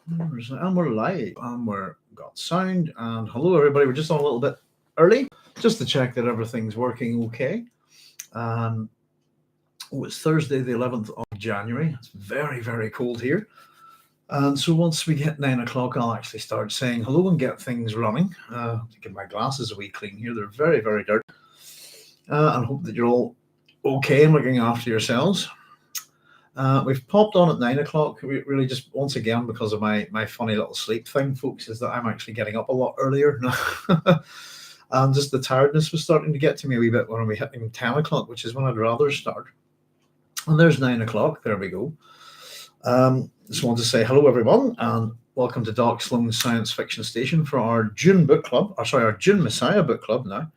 And we're live, and we're got sound. And hello, everybody. We're just on a little bit early, just to check that everything's working okay. Um, it's Thursday, the 11th of January. It's very, very cold here. And so once we get 9 o'clock, I'll actually start saying hello and get things running. To give my glasses a wee clean here. They're very, very dirty. And hope that you're all okay and looking after yourselves. We've popped on at 9 o'clock. We really just once again because of my funny little sleep thing, folks, is that I'm actually getting up a lot earlier now. And just the tiredness was starting to get to me a wee bit when we hit 10 o'clock, which is when I'd rather start. And there's 9 o'clock. There we go. Just want to say hello, everyone, and welcome to Doc Sloan's Science Fiction Station for our Dune book club, our Dune Messiah book club now,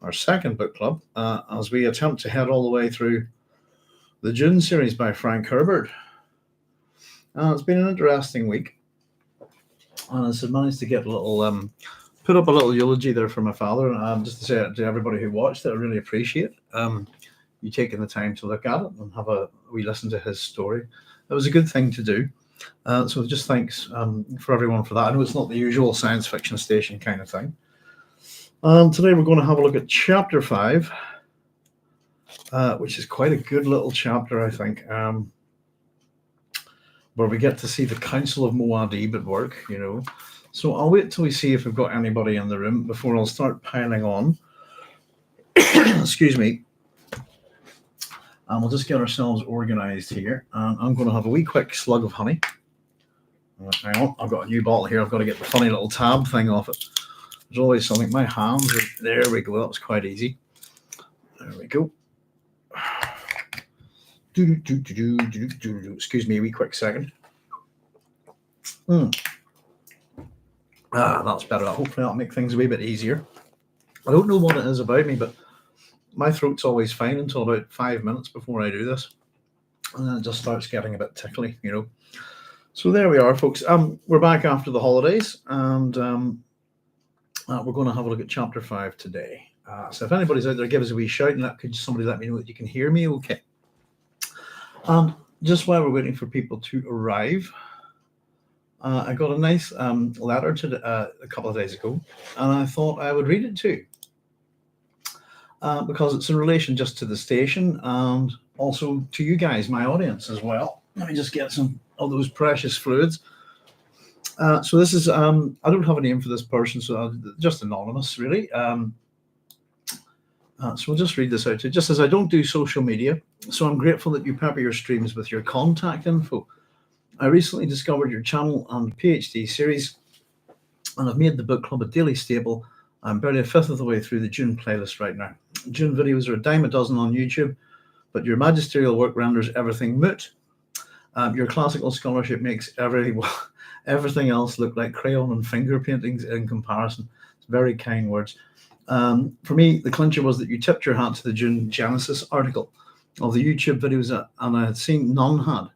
our second book club, as we attempt to head all the way through the Dune series by Frank Herbert. It's been an interesting week. And I managed to get a little, put up a little eulogy there for my father. Just to say to everybody who watched it, I really appreciate you taking the time to look at it and have a wee listen to his story. It was a good thing to do. So just thanks for everyone for that. I know it's not the usual science fiction station kind of thing. Today we're going to have a look at Chapter 5. Which is quite a good little chapter, I think, where we get to see the Council of Muad'Dib at work, So I'll wait till we see if we've got anybody in the room before I'll start piling on. Excuse me. And we'll just get ourselves organized here. And I'm going to have a wee quick slug of honey. Hang on, I've got a new bottle here. I've got to get the funny little tab thing off it. There's always something. My hands are... There we go. That was quite easy. There we go. Excuse me a wee quick second. That's better. Hopefully that'll make things a wee bit easier. I don't know what it is about me, but my throat's always fine until about 5 minutes before I do this. And then it just starts getting a bit tickly, So there we are, folks. We're back after the holidays, and we're going to have a look at Chapter 5 today. So if anybody's out there, give us a wee shout, and could somebody let me know that you can hear me okay. And just while we're waiting for people to arrive, I got a nice letter a couple of days ago, and I thought I would read it to you because it's in relation just to the station and also to you guys, my audience as well. Let me just get some of those precious fluids. So this is, I don't have a name for this person, so just anonymous, really. So we'll just read this out to you. Just as I don't do social media, so I'm grateful that you pepper your streams with your contact info. I recently discovered your channel and PhD series, and I've made the book club a daily staple. I'm barely a fifth of the way through the Dune playlist right now. Dune videos are a dime a dozen on YouTube, but your magisterial work renders everything moot. Your classical scholarship makes everything else look like crayon and finger paintings in comparison. It's very kind words. For me, the clincher was that you tipped your hat to the Dune Genesis article of the YouTube videos, and I had seen none had.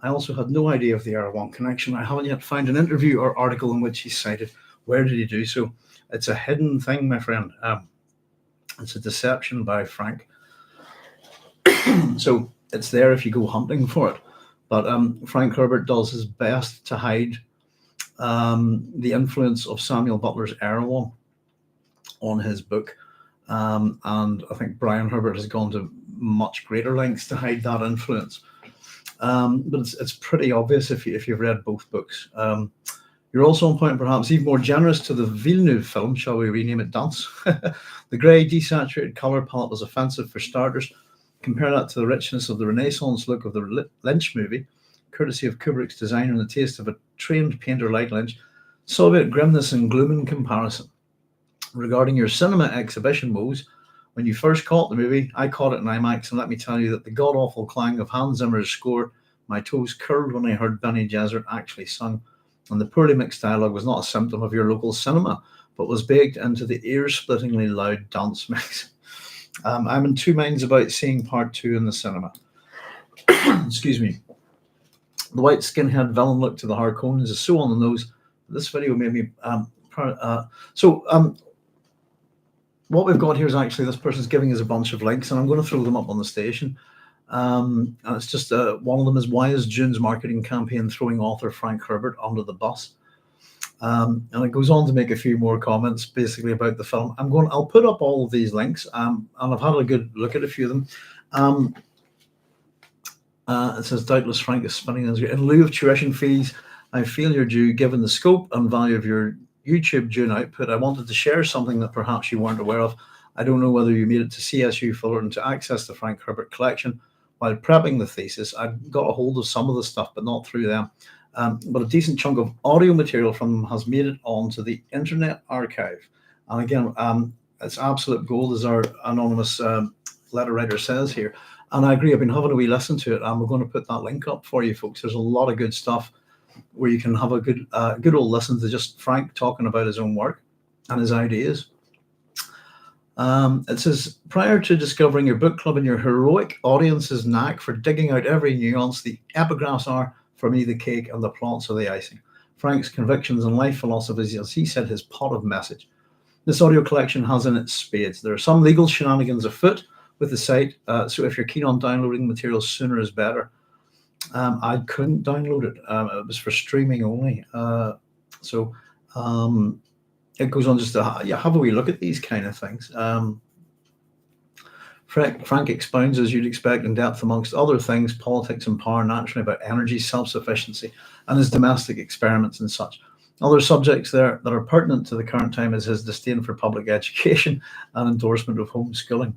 I also had no idea of the Erewhon connection. I haven't yet found an interview or article in which he cited. Where did he do so? It's a hidden thing, my friend. It's a deception by Frank. So it's there if you go hunting for it. But Frank Herbert does his best to hide the influence of Samuel Butler's Erewhon on his book, and I think Brian Herbert has gone to much greater lengths to hide that influence. But it's pretty obvious if you've read both books. You're also on point, perhaps even more generous to the Villeneuve film, shall we rename it Dance? The grey, desaturated colour palette was offensive for starters. Compare that to the richness of the Renaissance look of the Lynch movie, courtesy of Kubrick's designer and the taste of a trained painter like Lynch. Soviet grimness and gloom in comparison. Regarding your cinema exhibition woes, when you first caught the movie, I caught it in IMAX, and let me tell you that the god-awful clang of Hans Zimmer's score, my toes curled when I heard Benny Gesserit actually sung, and the poorly mixed dialogue was not a symptom of your local cinema, but was baked into the ear-splittingly loud dance mix. I'm in two minds about seeing part 2 in the cinema. Excuse me. The white skinhead villain look to the Harkonnens is so on the nose. This video made me what we've got here is actually this person's giving us a bunch of links, and I'm going to throw them up on the station. And it's just one of them is, why is Dune's marketing campaign throwing author Frank Herbert under the bus? And it goes on to make a few more comments basically about the film. I'll put up all of these links, and I've had a good look at a few of them. It says, doubtless Frank is spinning his, in lieu of tuition fees, I feel you're due, given the scope and value of your YouTube Dune output. I wanted to share something that perhaps you weren't aware of. I don't know whether you made it to CSU Fullerton to access the Frank Herbert collection. While prepping the thesis, I got a hold of some of the stuff, but not through them. But a decent chunk of audio material from them has made it onto the Internet Archive. And again, it's absolute gold, as our anonymous letter writer says here. And I agree, I've been having a wee listen to it, and we're going to put that link up for you folks. There's a lot of good stuff where you can have a good old listen to just Frank talking about his own work and his ideas. It says, prior to discovering your book club and your heroic audience's knack for digging out every nuance, the epigraphs are, for me, the cake and the plots are the icing. Frank's convictions and life philosophies, as he said, his pot of message. This audio collection has in it spades. There are some legal shenanigans afoot with the site, so if you're keen on downloading materials, sooner is better. I couldn't download it. It was for streaming only. It goes on just to have a wee look at these kind of things. Frank expounds, as you'd expect, in depth, amongst other things, politics and power, naturally, about energy self-sufficiency and his domestic experiments and such. Other subjects there that are pertinent to the current time is his disdain for public education and endorsement of homeschooling.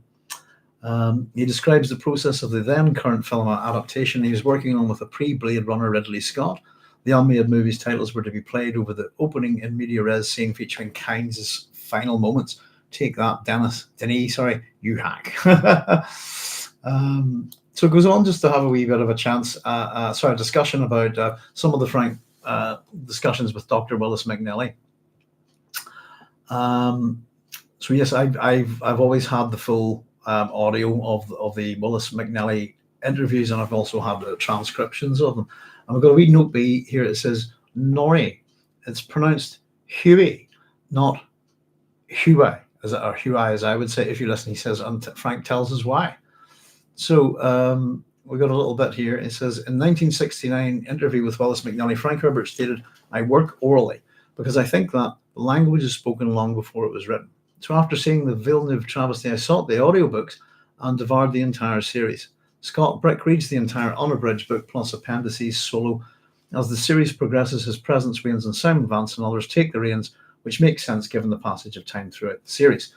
He describes the process of the then current film adaptation he was working on with a pre-Blade Runner Ridley Scott. The unmade movie's titles were to be played over the opening in media res scene featuring Kynes' final moments. Take that, Denis, you hack. So it goes on just to have a wee bit of a discussion about some of the Frank discussions with Dr. Willis McNally. So yes, I've always had the full audio of the Willis McNally interviews, and I've also had the transcriptions of them. And we've got a wee note B here. It says Nori. It's pronounced Huey, not Huey, or Huey, as I would say if you listen. He says, and Frank tells us why. So we've got a little bit here. It says, in 1969 interview with Willis McNally, Frank Herbert stated, I work orally because I think that language is spoken long before it was written. So after seeing the Villeneuve travesty, I sought the audiobooks and devoured the entire series. Scott Brick reads the entire unabridged book plus appendices solo. As the series progresses, his presence wanes and Simon Vance and others take the reins, which makes sense given the passage of time throughout the series.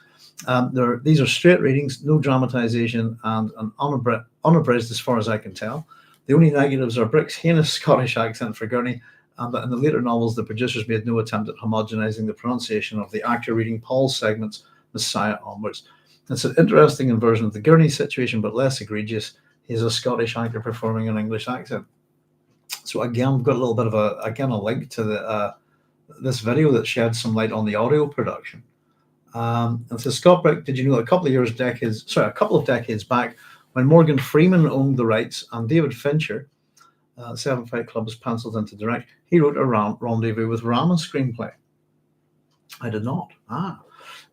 These are straight readings, no dramatization, and an unabridged as far as I can tell. The only negatives are Brick's heinous Scottish accent for Gurney, and in the later novels, the producers made no attempt at homogenizing the pronunciation of the actor reading Paul's segments, Messiah onwards. It's an interesting inversion of the Gurney situation, but less egregious. He's a Scottish actor performing an English accent. So again, we've got a little bit of a link to this video that sheds some light on the audio production. And says, Scott Brick, did you know a couple of decades back, when Morgan Freeman owned the rights and David Fincher, 7 Fight Club was penciled in to direct, he wrote a Rendezvous with Rama screenplay? I did not.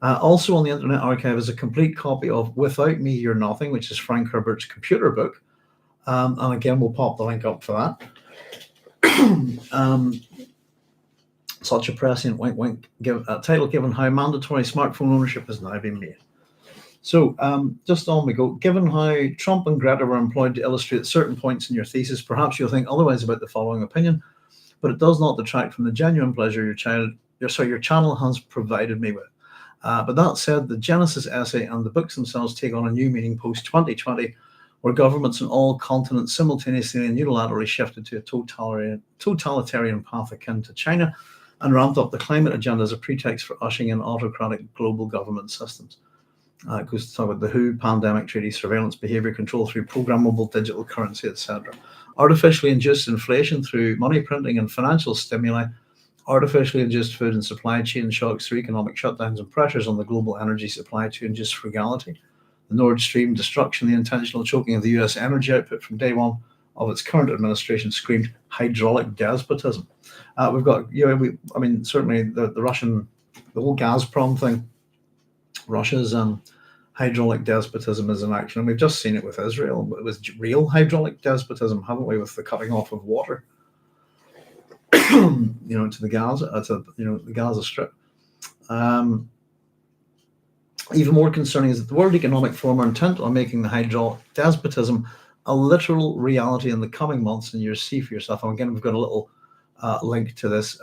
Also on the Internet Archive is a complete copy of Without Me, You're Nothing, which is Frank Herbert's computer book. And again, we'll pop the link up for that. Such a prescient wink wink title given how mandatory smartphone ownership has now been made. So just on we go. Given how Trump and Greta were employed to illustrate certain points in your thesis, perhaps you'll think otherwise about the following opinion, but it does not detract from the genuine pleasure your channel has provided me with. But that said, the Genesis essay and the books themselves take on a new meaning post-2020, where governments on all continents simultaneously and unilaterally shifted to a totalitarian path akin to China and ramped up the climate agenda as a pretext for ushering in autocratic global government systems. It goes to talk about the WHO, pandemic treaty, surveillance, behavior control through programmable digital currency, etc. Artificially induced inflation through money printing and financial stimuli, artificially induced food and supply chain shocks through economic shutdowns and pressures on the global energy supply to induce frugality, the Nord Stream destruction, the intentional choking of the US energy output from day one of its current administration screamed hydraulic despotism. We've got, certainly the Russian, the whole Gazprom thing, Russia's hydraulic despotism is in action. And we've just seen it with Israel. It was real hydraulic despotism, haven't we, with the cutting off of water, to the Gaza, the Gaza Strip. Even more concerning is that the World Economic Forum are intent on making the hydraulic despotism a literal reality in the coming months, and you'll see for yourself. And again, we've got a little link to this,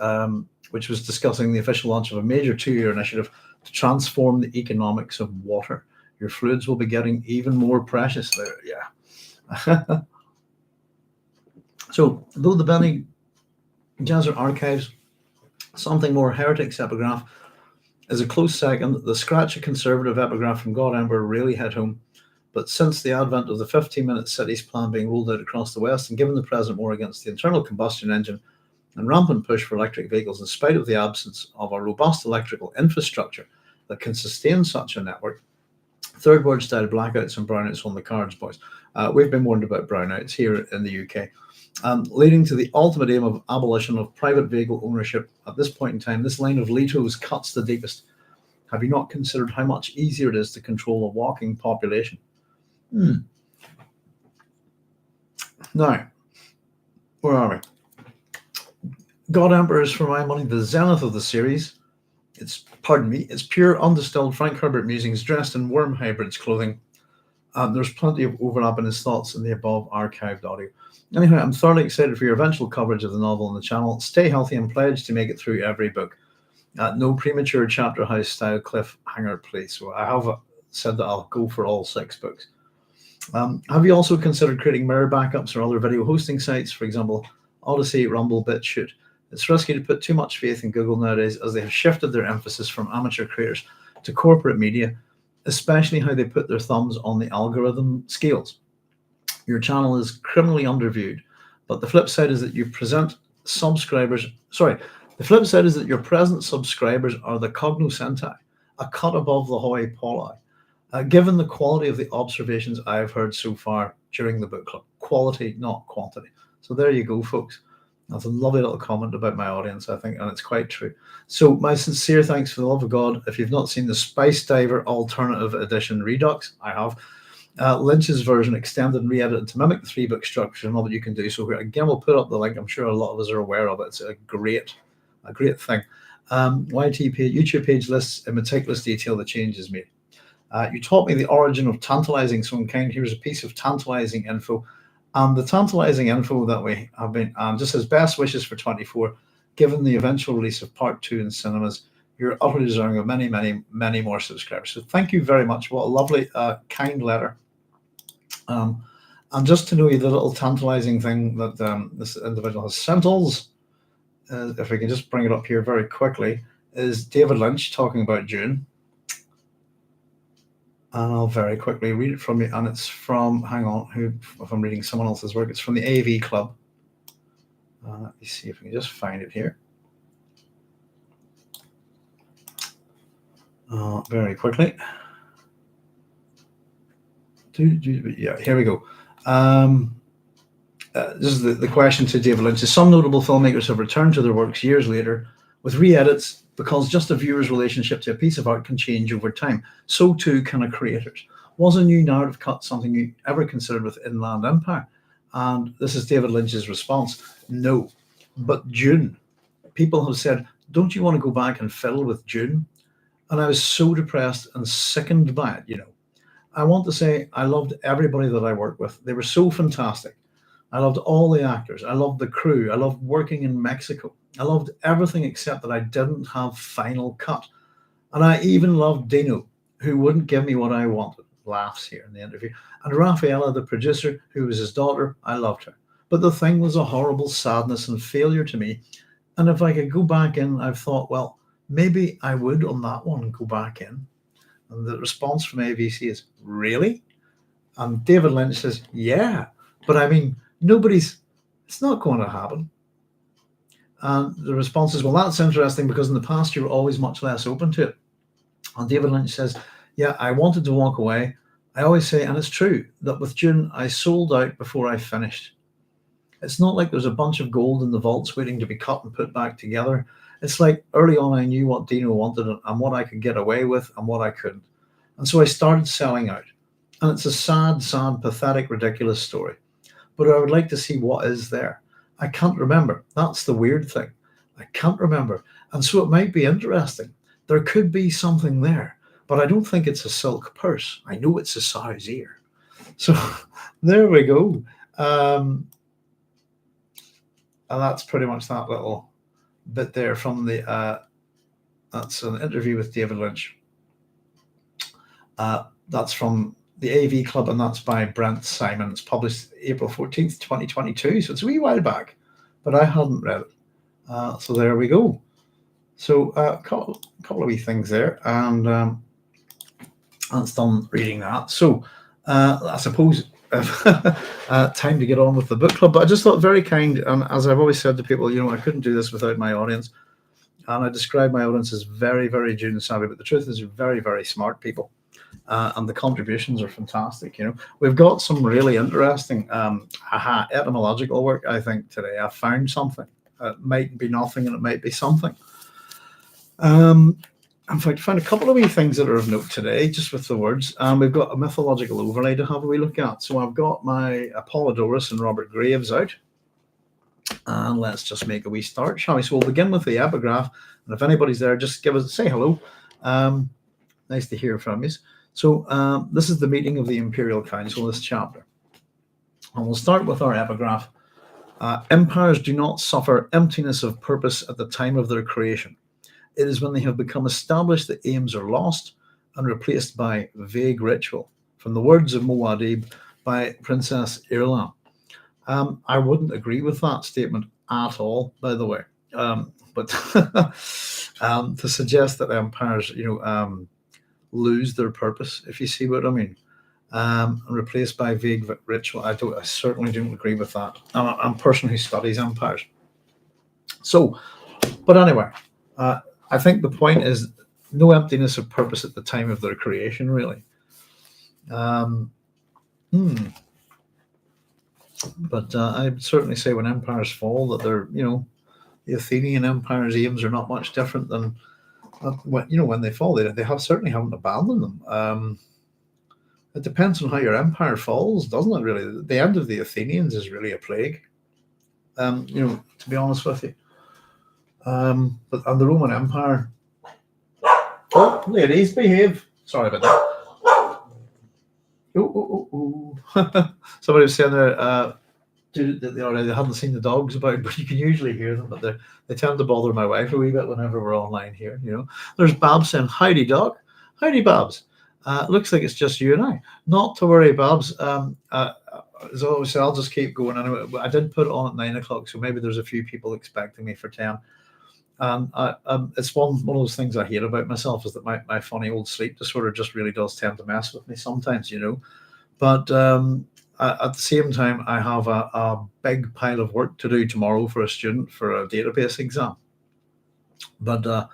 which was discussing the official launch of a major 2-year initiative to transform the economics of water. Your fluids will be getting even more precious there. Yeah. So, though the Bene Gesserit archives something more heretics epigraph is a close second, the scratchy conservative epigraph from God Emperor really hit home. But since the advent of the 15-minute cities plan being rolled out across the West, and given the present war against the internal combustion engine and rampant push for electric vehicles, in spite of the absence of a robust electrical infrastructure that can sustain such a network, third world style blackouts and brownouts on the cards, boys. We've been warned about brownouts here in the UK, leading to the ultimate aim of abolition of private vehicle ownership. At this point in time, this line of Leto's cuts the deepest. Have you not considered how much easier it is to control a walking population? Now, where are we? God Emperor is, for my money, the zenith of the series. It's pure undistilled Frank Herbert musings dressed in worm hybrids clothing. There's plenty of overlap in his thoughts in the above archived audio. Anyhow, I'm thoroughly excited for your eventual coverage of the novel on the channel. Stay healthy and pledge to make it through every book. No premature chapter house style cliffhanger, please. So I have said that I'll go for all 6 books. Have you also considered creating mirror backups or other video hosting sites, for example, Odyssey, Rumble, BitChute? It's risky to put too much faith in Google nowadays, as they have shifted their emphasis from amateur creators to corporate media, especially how they put their thumbs on the algorithm scales. Your channel is criminally underviewed, but the flip side is that your present subscribers are the cognoscenti, a cut above the hoi polloi. Given the quality of the observations I've heard so far during the book club, quality, not quantity. So there you go, folks. That's a lovely little comment about my audience, I think, and it's quite true. So my sincere thanks, for the love of God. If you've not seen the Spice Diver Alternative Edition Redux, I have. Lynch's version extended and re-edited to mimic the 3-book structure and all that you can do. So again, we'll put up the link. I'm sure a lot of us are aware of it. It's a great thing. YTP YouTube page lists in meticulous detail the changes made. You taught me the origin of tantalizing some kind. Here's a piece of tantalizing info. The tantalizing info that we have been just says best wishes for 24. Given the eventual release of part 2 in cinemas, you're utterly deserving of many, many, many more subscribers. So thank you very much. What a lovely, kind letter. And just to know you, the little tantalizing thing that this individual has sent us, if we can just bring it up here very quickly, is David Lynch talking about Dune. And I'll very quickly read it from you. And it's from, if I'm reading someone else's work, it's from the AV Club. Let me see if we can just find it here. Very quickly. Yeah, here we go. This is the question to David Lynch. Some notable filmmakers have returned to their works years later with re-edits, because just a viewer's relationship to a piece of art can change over time. So too can a creator's. Was a new narrative cut something you ever considered with Inland Empire? And this is David Lynch's response. No. But Dune. People have said, don't you want to go back and fiddle with Dune? And I was so depressed and sickened by it, I want to say I loved everybody that I worked with. They were so fantastic. I loved all the actors. I loved the crew. I loved working in Mexico. I loved everything except that I didn't have final cut. And I even loved Dino, who wouldn't give me what I wanted. Laughs here in the interview. And Rafaela, the producer, who was his daughter, I loved her. But the thing was a horrible sadness and failure to me. And if I could go back in, I've thought, well, maybe I would on that one go back in. And the response from AVC is, really? And David Lynch says, yeah. But I mean, it's not going to happen. And the response is, well, that's interesting, because in the past you were always much less open to it. And David Lynch says, yeah, I wanted to walk away. I always say, and it's true, that with Dune, I sold out before I finished. It's not like there's a bunch of gold in the vaults waiting to be cut and put back together. It's like early on I knew what Dino wanted and what I could get away with and what I couldn't. And so I started selling out. And it's a sad, sad, pathetic, ridiculous story. But I would like to see what is there. I can't remember. That's the weird thing. I can't remember. And so it might be interesting. There could be something there, but I don't think it's a silk purse. I know it's a sow's ear. So there we go. And that's pretty much that little bit there from the, that's an interview with David Lynch. That's from the AV Club, and that's by Brent Simon. It's published April 14th, 2022. So it's a wee while back, but I hadn't read it. So there we go. So a couple of wee things there, and that's done reading that. So I suppose time to get on with the book club. But I just thought very kind, and as I've always said to people, I couldn't do this without my audience. And I describe my audience as very, very Dune savvy, but the truth is, you're very, very smart people. And the contributions are fantastic. We've got some really interesting etymological work, I think, today. I found something. It might be nothing and it might be something. In fact, I found a couple of wee things that are of note today, just with the words. We've got a mythological overlay to have a wee look at. So I've got my Apollodorus and Robert Graves out. And let's just make a wee start, shall we? So we'll begin with the epigraph. And if anybody's there, just say hello. Nice to hear from you. So this is the meeting of the Imperial Council, this chapter. And we'll start with our epigraph. Empires do not suffer emptiness of purpose at the time of their creation. It is when they have become established that aims are lost and replaced by vague ritual. From the words of Muad'Dib by Princess Irulan. I wouldn't agree with that statement at all, by the way. But to suggest that empires, lose their purpose, if you see what I mean, and replaced by vague ritual, I certainly don't agree with that. I'm a person who studies empires. So, but anyway, I think the point is no emptiness of purpose at the time of their creation, really. But I'd certainly say when empires fall, that they're, the Athenian Empire's aims are not much different than when they fall. They certainly haven't abandoned them. It depends on how your empire falls, doesn't it? Really, the end of the Athenians is really a plague. To be honest with you. But and the Roman Empire. Oh, ladies, behave. Sorry about that. Somebody was saying there, they hadn't seen the dogs about, but you can usually hear them. But they tend to bother my wife a wee bit whenever we're online here. There's Babs saying, "Howdy, dog. Howdy, Babs. Looks like it's just you and I. Not to worry, Babs. As I always say, I'll just keep going. Anyway, I did put it on at 9 o'clock, so maybe there's a few people expecting me for 10. It's one of those things I hate about myself is that my funny old sleep disorder just really does tend to mess with me sometimes, But at the same time, I have a big pile of work to do tomorrow for a student for a database exam. But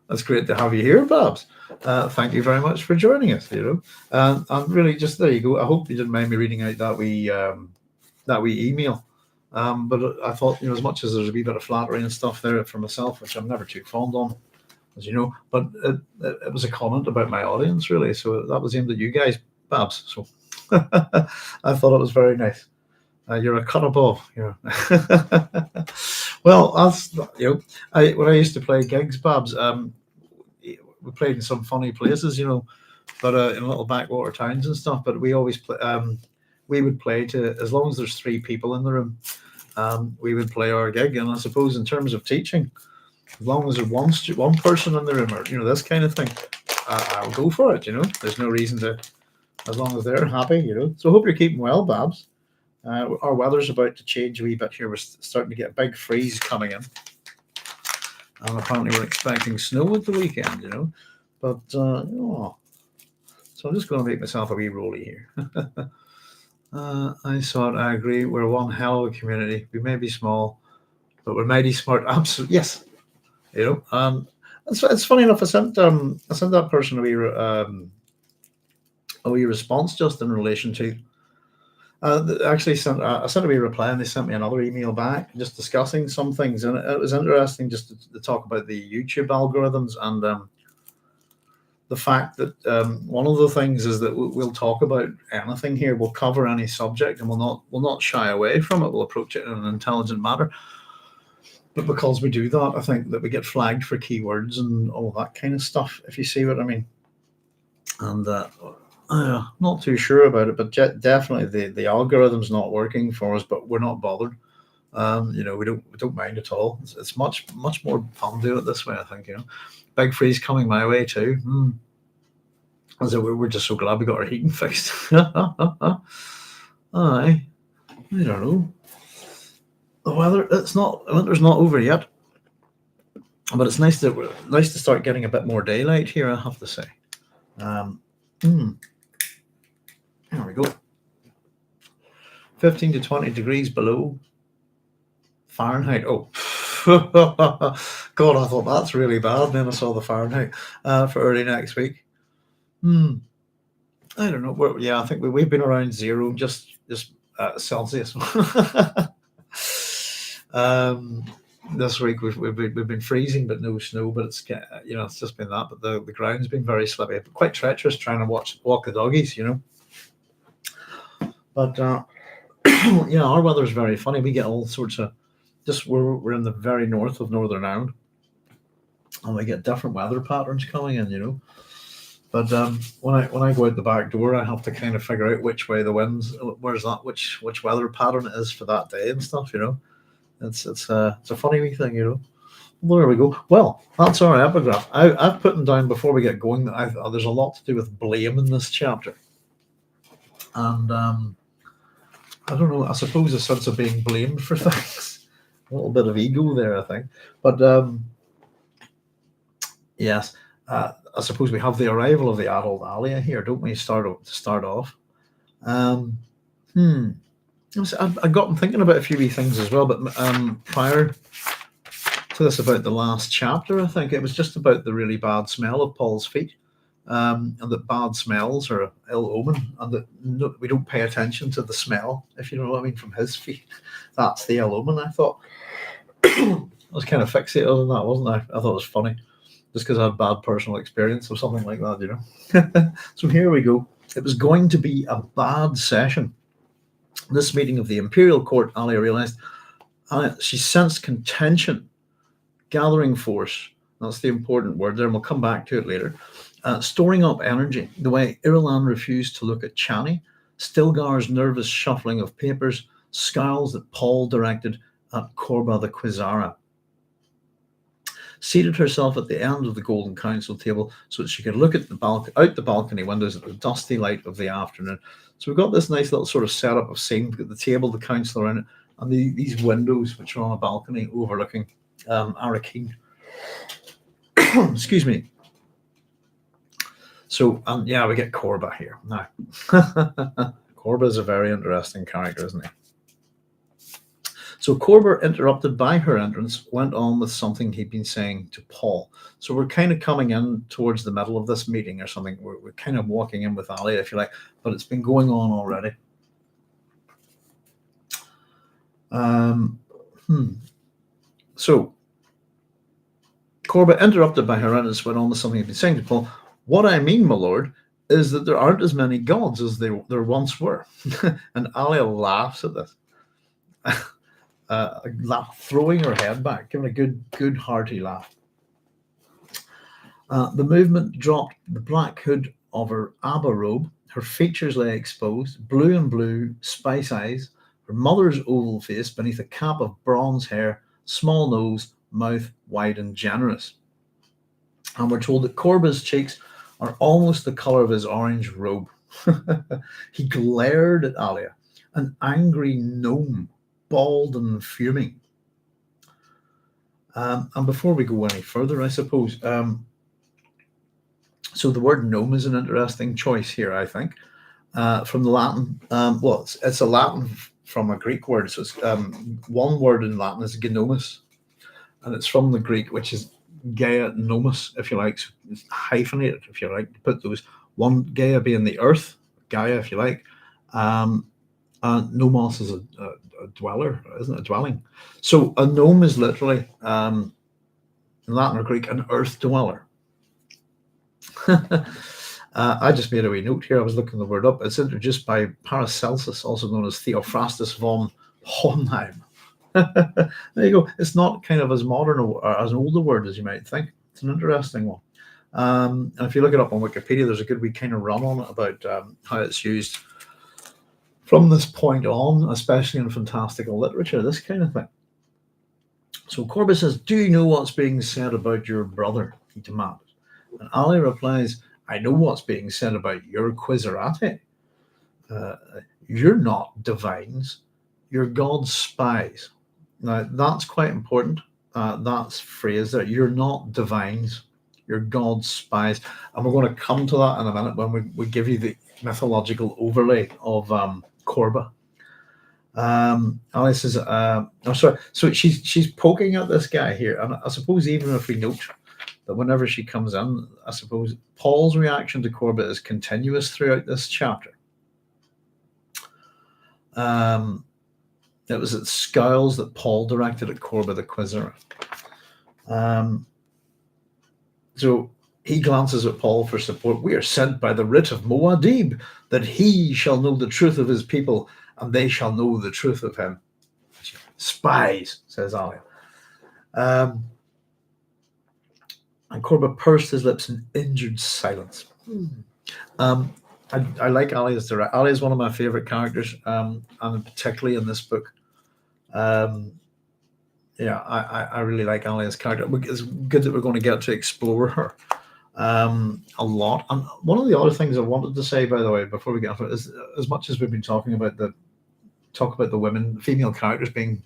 that's great to have you here, Babs. Thank you very much for joining us. And really, just there you go. I hope you didn't mind me reading out that wee email. But I thought, as much as there's a wee bit of flattery and stuff there for myself, which I'm never too fond on, as you know, but it was a comment about my audience, really. So that was aimed at you guys, Babs. So I thought it was very nice. You're a cut above. Well, that's when I used to play gigs, Babs. We played in some funny places, but in little backwater towns and stuff. But we always play. We would play to as long as there's 3 people in the room. We would play our gig, and I suppose in terms of teaching, as long as there's one person in the room, or this kind of thing, I'll go for it. There's no reason to, as long as they're happy. So I hope you're keeping well, Babs. Our weather's about to change a wee bit here. We're starting to get a big freeze coming in, and apparently we're expecting snow at the weekend. But so I'm just going to make myself a wee rolly here. I saw it. I agree. We're one hell of a community. We may be small, but we're mighty smart. Absolutely, yes. It's funny enough. I sent that person a wee response just in relation to. I sent a wee reply, and they sent me another email back, just discussing some things, and it was interesting just to talk about the YouTube algorithms and the fact that one of the things is that we'll talk about anything here. We'll cover any subject, and we'll not shy away from it. We'll approach it in an intelligent manner. But because we do that, I think that we get flagged for keywords and all that kind of stuff, if you see what I mean. And not too sure about it, but definitely the algorithm's not working for us, but we're not bothered. We don't mind at all. It's much more fun doing it this way, I think. Big freeze coming my way too. So we're just so glad we got our heating fixed. Aye, I don't know. The weather, winter's not over yet, but it's nice to start getting a bit more daylight here, I have to say. There we go. 15 to 20 degrees below Fahrenheit. Oh, God, I thought that's really bad. And then I saw the Fahrenheit for early next week. I don't know. I think we've been around zero, just Celsius. This week we've been freezing, but no snow. But it's it's just been that. But the ground's been very slippy, but quite treacherous trying to walk the doggies. But our weather's very funny. We get all sorts of we're in the very north of Northern Ireland, and we get different weather patterns coming in. But when I go out the back door, I have to kind of figure out which way the wind's, which weather pattern it is for that day and stuff. It's a funny wee thing. There we go. Well, that's our epigraph. I've put them down before we get going. There's a lot to do with blame in this chapter, and I don't know. I suppose a sense of being blamed for things, a little bit of ego there, I think. But yes. I suppose we have the arrival of the adult Alia here, don't we? To start off. I got thinking about a few wee things as well, but prior to this, about the last chapter, I think it was just about the really bad smell of Paul's feet, and that bad smells are ill omen, and that we don't pay attention to the smell, if you know what I mean, from his feet. That's the ill omen, I thought. I was kind of fixated on that, wasn't I? I thought it was funny. Just because I had bad personal experience or something like that, So here we go. It was going to be a bad session. This meeting of the Imperial Court, Alia realized, she sensed contention, gathering force. That's the important word there, and we'll come back to it later. Storing up energy, the way Irulan refused to look at Chani, Stilgar's nervous shuffling of papers, scowls that Paul directed at Korba the Quizara. Seated herself at the end of the Golden Council table so that she could look at out the balcony windows at the dusty light of the afternoon. So we've got this nice little sort of setup of seeing the table, the council around it, and these windows which are on a balcony overlooking Arakeen. Excuse me. So we get Korba here now. Korba is a very interesting character, isn't he? So Korba, interrupted by her entrance, went on with something he'd been saying to Paul. So we're kind of coming in towards the middle of this meeting or something. We're kind of walking in with Alia, if you like, but it's been going on already. So Korba, interrupted by her entrance, went on with something he'd been saying to Paul. What I mean, my lord, is that there aren't as many gods as there once were. And Alia laughs at this. Laugh, throwing her head back, giving a good hearty laugh. The movement dropped the black hood of her Abba robe. Her features lay exposed, blue and blue, spice eyes, her mother's oval face beneath a cap of bronze hair, small nose, mouth wide and generous. And we're told that Korba's cheeks are almost the color of his orange robe. He glared at Alia, an angry gnome, bald and fuming. And before we go any further, I suppose, so the word gnome is an interesting choice here, I think, from the Latin. It's a Latin from a Greek word. So it's one word in Latin is gnomus, and it's from the Greek, which is Gaia Nomus, if you like. So it's hyphenated, if you like. Put those, one Gaia being the earth, Gaia, if you like. Nomos is a dweller, isn't it? A dwelling. So a gnome is literally, in Latin or Greek, an earth dweller. I just made a wee note here. I was looking the word up. It's introduced by Paracelsus, also known as Theophrastus von Hohenheim. There you go. It's not kind of as modern or as an older word as you might think. It's an interesting one. And if you look it up on Wikipedia, there's a good wee kind of run on it about how it's used from this point on, especially in fantastical literature, this kind of thing. So Korba says, "Do you know what's being said about your brother?" he demanded. And Alia replies, "I know what's being said about your Quizerati. You're not divines, you're God's spies." Now, that's quite important. That's phrase there. You're not divines, you're God's spies. And we're going to come to that in a minute when we give you the mythological overlay of Korba. Alia says, sorry. So she's poking at this guy here. And I suppose even if we note that whenever she comes in, I suppose Paul's reaction to Korba is continuous throughout this chapter. It was at scowls that Paul directed at Korba the Quizzer. So he glances at Paul for support. "We are sent by the writ of Muad'Dib, that he shall know the truth of his people, and they shall know the truth of him." Spies, says Alia. And Korba pursed his lips in injured silence. I like Alia's direct. Alia is one of my favorite characters, and particularly in this book. I really like Alia's character. It's good that we're going to get to explore her a lot. And one of the other things I wanted to say, by the way, before we get into it, is as much as we've been talking about the women, female characters being,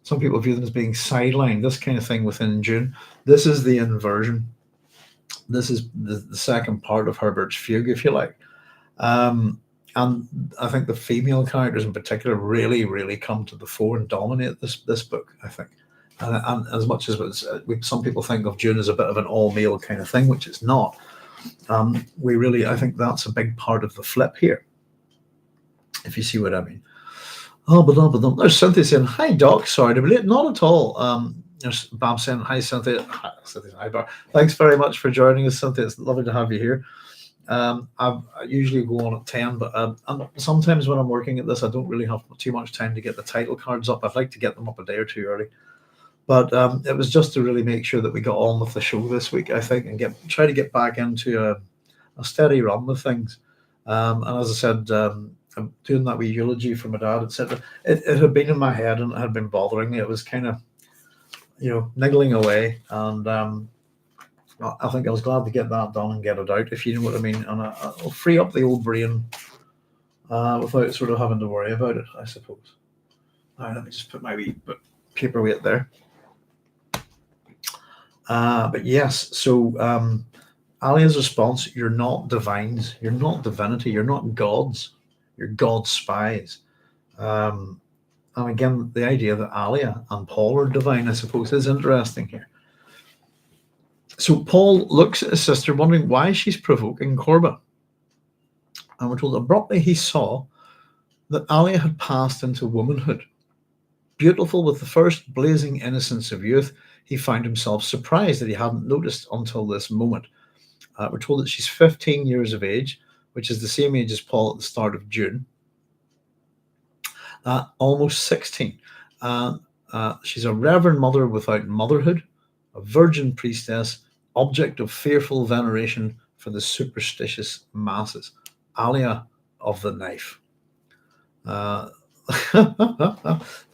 some people view them as being sidelined, this kind of thing within Dune. This is the inversion. This is the second part of Herbert's fugue, if you like. And I think the female characters in particular really, really come to the fore and dominate this book, I think. And as much as some people think of Dune as a bit of an all-male kind of thing, which it's not, I think that's a big part of the flip here, if you see what I mean. There's Cynthia saying, "Hi, Doc. Sorry to be late." Not at all. There's Bam saying, "Hi, Cynthia." Hi, Bar. Thanks very much for joining us, Cynthia. It's lovely to have you here. I usually go on at 10, but and sometimes when I'm working at this, I don't really have too much time to get the title cards up. I'd like to get them up a day or two early. But it was just to really make sure that we got on with the show this week, I think, and try to get back into a steady run with things. And as I said, I'm doing that wee eulogy for my dad, etc. It had been in my head and it had been bothering me. It was kind of, niggling away. And I think I was glad to get that done and get it out, if you know what I mean. And I'll free up the old brain without sort of having to worry about it, I suppose. All right, let me just put my wee paperweight there. But yes, so Alia's response: "You're not divines, you're not divinity, you're not gods, you're God's spies." And again, the idea that Alia and Paul are divine, I suppose, is interesting here. So Paul looks at his sister, wondering why she's provoking Korba. And we're told abruptly he saw that Alia had passed into womanhood. Beautiful with the first blazing innocence of youth, he found himself surprised that he hadn't noticed until this moment. We're told that she's 15 years of age, which is the same age as Paul at the start of Dune. Almost 16. She's a reverend mother without motherhood, a virgin priestess, object of fearful veneration for the superstitious masses. Alia of the knife.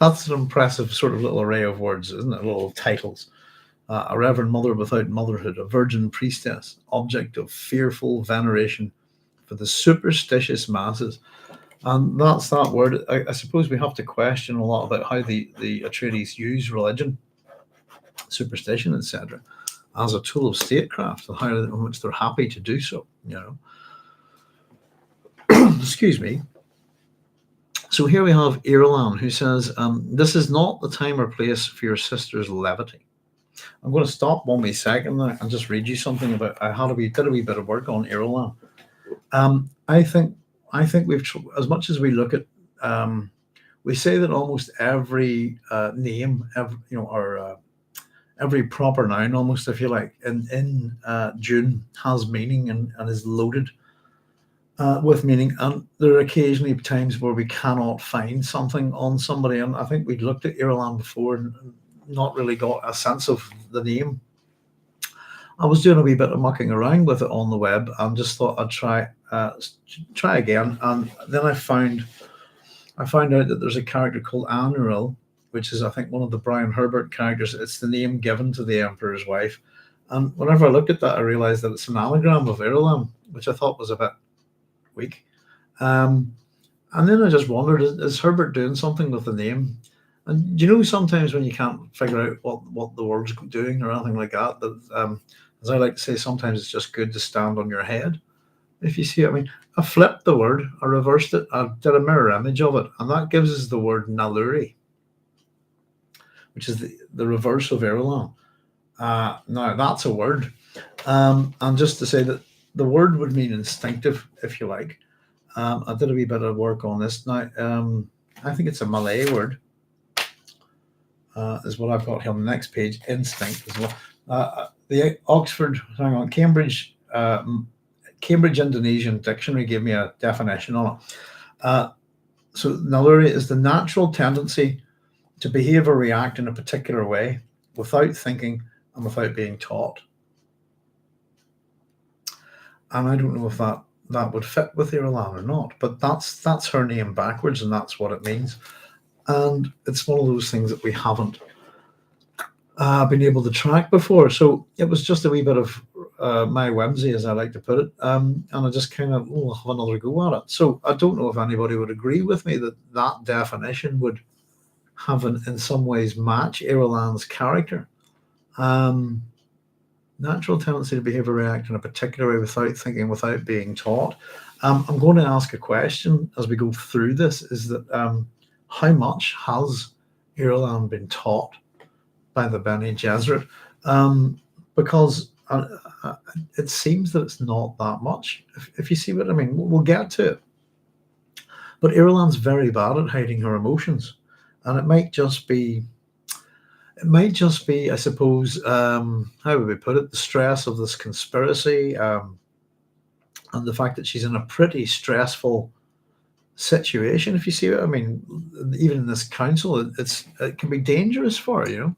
That's an impressive sort of little array of words, isn't it? Little titles. A reverend mother without motherhood, a virgin priestess, object of fearful veneration for the superstitious masses. And that's that word. I suppose we have to question a lot about how the Atreides use religion, superstition, etc., as a tool of statecraft, and how in which they're happy to do so. Excuse me. So here we have Irulan, who says, "This is not the time or place for your sister's levity." I'm going to stop 1 wee second there and just read you something about. Did a wee bit of work on Irulan. I think we've, as much as we look at, we say that almost every name, or every proper noun, almost, if you like, in Dune has meaning and is loaded with meaning. And there are occasionally times where we cannot find something on somebody. And I think we'd looked at Irulan before and not really got a sense of the name. I was doing a wee bit of mucking around with it on the web and just thought I'd try again. And then I found out that there's a character called Anuril, which is, I think, one of the Brian Herbert characters. It's the name given to the Emperor's wife. And whenever I looked at that, I realized that it's an anagram of Irulan, which I thought was a bit weak. And then I just wondered, is Herbert doing something with the name? And you know, sometimes when you can't figure out what the word's doing or anything like that, as I like to say, sometimes it's just good to stand on your head. If you see what I mean, I flipped the word, I reversed it, I did a mirror image of it, and that gives us the word Naluri, which is the reverse of Irulan. Now, that's a word. And just to say that the word would mean instinctive, if you like. I did a wee bit of work on this. Now, I think it's a Malay word, is what I've got here on the next page, instinct as well. The Cambridge Indonesian Dictionary gave me a definition on it. So Naluri is the natural tendency to behave or react in a particular way without thinking and without being taught. And I don't know if that would fit with Irulan or not, but that's her name backwards, and that's what it means. And it's one of those things that we haven't been able to track before. So it was just a wee bit of my whimsy, as I like to put it, and I just kind of have another go at it. So I don't know if anybody would agree with me that definition would have in some ways match Irulan's character. Natural tendency to behave or react in a particular way without thinking, without being taught. I'm going to ask a question as we go through this, is that how much has Irulan been taught by the Bene Gesserit? Because it seems that it's not that much, if you see what I mean. We'll get to it. But Irulan's very bad at hiding her emotions. And it might just be, I suppose, how would we put it, the stress of this conspiracy, and the fact that she's in a pretty stressful situation, if you see what I mean. Even in this council, it can be dangerous for her, you know.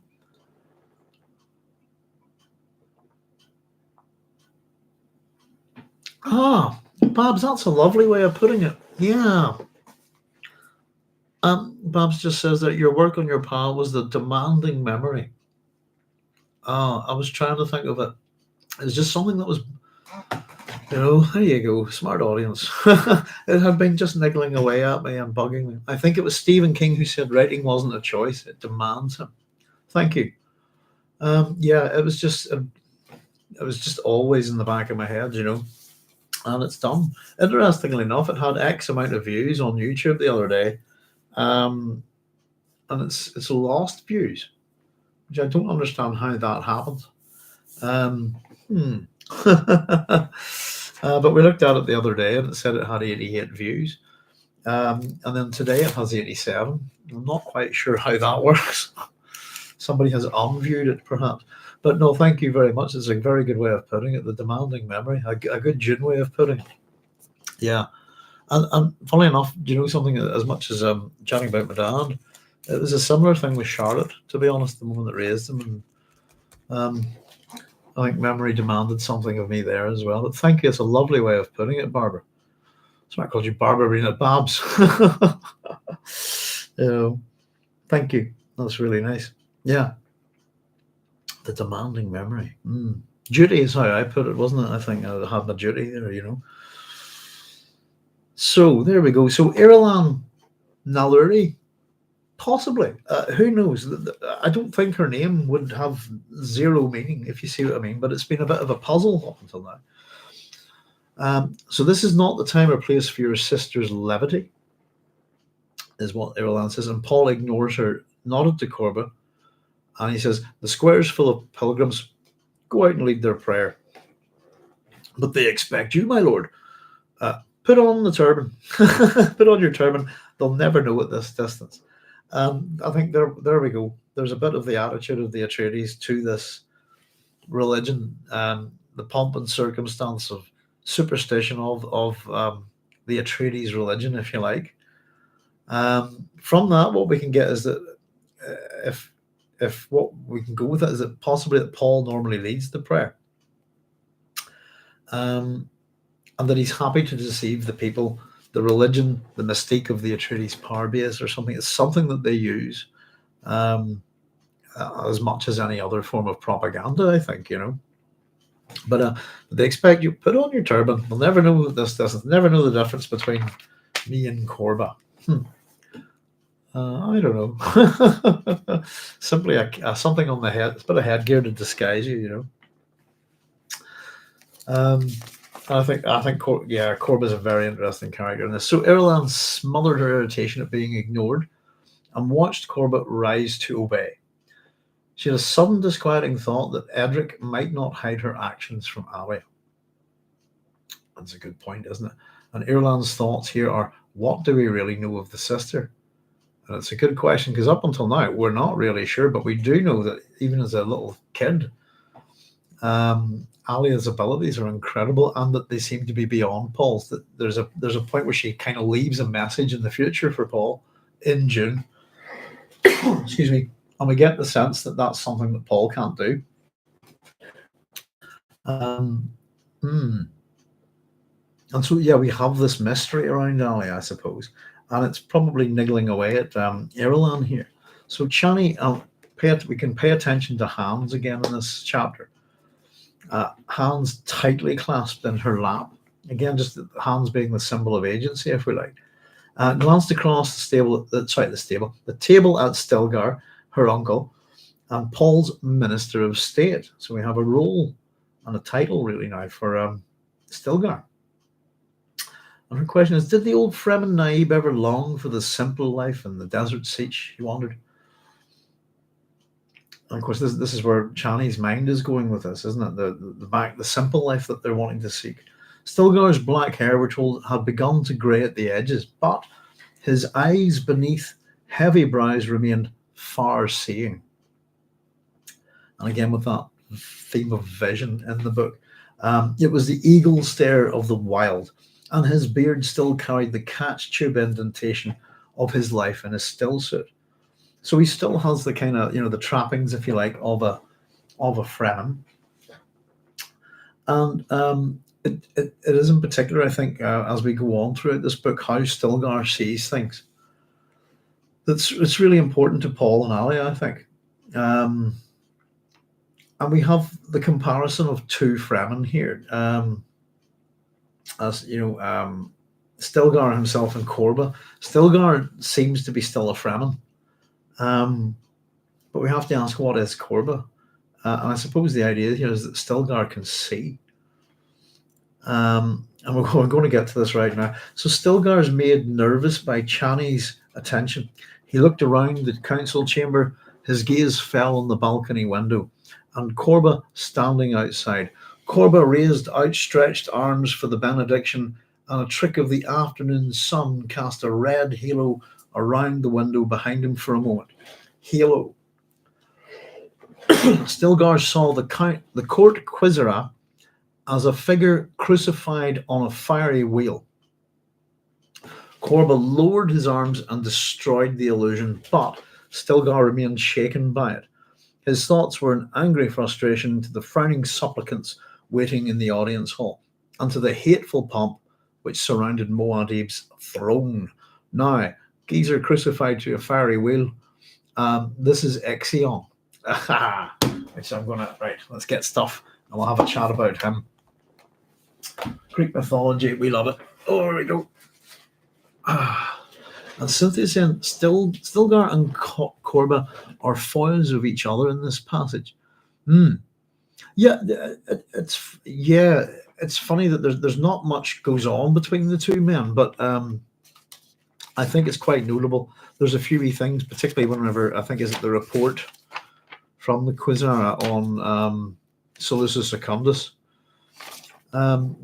Babs, that's a lovely way of putting it. Yeah. Babs just says that your work on your pal was the demanding memory. I was trying to think of it. It's just something that was, there you go, smart audience. It had been just niggling away at me and bugging me. I think it was Stephen King who said writing wasn't a choice, it demands him. Thank you. Yeah, it was just always in the back of my head, and it's done. Interestingly enough, it had X amount of views on YouTube the other day. And it's lost views, which I don't understand how that happened. But we looked at it the other day and it said it had 88 views. And then today it has 87. I'm not quite sure how that works. Somebody has unviewed it, perhaps. But no, thank you very much. It's a very good way of putting it. The demanding memory, a good Dune way of putting it. Yeah. And funnily enough, do you know something? As much as chatting about my dad, it was a similar thing with Charlotte, to be honest, the woman that raised him. And I think memory demanded something of me there as well. But thank you. It's a lovely way of putting it, Barbara. That's why I called you Barbara Rena Babs. Thank you. That's really nice. Yeah. The demanding memory. Duty is how I put it, wasn't it? I think I had my duty there, So there we go. So Irulan Naluri, possibly. Who knows? I don't think her name would have zero meaning, if you see what I mean. But it's been a bit of a puzzle up until now. So this is not the time or place for your sister's levity, is what Irulan says. And Paul ignores her, nodded to Korba, and he says, the square's full of pilgrims. Go out and lead their prayer. But they expect you, my lord. Put on the turban. Put on your turban. They'll never know at this distance. I think there we go. There's a bit of the attitude of the Atreides to this religion, the pomp and circumstance of superstition of the Atreides religion, if you like. From that, what we can get is that if what we can go with it is that possibly that Paul normally leads the prayer, and that he's happy to deceive the people. The religion, the mystique of the Atreides power base, or something. It's something that they use as much as any other form of propaganda, I think, But they expect you put on your turban. They'll never know this. Never know the difference between me and Korba. I don't know. Simply something on the head. It's a bit of headgear to disguise you, I think Korba is a very interesting character in this. So Irulan smothered her irritation at being ignored and watched Korba rise to obey. She had a sudden disquieting thought that Edric might not hide her actions from Alia. That's a good point, isn't it? And Irulan's thoughts here are, what do we really know of the sister? And it's a good question, because up until now, we're not really sure, but we do know that even as a little kid, Alia's abilities are incredible, and that they seem to be beyond Paul's. That there's a point where she kind of leaves a message in the future for Paul in Dune. Excuse me. And we get the sense that that's something that Paul can't do. And so, we have this mystery around Alia, I suppose. And it's probably niggling away at Irulan here. So, Chani, we can pay attention to hands again in this chapter. Hands tightly clasped in her lap. Again, just hands being the symbol of agency, if we like. Glanced across the table at Stilgar, her uncle, and Paul's Minister of State. So we have a role and a title really now for Stilgar. And her question is, did the old Fremen Naib ever long for the simple life in the desert siege? He wondered. And of course, this is where Chani's mind is going with this, isn't it? The simple life that they're wanting to seek. Stilgar's black hair, we're told, had begun to grey at the edges, but his eyes beneath heavy brows remained far-seeing. And again, with that theme of vision in the book, it was the eagle stare of the wild, and his beard still carried the catch tube indentation of his life in his still suit. So he still has the kind of, the trappings, if you like, of a Fremen. And it is in particular, I think, as we go on throughout this book, how Stilgar sees things. It's really important to Paul and Alia, I think. And we have the comparison of two Fremen here. As Stilgar himself and Korba. Stilgar seems to be still a Fremen. But we have to ask, what is Korba? And I suppose the idea here is that Stilgar can see. And we're going to get to this right now. So Stilgar is made nervous by Chani's attention. He looked around the council chamber. His gaze fell on the balcony window, and Korba standing outside. Korba raised outstretched arms for the benediction, and a trick of the afternoon sun cast a red halo around the window behind him for a moment. Halo. Stilgar saw the court quisera as a figure crucified on a fiery wheel. Korba lowered his arms and destroyed the illusion, but Stilgar remained shaken by it. His thoughts were in angry frustration to the frowning supplicants waiting in the audience hall, and to the hateful pomp which surrounded Muad'Dib's throne. Now, geezer crucified to a fiery wheel. This is Ixion. Which I'm gonna, right, let's get stuff and we'll have a chat about him. Greek mythology, we love it. Oh, there we go. And Cynthia's saying Stilgar and Korba are foils of each other in this passage. It's funny that there's not much goes on between the two men, but I think it's quite notable. There's a few wee things, particularly whenever, I think, is it the report from the Quisera on Solusus Secundus. And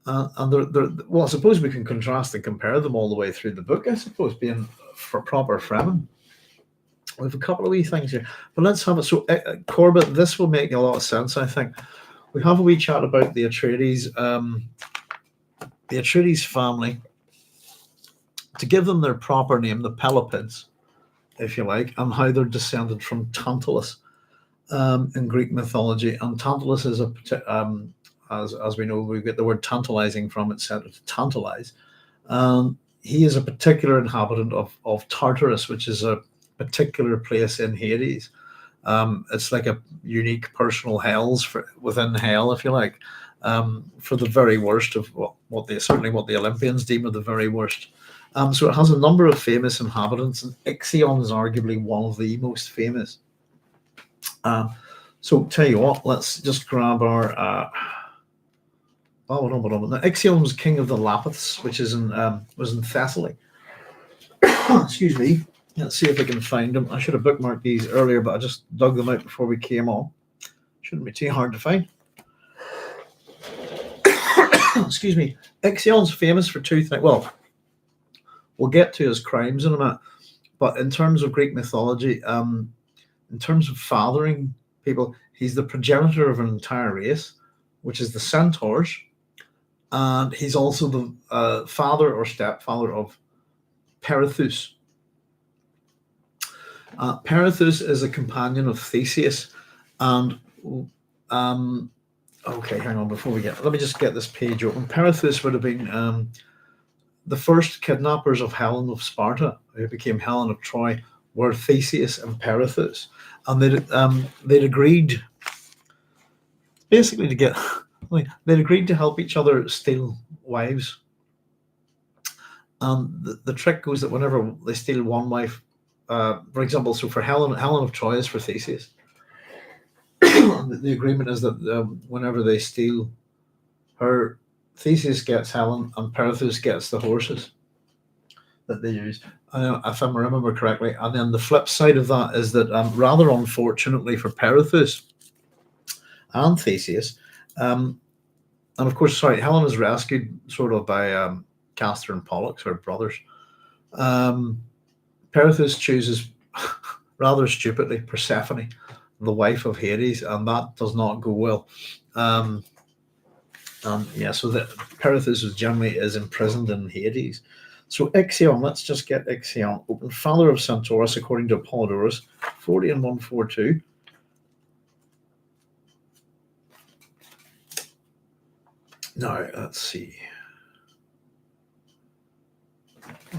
well, I suppose we can contrast and compare them all the way through the book, I suppose, being for proper Fremen. We have a couple of wee things here, but let's have it. So, Korba, this will make a lot of sense, I think. We have a wee chat about the Atreides family. To give them their proper name, the Pelopids, if you like, and how they're descended from Tantalus in Greek mythology. And Tantalus is as we know, we get the word tantalizing from it, set to tantalize. He is a particular inhabitant of Tartarus, which is a particular place in Hades. It's like a unique personal hells within hell, if you like, for the very worst of what the Olympians deem are the very worst. So it has a number of famous inhabitants, and Ixion is arguably one of the most famous. So tell you what, let's just grab our. No. Ixion was king of the Lapiths, which was in Thessaly. Excuse me. Let's see if I can find them. I should have bookmarked these earlier, but I just dug them out before we came on. Shouldn't be too hard to find. Excuse me. Ixion's famous for two things. Well, we'll get to his crimes in a minute, but in terms of Greek mythology, in terms of fathering people, he's the progenitor of an entire race, which is the Centaurs, and he's also the father or stepfather of Perithous. Perithous is a companion of Theseus, and okay, hang on, let me just get this page open. Perithous would have been the first kidnappers of Helen of Sparta, who became Helen of Troy, were Theseus and Perithous, and they'd agreed basically they'd agreed to help each other steal wives. And the trick goes that whenever they steal one wife, for example, so for Helen of Troy is for Theseus. The agreement is that whenever they steal her, Theseus gets Helen and Perithous gets the horses that they use, if I remember correctly. And then the flip side of that is that rather unfortunately for Perithous and Theseus, and of course, Helen is rescued sort of by Castor and Pollux, her brothers. Perithous chooses, rather stupidly, Persephone, the wife of Hades, and that does not go well. So that Perithous is imprisoned in Hades. So Ixion, let's just get Ixion open. Father of Centaurus, according to Apollodorus, 40 and 142. Now, let's see.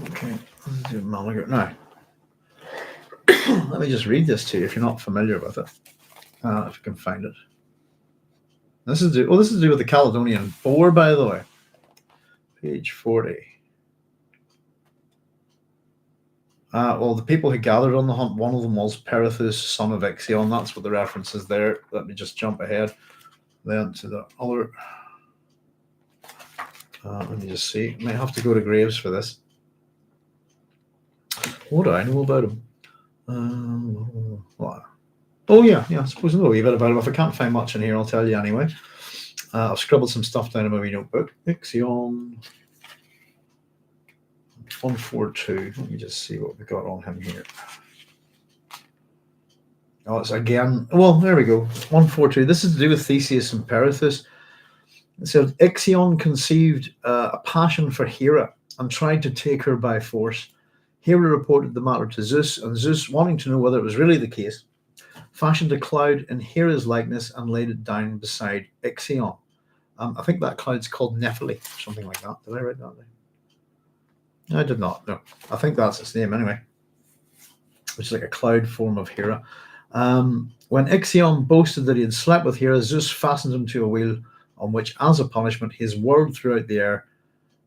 Okay, let's do Malaga. Now, let me just read this to you if you're not familiar with it. If I can find it. This is to do with the Caledonian Boar, by the way. Page 40. The people who gathered on the hunt, one of them was Perithous, son of Ixion. That's what the reference is there. Let me just jump ahead then to the other. Let me just see. I might have to go to Graves for this. What do I know about him? I suppose I know a wee bit about him. If I can't find much in here, I'll tell you anyway. I've scribbled some stuff down in my wee notebook. Ixion 142. Let me just see what we got on him here. Oh, it's again. Well, there we go. 142. This is to do with Theseus and Perithous. It said Ixion conceived a passion for Hera and tried to take her by force. Hera reported the matter to Zeus, and Zeus, wanting to know whether it was really the case, fashioned a cloud in Hera's likeness and laid it down beside Ixion. I think that cloud's called Nephili, or something like that. Did I write that down? I did not. No, I think that's its name anyway, which is like a cloud form of Hera. When Ixion boasted that he had slept with Hera, Zeus fastened him to a wheel on which, as a punishment, he is whirled throughout the air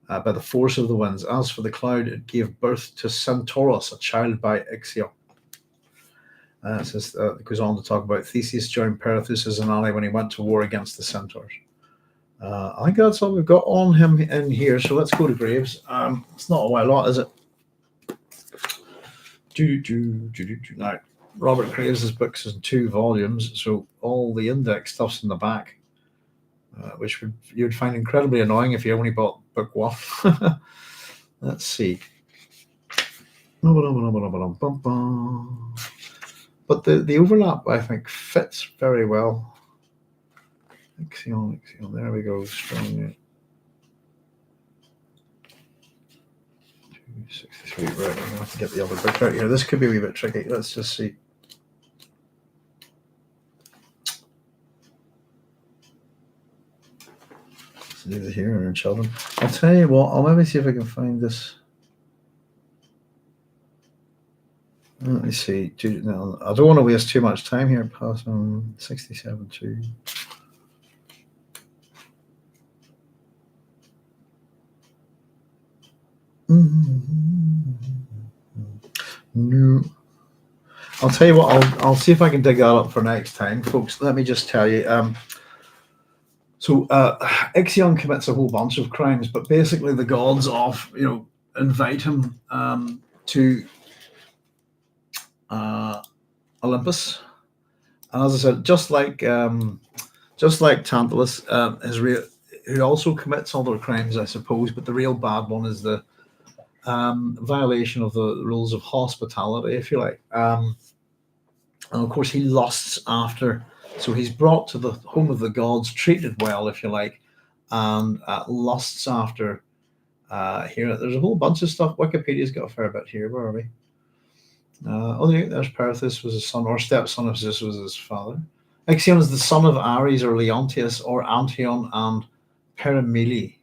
by the force of the winds. As for the cloud, it gave birth to Centaurus, a child by Ixion. It goes on to talk about Theseus joined Perithous as an ally when he went to war against the Centaurs. I think that's all we've got on him in here, so let's go to Graves. It's not a lot, is it? Now, Robert Graves' books is in 2 volumes, so all the index stuff's in the back, which you'd find incredibly annoying if you only bought book 1. Let's see. But the overlap, I think, fits very well. Ixion. There we go. Strong. 263. Right, I'm going to have to get the other book out here. This could be a wee bit tricky. Let's just see. Let's leave it here and children. I'll tell you what, I'll maybe see if I can find this. Let me see. No, I don't want to waste too much time here. Pass on 67 2. No. I'll tell you what, I'll see if I can dig that up for next time, folks. Let me just tell you. So Ixion commits a whole bunch of crimes, but basically the gods invite him to Olympus, and as I said, just like Tantalus, who also commits other crimes, I suppose, but the real bad one is the violation of the rules of hospitality, if you like. And of course, he lusts after. So he's brought to the home of the gods, treated well, if you like, and lusts after. Here, there's a whole bunch of stuff. Wikipedia's got a fair bit here. Where are we? There's Perithous was his son, or stepson of Zeus was his father. Ixion is the son of Ares or Leontius or Antion and Perimele.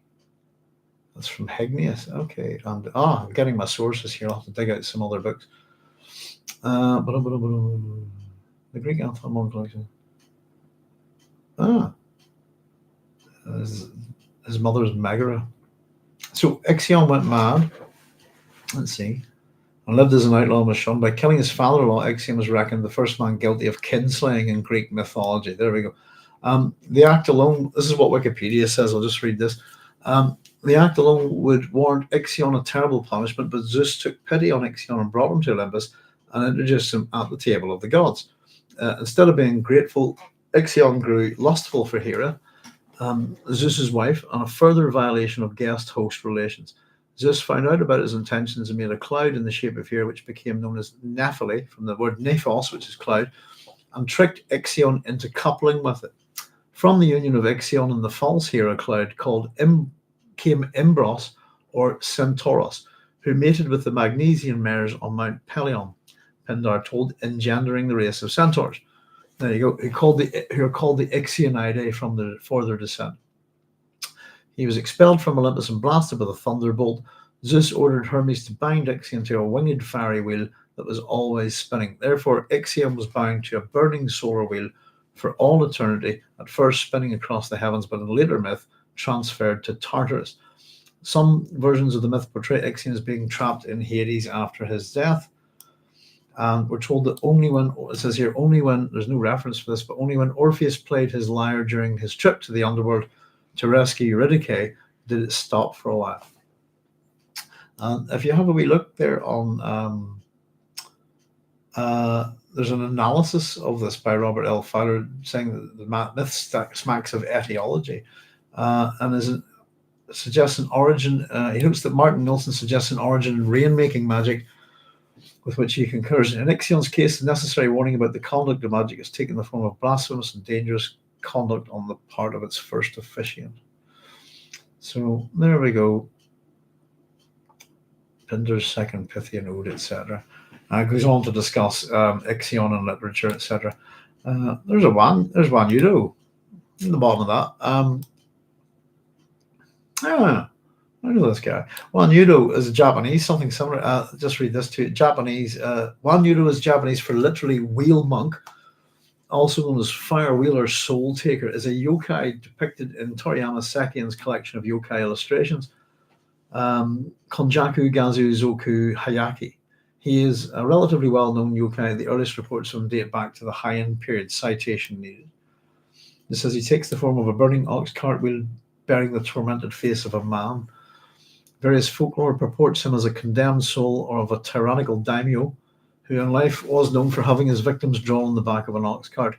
That's from Hegnius. Okay, and I'm getting my sources here. I'll have to dig out some other books. The Greek Anthropomorph collection. His mother's Megara. So Ixion went mad. Let's see. And lived as an outlaw and was shunned. By killing his father-in-law, Ixion was reckoned the first man guilty of kinslaying in Greek mythology. There we go. The act alone, this is what Wikipedia says, I'll just read this. The act alone would warrant Ixion a terrible punishment, but Zeus took pity on Ixion and brought him to Olympus and introduced him at the table of the gods. Instead of being grateful, Ixion grew lustful for Hera, Zeus's wife, and a further violation of guest-host relations. Zeus found out about his intentions and made a cloud in the shape of Hera, which became known as Nephele, from the word nephos, which is cloud, and tricked Ixion into coupling with it. From the union of Ixion and the false Hera cloud came Imbros, or Centauros, who mated with the Magnesian mares on Mount Pelion, Pindar told, engendering the race of centaurs. There you go. Who are called the Ixionidae for their descent. He was expelled from Olympus and blasted with a thunderbolt. Zeus ordered Hermes to bind Ixion to a winged fairy wheel that was always spinning. Therefore, Ixion was bound to a burning solar wheel for all eternity, at first spinning across the heavens, but in later myth, transferred to Tartarus. Some versions of the myth portray Ixion as being trapped in Hades after his death. And we're told that only when, there's no reference for this, but only when Orpheus played his lyre during his trip to the underworld to rescue Eurydice did it stop for a while. And if you have a wee look there on, there's an analysis of this by Robert L. Fowler saying that the myth smacks of etiology, and suggests an origin. He hopes that Martin Nilsson suggests an origin in rain-making magic, with which he concurs. In Ixion's case, the necessary warning about the conduct of magic has taken the form of blasphemous and dangerous conduct on the part of its first officiant. So there we go. Pindar's second Pythian ode, etc. Goes on to discuss Ixion and literature, etc. There's Juan Udo in the bottom of that. I know this guy. Juan Udo is a Japanese, something similar. Just read this too. Japanese. Juan Udo is Japanese for literally wheel monk, also known as fire wheeler soul taker, is a yokai depicted in Toriyama Sekien's collection of yokai illustrations, Konjaku Gazu Zoku Hayaki. He is a relatively well-known yokai. The earliest reports of him date back to the Heian period. Citation needed. It says he takes the form of a burning ox cart wheel bearing the tormented face of a man. Various folklore purports him as a condemned soul or of a tyrannical daimyo, who in life was known for having his victims drawn on the back of an ox cart.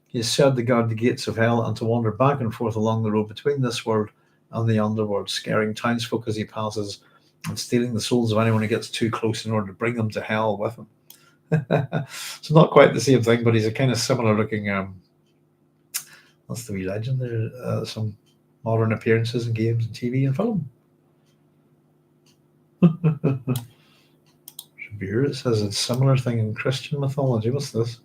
He is said to guard the gates of hell and to wander back and forth along the road between this world and the underworld, scaring townsfolk as he passes and stealing the souls of anyone who gets too close in order to bring them to hell with him. It's not quite the same thing, but he's a kind of similar looking. That's the wee legend. There, some modern appearances in games and TV and film. Beer, it says a similar thing in Christian mythology. What's this?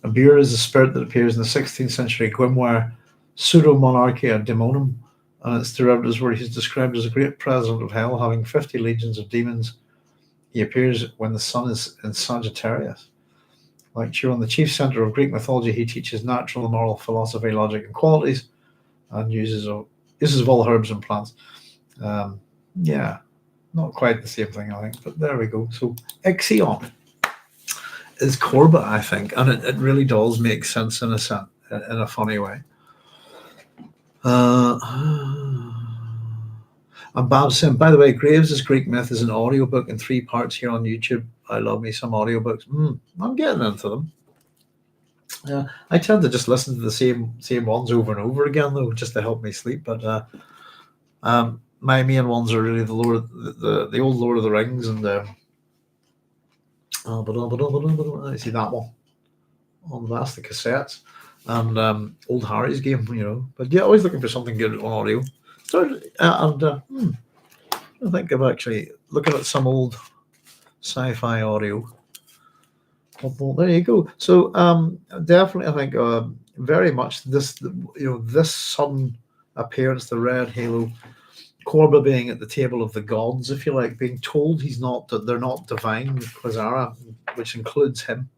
A beer is a spirit that appears in the 16th century grimoire Pseudo-Monarchia Demonum, and its derivatives where he's described as a great president of hell, having 50 legions of demons. He appears when the sun is in Sagittarius. Like Chiron, the chief center of Greek mythology, he teaches natural and moral philosophy, logic, and qualities, and uses of all herbs and plants. Yeah, not quite the same thing, I think, but there we go. So Ixion is Korba, I think, and it really does make sense in a funny way. And Bob saying, by the way, Graves' Greek Myth is an audiobook in 3 parts here on YouTube. I love me some audiobooks. I'm getting into them. I tend to just listen to the same ones over and over again, though, just to help me sleep. But my main ones are really the old Lord of the Rings and I see that one on that's the cassettes and old Harry's game, But yeah, always looking for something good on audio. So I think I'm actually looking at some old sci-fi audio. There you go. So definitely, I think very much this sudden appearance, the red halo, Korba being at the table of the gods, if you like, being told that they're not divine with Quasara, which includes him.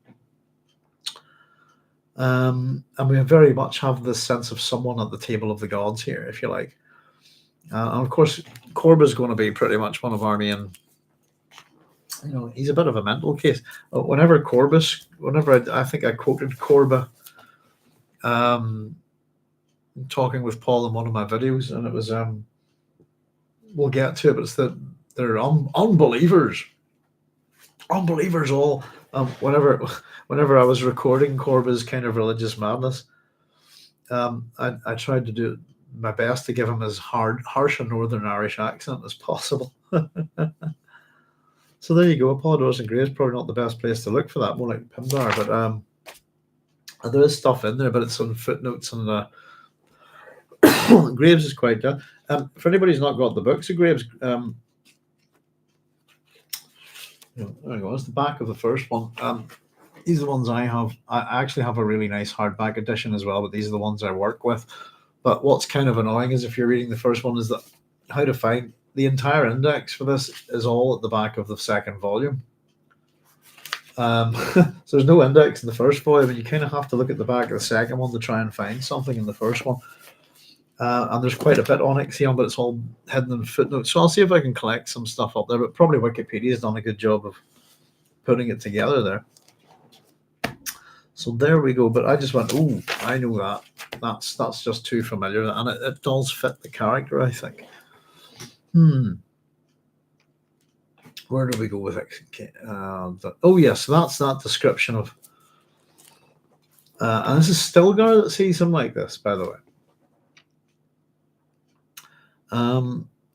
And we very much have this sense of someone at the table of the gods here, if you like. And of course, Korba is going to be pretty much one of our main. He's a bit of a mental case. Whenever I think I quoted Korba, talking with Paul in one of my videos, and it was we'll get to it, but it's that they're unbelievers all. Whenever I was recording Korba's kind of religious madness, I tried to do my best to give him as harsh a Northern Irish accent as possible. So there you go. Apollodorus and Graves, probably not the best place to look for that, more like Pindar, but there is stuff in there, but it's on footnotes and Graves is quite done. For anybody who's not got the books of Graves, there we go. That's the back of the first one. These are the ones I have. I actually have a really nice hardback edition as well, but these are the ones I work with. But what's kind of annoying is if you're reading the first one is that how to find the entire index for this is all at the back of the second volume. So there's no index in the first volume, and you kind of have to look at the back of the second one to try and find something in the first one. And there's quite a bit on Ixion, but it's all hidden in footnotes. So I'll see if I can collect some stuff up there, but probably Wikipedia has done a good job of putting it together there. So there we go. But I just went, oh, I know that. That's just too familiar. And it does fit the character, I think. Where do we go with it? Oh, yes, so that's that description of... and this is Stilgar that sees him like this, by the way.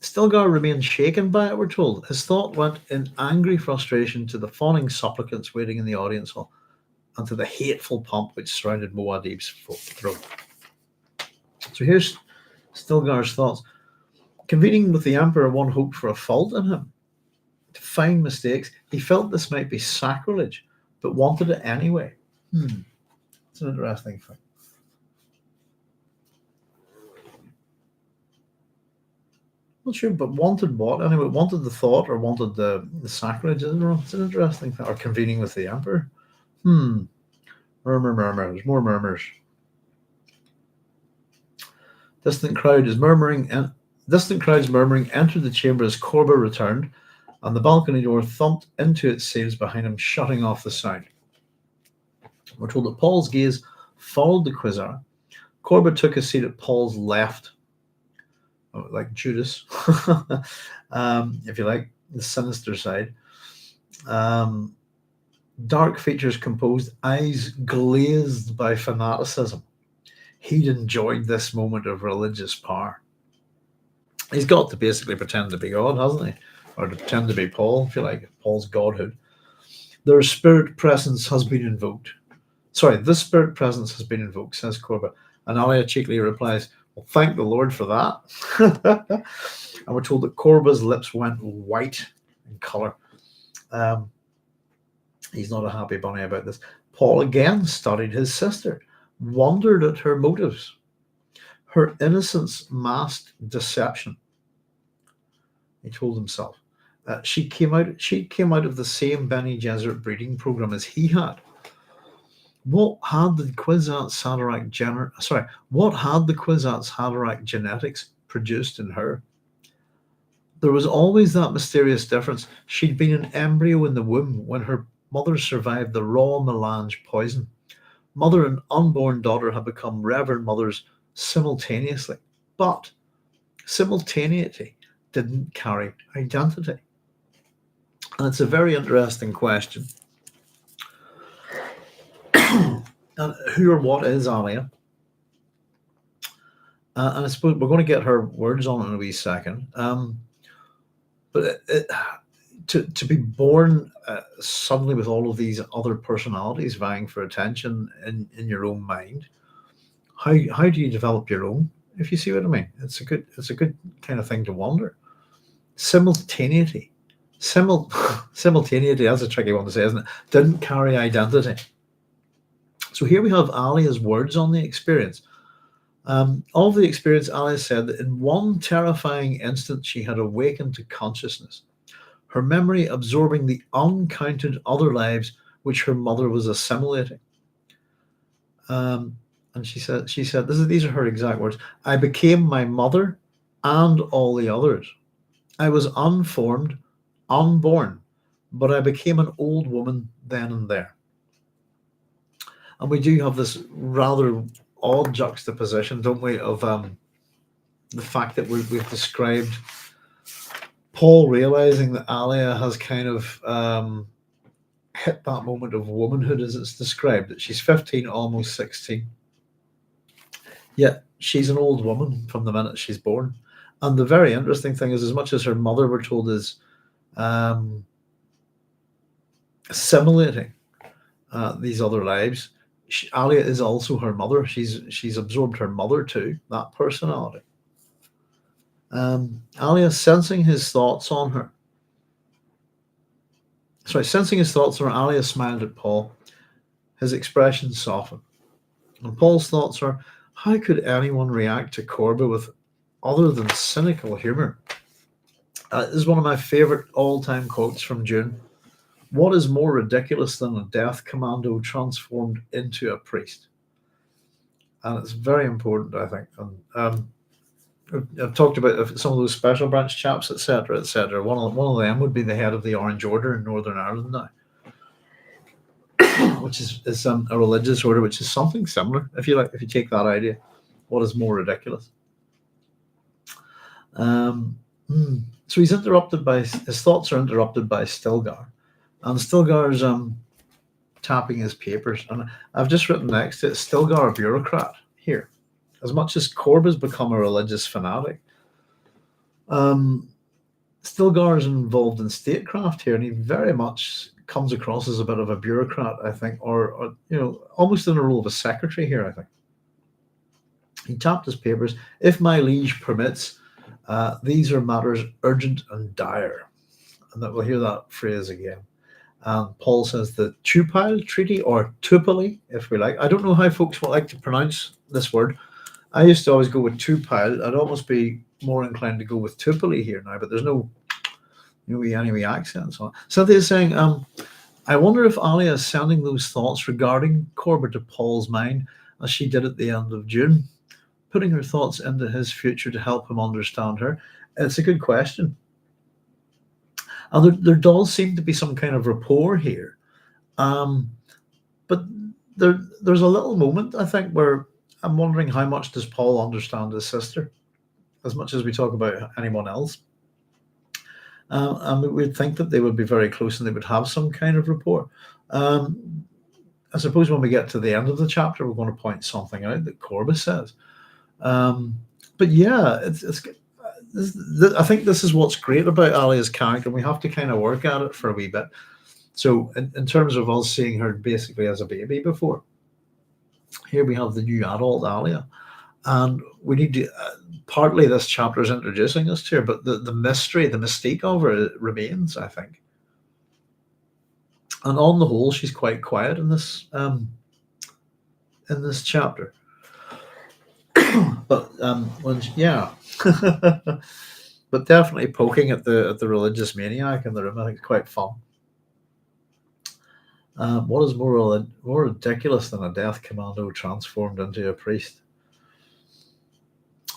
Stilgar remained shaken by it, we're told. His thought went in angry frustration to the fawning supplicants waiting in the audience hall and to the hateful pomp which surrounded Muad'Dib's throne. So here's Stilgar's thoughts. Convening with the Emperor, one hoped for a fault in him. To find mistakes, he felt this might be sacrilege, but wanted it anyway. It's an interesting thing. Not sure, but wanted what? Anyway, wanted the thought or wanted the sacrilege? It's an interesting thing. Or convening with the Emperor. Murmur. There's more murmurs. Distant crowds murmuring entered the chamber as Korba returned, and the balcony door thumped into its seals behind him, shutting off the sound. We're told that Paul's gaze followed the Quasar. Korba took his seat at Paul's left, like Judas, if you like, the sinister side. Dark features composed, eyes glazed by fanaticism. He'd enjoyed this moment of religious power. He's got to basically pretend to be God, hasn't he? Or to pretend to be Paul, if you like, Paul's Godhood. Their spirit presence has been invoked. Sorry, this spirit presence has been invoked, says Korba. And Alia cheekily replies, well, thank the Lord for that. And we're told that Korba's lips went white in colour. He's not a happy bunny about this. Paul again studied his sister, wondered at her motives. Her innocence masked deception, he told himself. She came out of the same Bene Gesserit breeding program as he had. What had the Kwisatz Haderach genetics produced in her? There was always that mysterious difference. She'd been an embryo in the womb when her mother survived the raw melange poison. Mother and unborn daughter had become reverend mothers simultaneously, but simultaneity didn't carry identity. And it's a very interesting question. And who or what is Alia? And I suppose we're going to get her words on it in a wee second. But to be born suddenly with all of these other personalities vying for attention in your own mind, how do you develop your own? If you see what I mean, it's a good kind of thing to wonder. Simultaneity. Simultaneity, that's a tricky one to say, isn't it? Didn't carry identity. So here we have Alia's words on the experience. Of the experience, Alia said that in one terrifying instant she had awakened to consciousness, her memory absorbing the uncounted other lives which her mother was assimilating. And she said, these are her exact words. I became my mother and all the others. I was unformed, unborn, but I became an old woman then and there. And we do have this rather odd juxtaposition, don't we, of the fact that we've described Paul realizing that Alia has kind of hit that moment of womanhood, as it's described, that she's 15, almost 16. Yet she's an old woman from the minute she's born. And the very interesting thing is, as much as her mother, we're told, is assimilating these other lives, Alia is also her mother. She's absorbed her mother too, that personality. Alia sensing his thoughts on her. Sensing his thoughts on her, Alia smiled at Paul. His expression softened. And Paul's thoughts are, how could anyone react to Korba with other than cynical humor? This is one of my favorite all-time quotes from Dune. What is more ridiculous than a death commando transformed into a priest? And it's very important, I think. And I've talked about some of those special branch chaps, etc., etc. One of them would be the head of the Orange Order in Northern Ireland now, which is a religious order, which is something similar. If you take that idea, what is more ridiculous? So he's interrupted by his thoughts are interrupted by Stilgar. And Stilgar's tapping his papers. And I've just written next to it, Stilgar, a bureaucrat, here. As much as Korba's become a religious fanatic, Stilgar is involved in statecraft here, and he very much comes across as a bit of a bureaucrat, I think, or almost in the role of a secretary here, I think. He tapped his papers. If my liege permits, these are matters urgent and dire. And that we'll hear that phrase again. Paul says the Tupile Treaty, or Tupile, if we like. I don't know how folks would like to pronounce this word. I used to always go with Tupile. I'd almost be more inclined to go with Tupile here now, but there's no any accents on it. Cynthia's saying, I wonder if Alia is sending those thoughts regarding Korba to Paul's mind as she did at the end of June, putting her thoughts into his future to help him understand her. It's a good question. And there does seem to be some kind of rapport here. But there's a little moment, I think, where I'm wondering how much does Paul understand his sister, as much as we talk about anyone else. And we'd think that they would be very close and they would have some kind of rapport. I suppose when we get to the end of the chapter, we're going to point something out that Korba says. But yeah, it's I think this is what's great about Alia's character. We have to kind of work at it for a wee bit. So, in terms of us seeing her basically as a baby before, here we have the new adult Alia, and we need to. Partly, this chapter is introducing us to her, but the mystery, the mystique of her remains, I think. And on the whole, she's quite quiet in this chapter. But yeah, but definitely poking at the religious maniac in the room, I think, is quite fun. What is more ridiculous than a death commando transformed into a priest?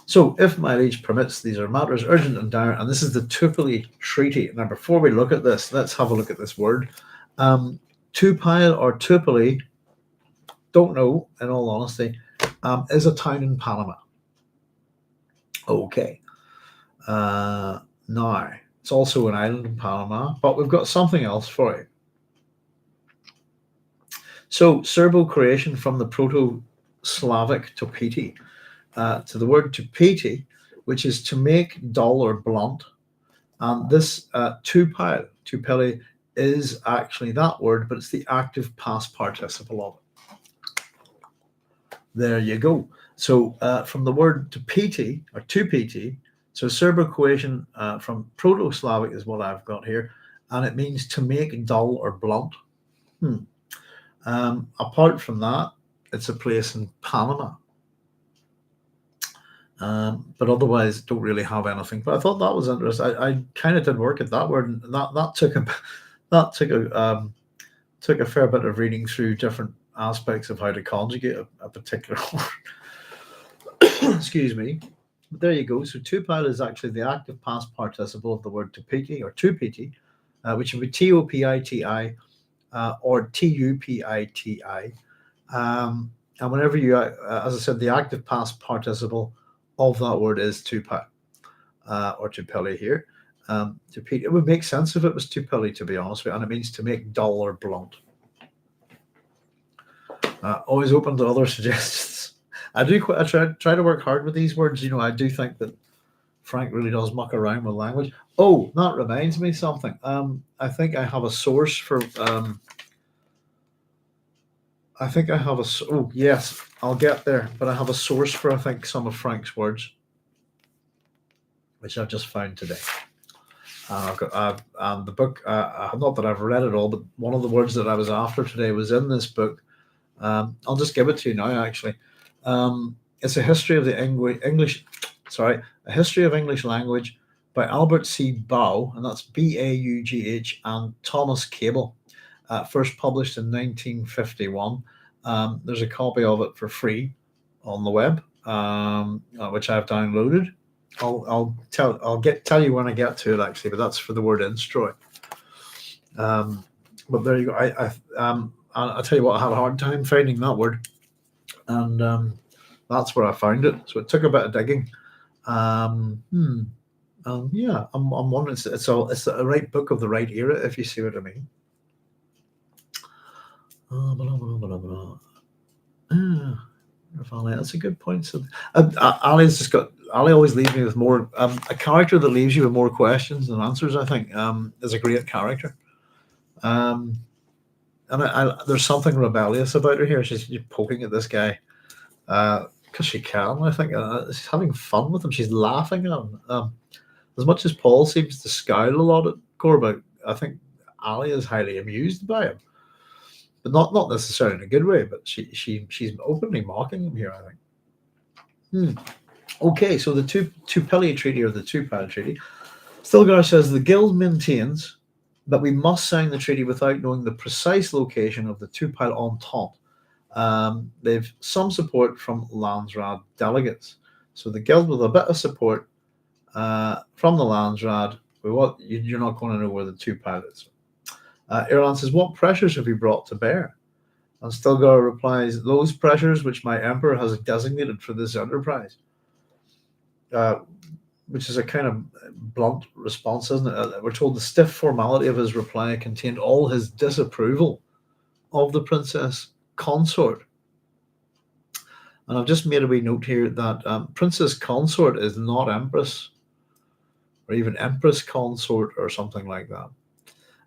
So, if my liege permits, these are matters urgent and dire, and this is the Tupile Treaty. Now, before we look at this, let's have a look at this word. Tupile or Tupile, don't know, in all honesty, is a town in Panama. Okay. Now, it's also an island in Panama, but we've got something else for you. So, Serbo-Croatian from the Proto-Slavic topiti to the word tupiti, which is to make dull or blunt. And this tupile, is actually that word, but it's the active past participle of it. There you go. So from the word tupiti or tupiti, so Serbo-Croatian from Proto-Slavic is what I've got here, and it means to make dull or blunt. Apart from that, it's a place in Panama. But otherwise, don't really have anything. But I thought that was interesting. I kind of did work at that word, and that took a fair bit of reading through different aspects of how to conjugate a particular word. Excuse me. But there you go. So tupile is actually the active past participle of the word tupiti or tupiti, which would be topiti or tupiti. And whenever you, as I said, the active past participle of that word is tupile or tupile here. It would make sense if it was tupile, to be honest with you, and it means to make dull or blunt. Always open to other suggestions. I try to work hard with these words. I do think that Frank really does muck around with language. Oh, that reminds me something. I think I have a source for. Oh yes, I'll get there. But I have a source for, I think, some of Frank's words, which I've just found today. I've got the book. Not that I've read it all, but one of the words that I was after today was in this book. I'll just give it to you now. Actually, it's a history of the English. Sorry, a history of English language by Albert C. Bough, and that's Baugh, and Thomas Cable. First published in 1951. There's a copy of it for free on the web, which I've downloaded. I'll tell you when I get to it, actually, but that's for the word instroy. But there you go. I'll tell you what, I had a hard time finding that word, and that's where I found it. So it took a bit of digging. Yeah, I'm wondering. It's the right book of the right era, if you see what I mean. That's a good point. So, Ali's just got. Ali always leaves me with more. A character that leaves you with more questions than answers, I think, is a great character. And there's something rebellious about her here. She's poking at this guy because she can. I think she's having fun with him. She's laughing at him. As much as Paul seems to scowl a lot at Korba, I think Ali is highly amused by him. But not necessarily in a good way, but she's openly mocking him here, I think. Okay, so the Tupile Treaty or the Tupile Treaty. Stilgar says the Guild maintains that we must sign the treaty without knowing the precise location of the Tupile Entente. They've some support from Landsraad delegates. So the Guild with a bit of support from the Landsraad, you're not going to know where the Tupile is. Irulan says, what pressures have you brought to bear? And Stilgar replies, those pressures which my emperor has designated for this enterprise. Which is a kind of blunt response, isn't it? We're told the stiff formality of his reply contained all his disapproval of the princess consort. And I've just made a wee note here that princess consort is not empress. or even empress consort or something like that.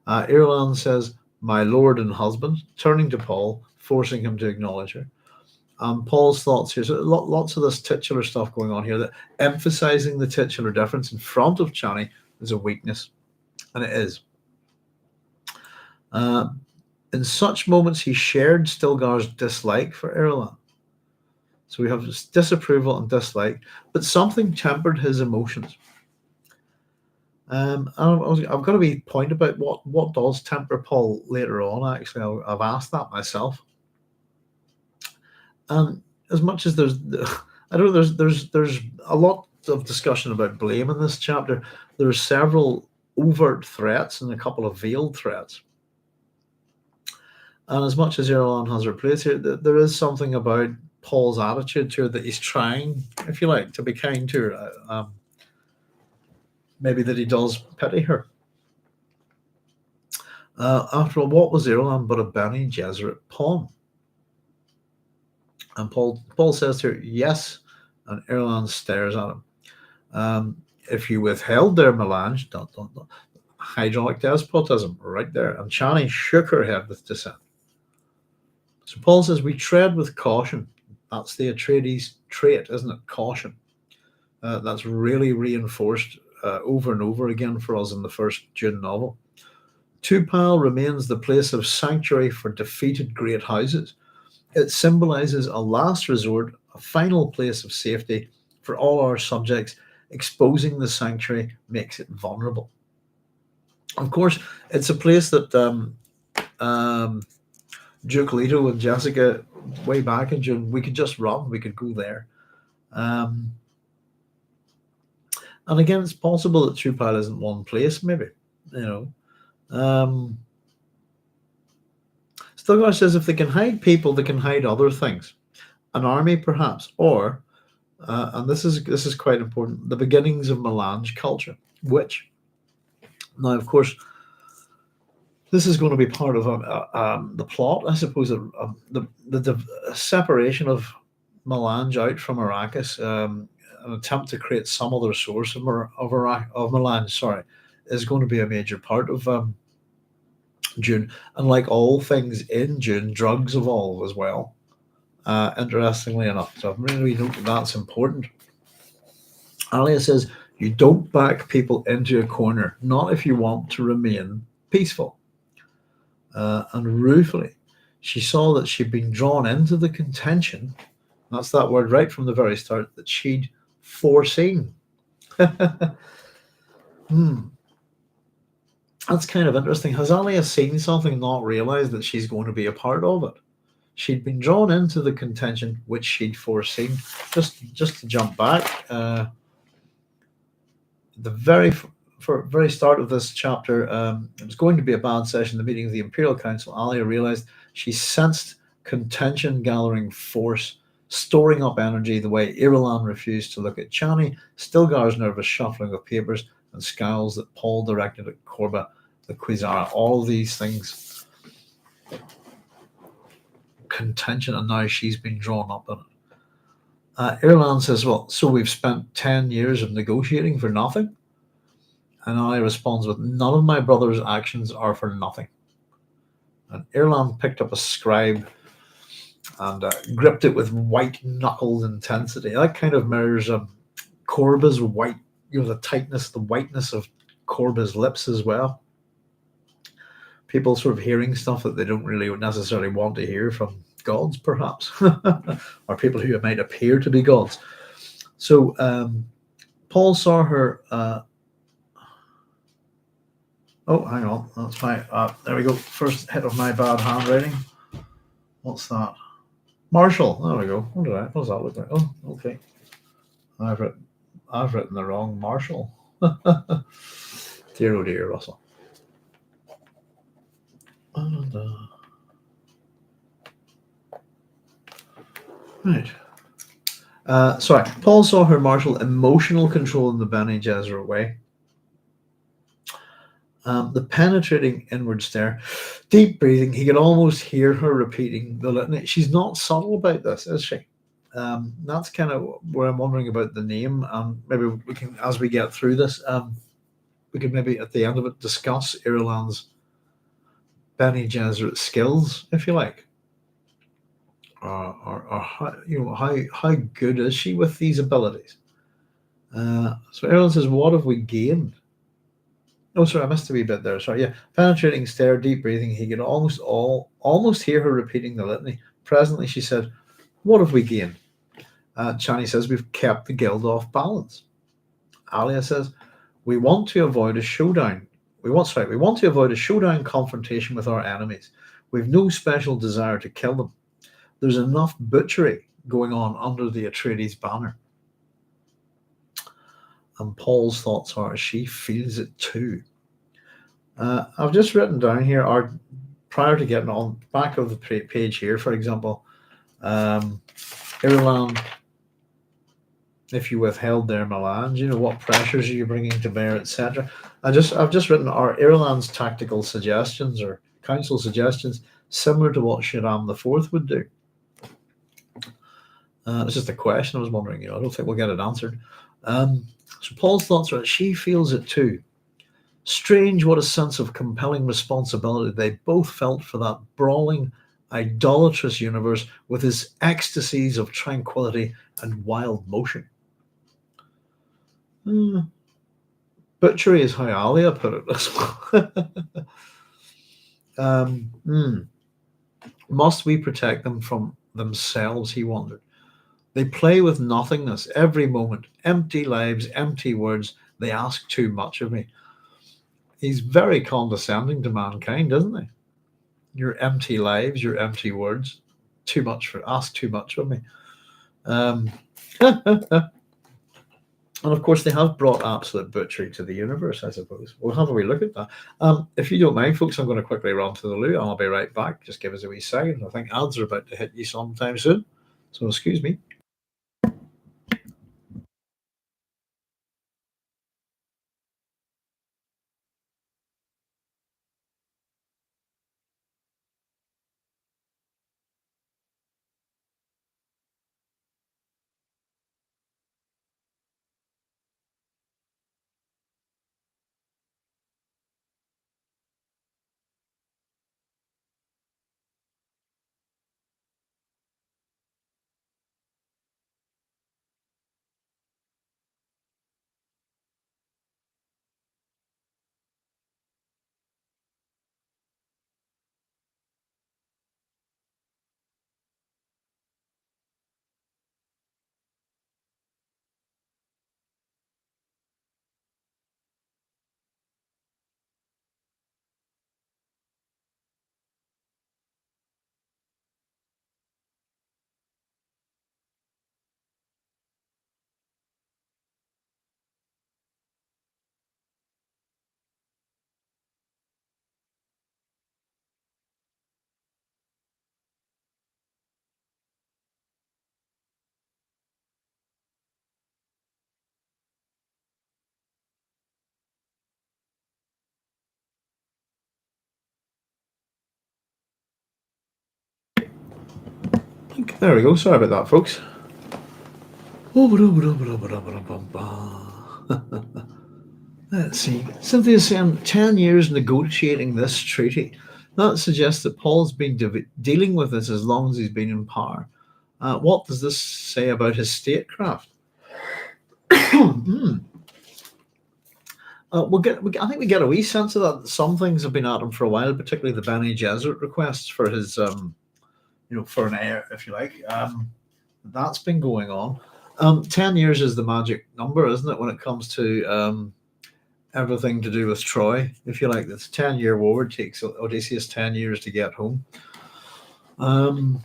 Irulan says, "My lord and husband," turning to Paul, forcing him to acknowledge her. Paul's thoughts here. So lots of this titular stuff going on here, that emphasizing the titular difference in front of Chani is a weakness, and it is. In such moments, he shared Stilgar's dislike for Irulan. So we have this disapproval and dislike, but something tempered his emotions. I've got to be point about what does temper Paul later on. Actually, I've asked that myself. And as much as there's a lot of discussion about blame in this chapter, there are several overt threats and a couple of veiled threats. And as much as Irulan has her place here, there is something about Paul's attitude to her that he's trying, if you like, to be kind to her. Maybe that he does pity her. After all, what was Irulan but a Bene Gesserit pawn? And Paul says to her, "Yes," and Irulan stares at him. If you withheld their melange, hydraulic despotism, right there. And Chani shook her head with dissent. So Paul says, "We tread with caution." That's the Atreides trait, isn't it? Caution. That's really reinforced over and over again for us in the first Dune novel. Tupile remains the place of sanctuary for defeated great houses. It symbolizes a last resort, a final place of safety for all our subjects. Exposing the sanctuary makes it vulnerable. Of course, it's a place that Duke Leto and Jessica, way back in June, we could just run, we could go there. And again, it's possible that Tupile isn't one place, maybe, Stilgar says if they can hide people, they can hide other things. An army, perhaps, or, and this is quite important, the beginnings of melange culture, which, now, of course, this is going to be part of the plot, I suppose, the separation of melange out from Arrakis, an attempt to create some other source of melange, is going to be a major part of Dune. And like all things in Dune, drugs evolve as well, interestingly enough. So I really note that's important. Alia says, "You don't back people into a corner, not if you want to remain peaceful." And ruefully, she saw that she'd been drawn into the contention. That's that word right from the very start, that she'd foreseen. That's kind of interesting. Has Alia seen something, not realized that she's going to be a part of it? She'd been drawn into the contention which she'd foreseen. Just to jump back, the very start of this chapter, it was going to be a bad session, the meeting of the Imperial Council. Alia realized she sensed contention gathering force, storing up energy the way Irulan refused to look at Chani, Stilgar's nervous shuffling of papers, and scowls that Paul directed at Korba the Quizara. All these things, contention, and now she's been drawn up in it. Irulan says, "Well, so we've spent 10 years of negotiating for nothing?" And Alia responds with, "None of my brother's actions are for nothing." And Irulan picked up a scribe and gripped it with white-knuckled intensity. That kind of mirrors Korba's white, the tightness, the whiteness of Korba's lips as well. People sort of hearing stuff that they don't really necessarily want to hear from gods, perhaps, or people who might appear to be gods. So Paul saw her... oh, hang on. That's my... there we go. First hit of my bad handwriting. What's that? Marshall. There we go. What does that look like? Oh, okay. I've written the wrong Marshall. Dear, oh dear, Russell. Right. Sorry. Paul saw her marshal emotional control in the Bene Gesserit way. The penetrating inward stare, deep breathing. He could almost hear her repeating the litany. She's not subtle about this, is she? That's kind of where I'm wondering about the name. Maybe we can, as we get through this, we could maybe at the end of it discuss Irulan's Bene Gesserit skills, if you like. Or how good is she with these abilities? So Irulan says, "What have we gained?" Oh, sorry, I missed a wee bit there. Sorry, yeah. Penetrating stare, deep breathing. He could almost hear her repeating the litany. Presently, she said, "What have we gained?" Chani says, "We've kept the guild off balance." Alia says, "We want to avoid a showdown. We want to avoid a showdown confrontation with our enemies. We've no special desire to kill them. There's enough butchery going on under the Atreides banner." And Paul's thoughts are she feels it too. I've just written down here, prior to getting on back of the page here, for example, Irulan, if you withheld their melange, what pressures are you bringing to bear, etc. I've just written, are Irulan's tactical suggestions or council suggestions similar to what Shiram IV would do? It's just a question I was wondering. I don't think we'll get it answered. So Paul's thoughts are she feels it too. Strange what a sense of compelling responsibility they both felt for that brawling, idolatrous universe with its ecstasies of tranquility and wild motion. Butchery is how Alia put it as well. Must we protect them from themselves, he wondered. They play with nothingness every moment, empty lives, empty words. They ask too much of me. He's very condescending to mankind, isn't he? Your empty lives, your empty words, ask too much of me. And of course, they have brought absolute butchery to the universe, I suppose. We'll have a wee look at that. If you don't mind, folks, I'm going to quickly run to the loo and I'll be right back. Just give us a wee second. I think ads are about to hit you sometime soon. So excuse me. There we go. Sorry about that, folks. Let's see. Cynthia's saying 10 years negotiating this treaty. That suggests that Paul's been dealing with this as long as he's been in power. What does this say about his statecraft? I think we get a wee sense of that. Some things have been at him for a while, particularly the Bene Gesserit requests for his, for an heir, if you like. That's been going on. 10 years is the magic number, isn't it, when it comes to everything to do with Troy, if you like. This 10-year war. It takes Odysseus 10 years to get home. But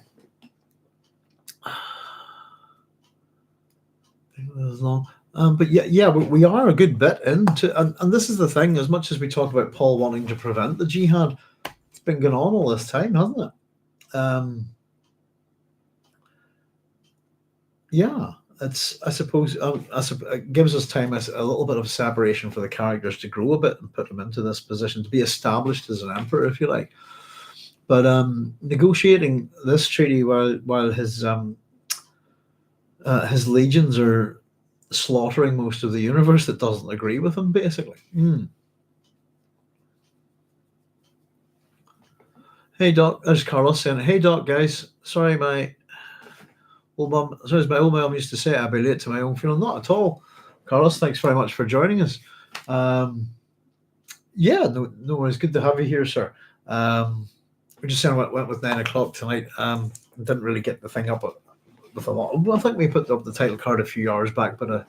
yeah, we are a good bit into, and this is the thing. As much as we talk about Paul wanting to prevent the jihad, it's been going on all this time, hasn't it? Yeah, it's, I suppose, it gives us time as a little bit of separation for the characters to grow a bit and put them into this position to be established as an emperor, if you like. But negotiating this treaty while his legions are slaughtering most of the universe that doesn't agree with him, basically. Hey Doc, there's Carlos saying, "Hey Doc, guys, sorry my old mum, as my old mum used to say, I'd be late to my own funeral." Not at all, Carlos. Thanks very much for joining us. Yeah, no worries. Good to have you here, sir. We just saying went with 9 o'clock tonight. Didn't really get the thing up with a lot. Well, I think we put up the title card a few hours back, but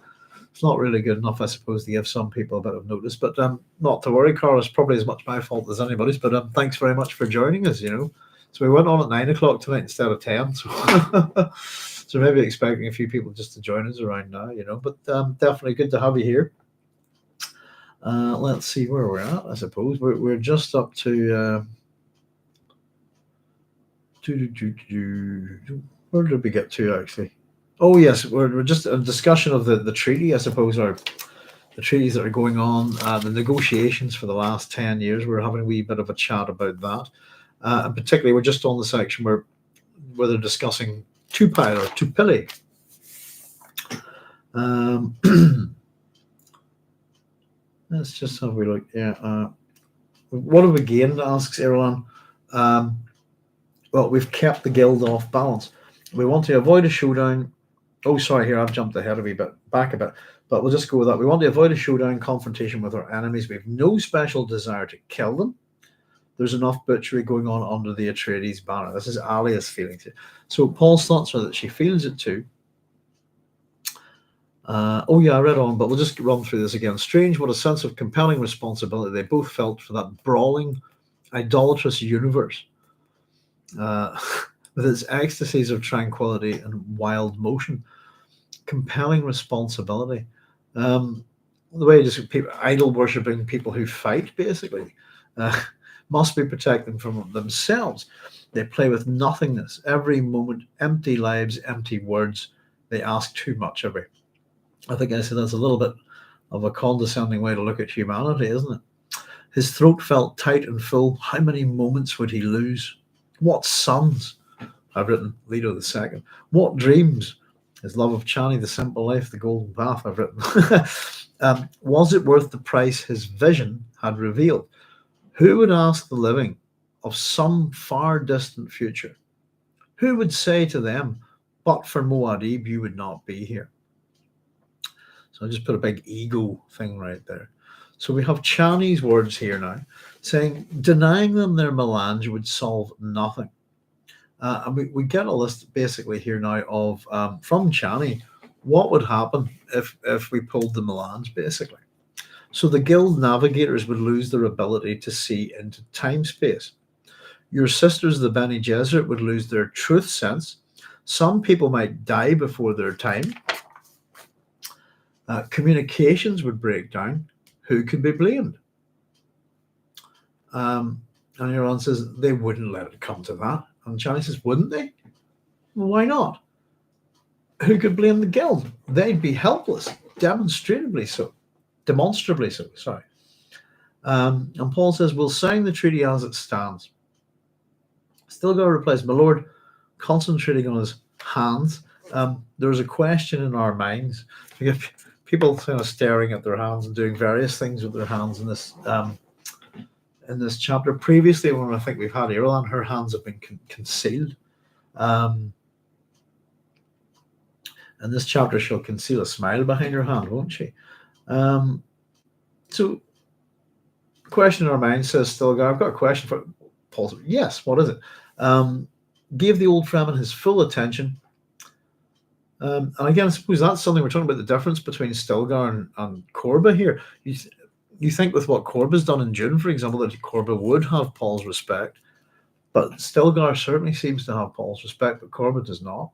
it's not really good enough, I suppose, to give some people a bit of notice. But not to worry, Carlos. Probably as much my fault as anybody's. But thanks very much for joining us. So we went on at 9 o'clock tonight instead of 10. So, so maybe expecting a few people just to join us around now. But definitely good to have you here. Let's see where we're at. I suppose we're just up to. Where did we get to actually? Oh yes, we're just a discussion of the treaty, I suppose, or the treaties that are going on, the negotiations for the last 10 years. We're having a wee bit of a chat about that, and particularly we're just on the section where they're discussing Tupile or Tupile. Let's just have a wee look. Yeah, what have we gained? Asks Irulan. Well, we've kept the guild off balance. We want to avoid a showdown. Oh, sorry, here I've jumped ahead back a bit, but we'll just go with that. We want to avoid a showdown confrontation with our enemies. We have no special desire to kill them. There's enough butchery going on under the Atreides banner. This is Alia's feelings. So Paul's thoughts are that she feels it too. Oh yeah, I read on, but we'll just run through this again. Strange what a sense of compelling responsibility they both felt for that brawling, idolatrous universe. With its ecstasies of tranquility and wild motion. Compelling responsibility. The way just people idol worshipping people who fight, basically, must be protecting from themselves. They play with nothingness every moment, empty lives, empty words. They ask too much of it. I think I said that's a little bit of a condescending way to look at humanity, isn't it? His throat felt tight and full. How many moments would he lose? What sons? I've written Leto II. What dreams? His love of Chani, the simple life, the golden path. I've written. Was it worth the price his vision had revealed? Who would ask the living of some far distant future? Who would say to them, "But for Muad'Dib, you would not be here"? So I just put a big ego thing right there. So we have Chani's words here now, saying denying them their melange would solve nothing. And we get a list basically here now of from Chani what would happen if we pulled the melange, basically. So the guild navigators would lose their ability to see into time space. Your sisters, the Bene Gesserit, would lose their truth sense. Some people might die before their time. Communications would break down. Who could be blamed? And Iran says they wouldn't let it come to that. And Chani says, wouldn't they? Well, why not? Who could blame the guild? They'd be helpless, demonstrably so. Sorry. And Paul says, we'll sign the treaty as it stands. Stilgar replies, my lord, concentrating on his hands. There's a question in our minds. We have people kind of staring at their hands and doing various things with their hands in this chapter. Previously, when I think we've had Irulan, her hands have been concealed. In this chapter, she'll conceal a smile behind her hand, won't she? So, question in our mind, says Stilgar. I've got a question for Paul. Yes, what is it? Gave the old Fremen his full attention. And again, I suppose that's something we're talking about, the difference between Stilgar and Korba here. You think with what Korba's done in Dune, for example, that Korba would have Paul's respect, but Stilgar certainly seems to have Paul's respect, but Korba does not.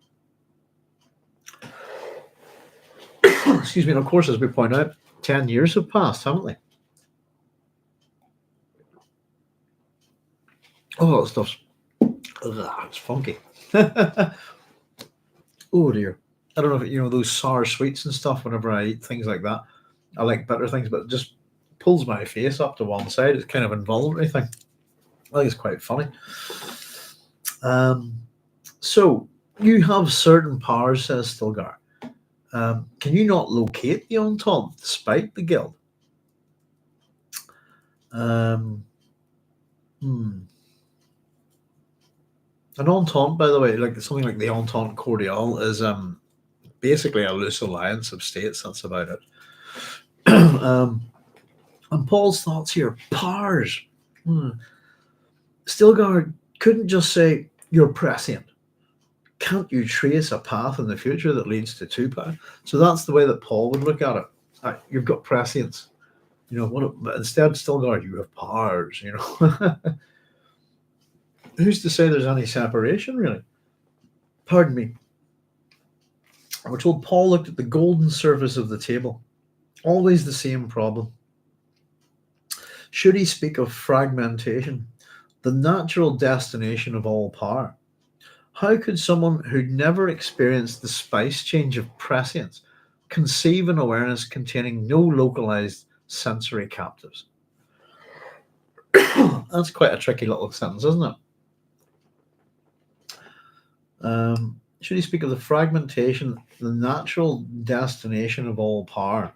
Excuse me, and of course, as we point out, 10 years have passed, haven't they? Oh, that stuff's it's funky. Oh dear. I don't know if those sour sweets and stuff, whenever I eat things like that. I like bitter things, but it just pulls my face up to one side. It's kind of an involuntary thing. I think it's quite funny. So you have certain powers, says Stilgar. Can you not locate the Entente despite the guild? An Entente, by the way, like something like the Entente Cordiale, is basically a loose alliance of states. That's about it. And Paul's thoughts here: powers. Stilgar couldn't just say you're prescient. Can't you trace a path in the future that leads to Tupile? So that's the way that Paul would look at it. You've got prescience, but instead, Stilgar, you have powers. Who's to say there's any separation, really? Pardon me. We're told Paul looked at the golden surface of the table. Always the same problem. Should he speak of fragmentation, the natural destination of all power? How could someone who'd never experienced the spice change of prescience conceive an awareness containing no localized sensory captives? That's quite a tricky little sentence, isn't it? Should he speak of the fragmentation, the natural destination of all power?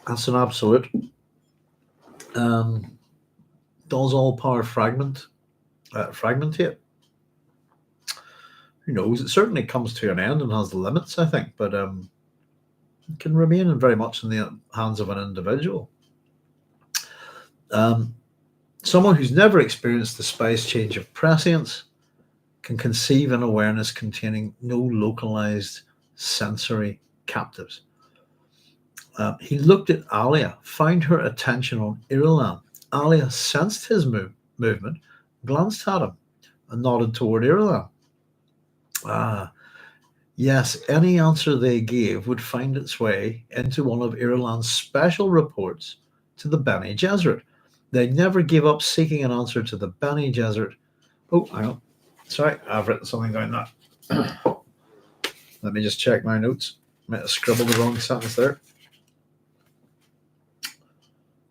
That's an absolute. Does all power fragmentate? Who knows? It certainly comes to an end and has limits, I think, but it can remain very much in the hands of an individual. Someone who's never experienced the spice change of prescience can conceive an awareness containing no localized sensory captives. He looked at Alia, found her attention on Irulan. Alia sensed his movement, glanced at him, and nodded toward Irulan. Yes, any answer they gave would find its way into one of Irulan's special reports to the Bene Gesserit. They never gave up seeking an answer to the Bene Gesserit. Oh, hang on. Sorry, I've written something down there. Let me just check my notes. I might have scribbled the wrong sentence there.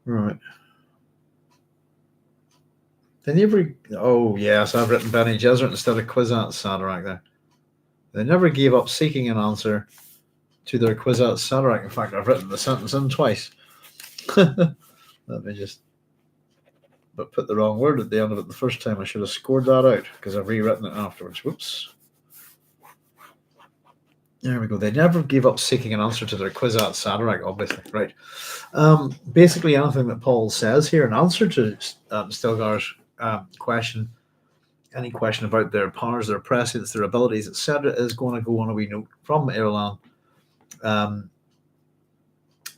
Right. They never. Oh, yes, I've written Bene Gesserit instead of Kwisatz Haderach there. They never gave up seeking an answer to their Kwisatz Haderach. In fact, I've written the sentence in twice. Let me just. But put the wrong word at the end of it the first time. I should have scored that out because I've rewritten it afterwards. Whoops. There we go. They never gave up seeking an answer to their Kwisatz Haderach, obviously. Right. Basically, anything that Paul says here in answer to Stilgar's question, any question about their powers, their prescience, their abilities, etc., is going to go on a wee note from Irulan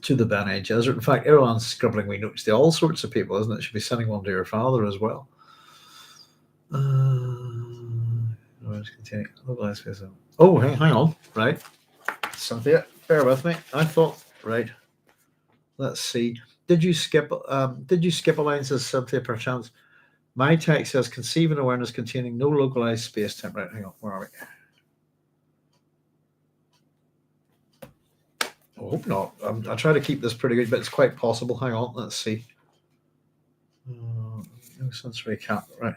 to the Bene Gesserit. In fact, Irulan's scribbling wee notes to all sorts of people, isn't it? Should be sending one to your father as well. Oh, hang on. Right. Cynthia, bear with me. I thought, right. Let's see. Did you skip a line, says Cynthia, perchance? My text says conceive an awareness containing no localized space-time. Right, hang on. Where are we? I hope not. I try to keep this pretty good, but it's quite possible. Hang on, let's see. No sensory cap, right.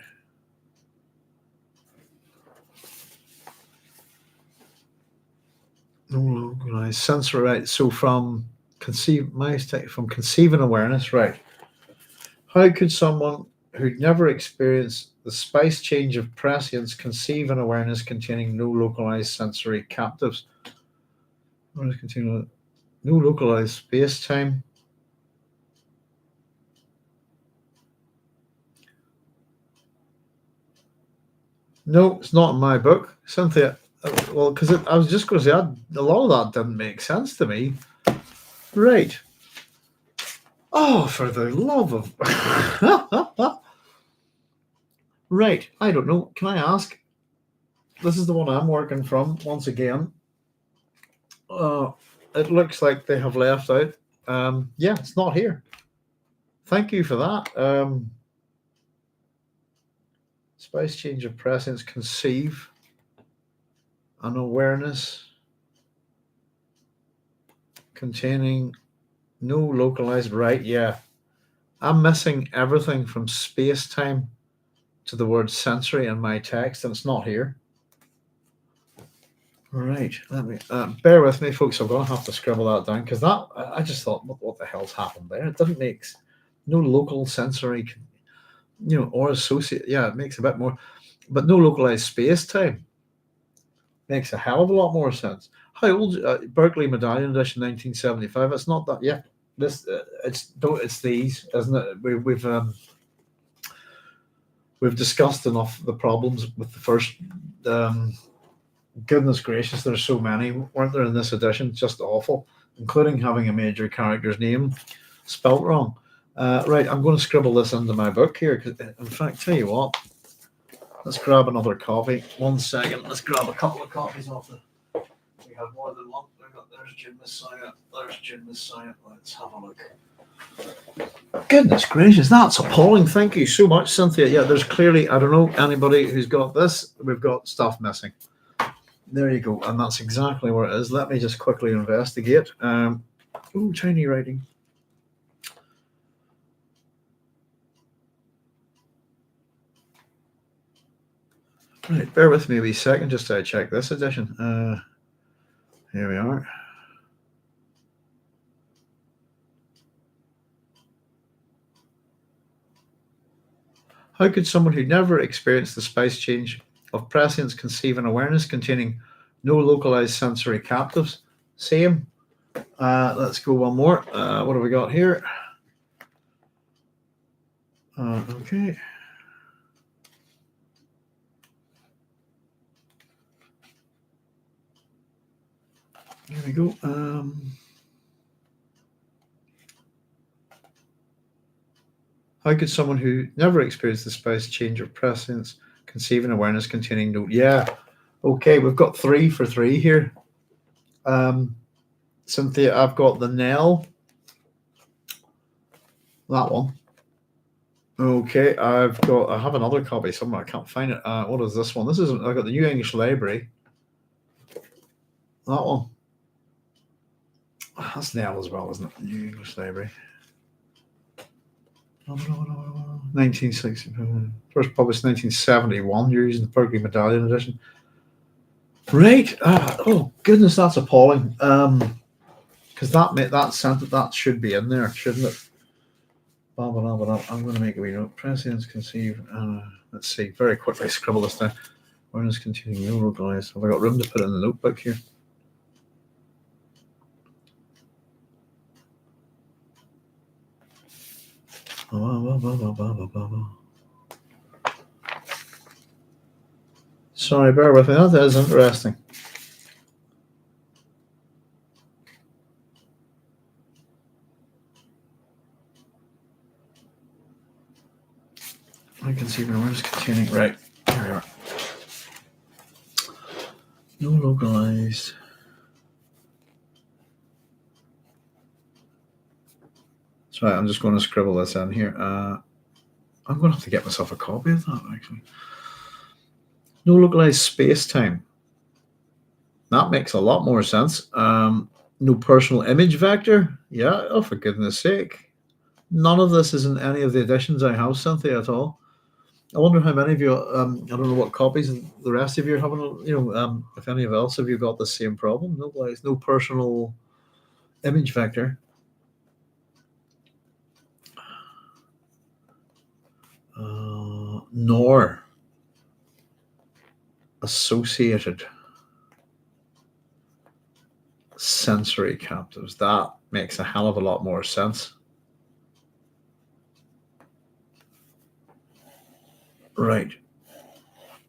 No localized sensory, right. So from conceive an awareness, right. How could someone who'd never experienced the spice change of prescience conceive an awareness containing no localized sensory captives? No localized space-time. No, it's not in my book, Cynthia. Well, because I was just going to say, a lot of that didn't make sense to me. Right. Oh, for the love of... Right, I don't know. Can I ask? This is the one I'm working from, once again. It looks like they have left out. Yeah, it's not here. Thank you for that. Spice change of prescience, conceive an awareness containing no localized, right? Yeah. I'm missing everything from space-time to the word sensory in my text, and it's not here. Right, let me bear with me, folks. I'm going to have to scribble that down because that I just thought, what the hell's happened there? It doesn't make no local sensory, or associate. Yeah, it makes a bit more, but no localized space time makes a hell of a lot more sense. How old? Berkeley Medallion Edition, 1975. It's not that. Yeah, this it's these, isn't it? We've discussed enough the problems with the first. Goodness gracious, there's so many, weren't there, in this edition? Just awful, including having a major character's name spelt wrong. Right, I'm going to scribble this into my book here. Cause in fact, tell you what, let's grab another copy. 1 second, let's grab a couple of copies off the. We have more than one. There's Jim Messiah. There's Jim Messiah. Let's have a look. Goodness gracious, that's appalling. Thank you so much, Cynthia. Yeah, there's clearly, I don't know anybody who's got this. We've got stuff missing. There you go, and that's exactly where it is. Let me just quickly investigate. Tiny writing. Right, bear with me a wee second just to check this edition. Here we are. How could someone who never experienced the spice change of prescience conceive an awareness containing no localized sensory captives? Same. Let's go one more. What have we got here? Okay. Here we go. How could someone who never experienced the spice change of prescience conceive an awareness containing no? Yeah. Okay, we've got 3 for 3 here. Cynthia, I've got the Nell. That one. Okay, I have another copy somewhere. I can't find it. What is this one? I got the New English Library. That one. That's Nell as well, isn't it? New English Library. 1960. First published 1971. You're using the Berkeley Medallion Edition. Right. Oh goodness, that's appalling. Because that should be in there, shouldn't it? I'm going to make a wee note. Prescience conceive. Let's see. Very quickly scribble this down. Awareness continuing no localized. Have I got room to put it in the notebook here? Sorry, bear with me. That is interesting. I can see the words containing. Right, here we are. No localized. Sorry, I'm just going to scribble this in here. I'm going to have to get myself a copy of that, actually. No localized space-time. That makes a lot more sense. No personal image vector. Yeah, oh, for goodness sake. None of this is in any of the editions I have, Cynthia, at all. I wonder how many of you, I don't know what copies the rest of you are having, if any of else have you got the same problem. No personal image vector. Nor associated sensory captives. That makes a hell of a lot more sense. Right.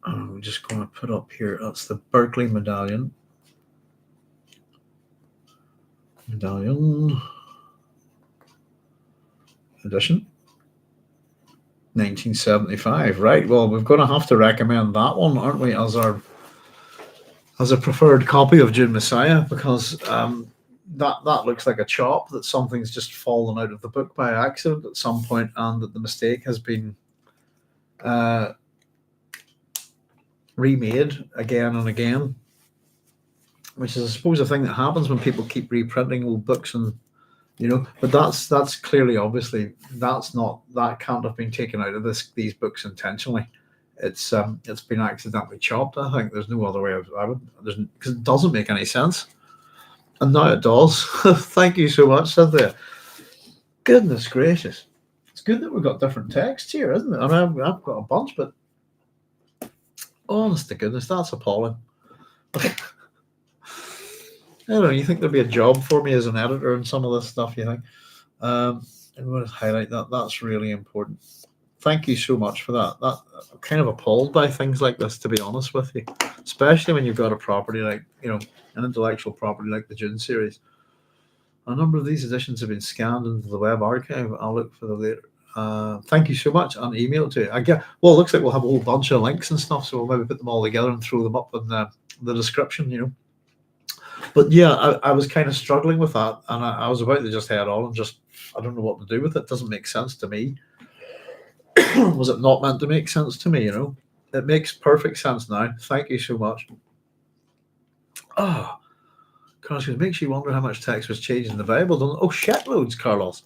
I'm just going to put up here. That's the Berkeley Medallion. Medallion edition. 1975. Right. Well, we're going to have to recommend that one, aren't we, as a preferred copy of Dune Messiah, because that looks like a chop, that something's just fallen out of the book by accident at some point, and that the mistake has been remade again and again, which is, I suppose, a thing that happens when people keep reprinting old books, and but that's clearly, obviously, that can't have been taken out of these books intentionally. it's been accidentally chopped. I think there's no other way because it doesn't make any sense, and now it does. Thank you so much, Cynthia. Goodness gracious, it's good that we've got different texts here, isn't it? I mean, I've got a bunch, but honest to goodness, that's appalling. I don't know. You think there'd be a job for me as an editor and some of this stuff? You think? I'm going to highlight that. That's really important. Thank you so much for that. I'm kind of appalled by things like this, to be honest with you, especially when you've got a property like, an intellectual property like the Dune series. A number of these editions have been scanned into the web archive. I'll look for them later. Thank you so much, and email it to you. It looks like we'll have a whole bunch of links and stuff, so we'll maybe put them all together and throw them up in the description, But yeah, I was kind of struggling with that, and I was about to just head on and I don't know what to do with it. It doesn't make sense to me. Was it not meant to make sense to me? It makes perfect sense now. Thank you so much. Oh, Carlos, it makes you wonder how much text was changed in the Bible. Oh, shitloads, Carlos.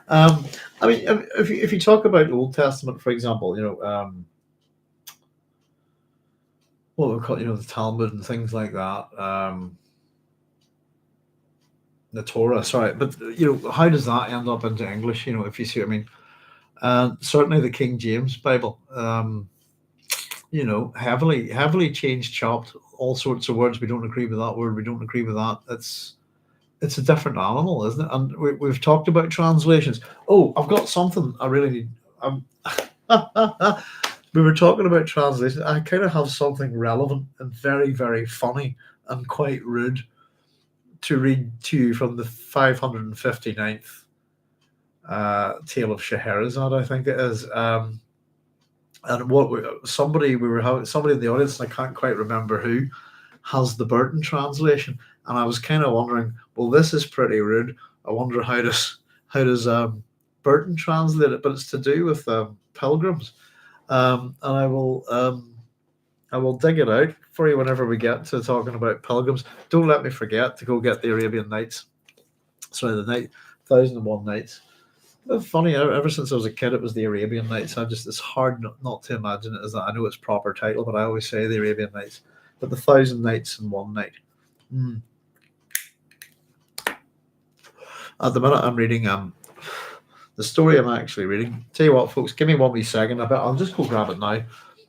I mean, if you talk about Old Testament, for example, what we call, the Talmud and things like that, the Torah, sorry, but how does that end up into English? If you see what I mean. Certainly the King James Bible, heavily changed, chopped, all sorts of words. We don't agree with that word. We don't agree with that. It's a different animal, isn't it? And we've talked about translations. Oh, I've got something I really need. We were talking about translations. I kind of have something relevant and very, very funny and quite rude to read to you from the 559th Tale of Scheherazade, I think it is. And somebody in the audience, and I can't quite remember who, has the Burton translation, and I was kind of wondering, well, this is pretty rude. I wonder how does Burton translate it, but it's to do with pilgrims, and I will dig it out for you whenever we get to talking about pilgrims. Don't let me forget to go get the Arabian Nights. Sorry, the 1001 Nights. Funny, ever since I was a kid, it was the Arabian Nights. It's hard not to imagine it as that. I know it's proper title, but I always say the Arabian Nights. But the 1000 Nights and One Night. At the minute, I'm reading the story I'm actually reading. Tell you what, folks, give me 1 wee second. I'll just go grab it now,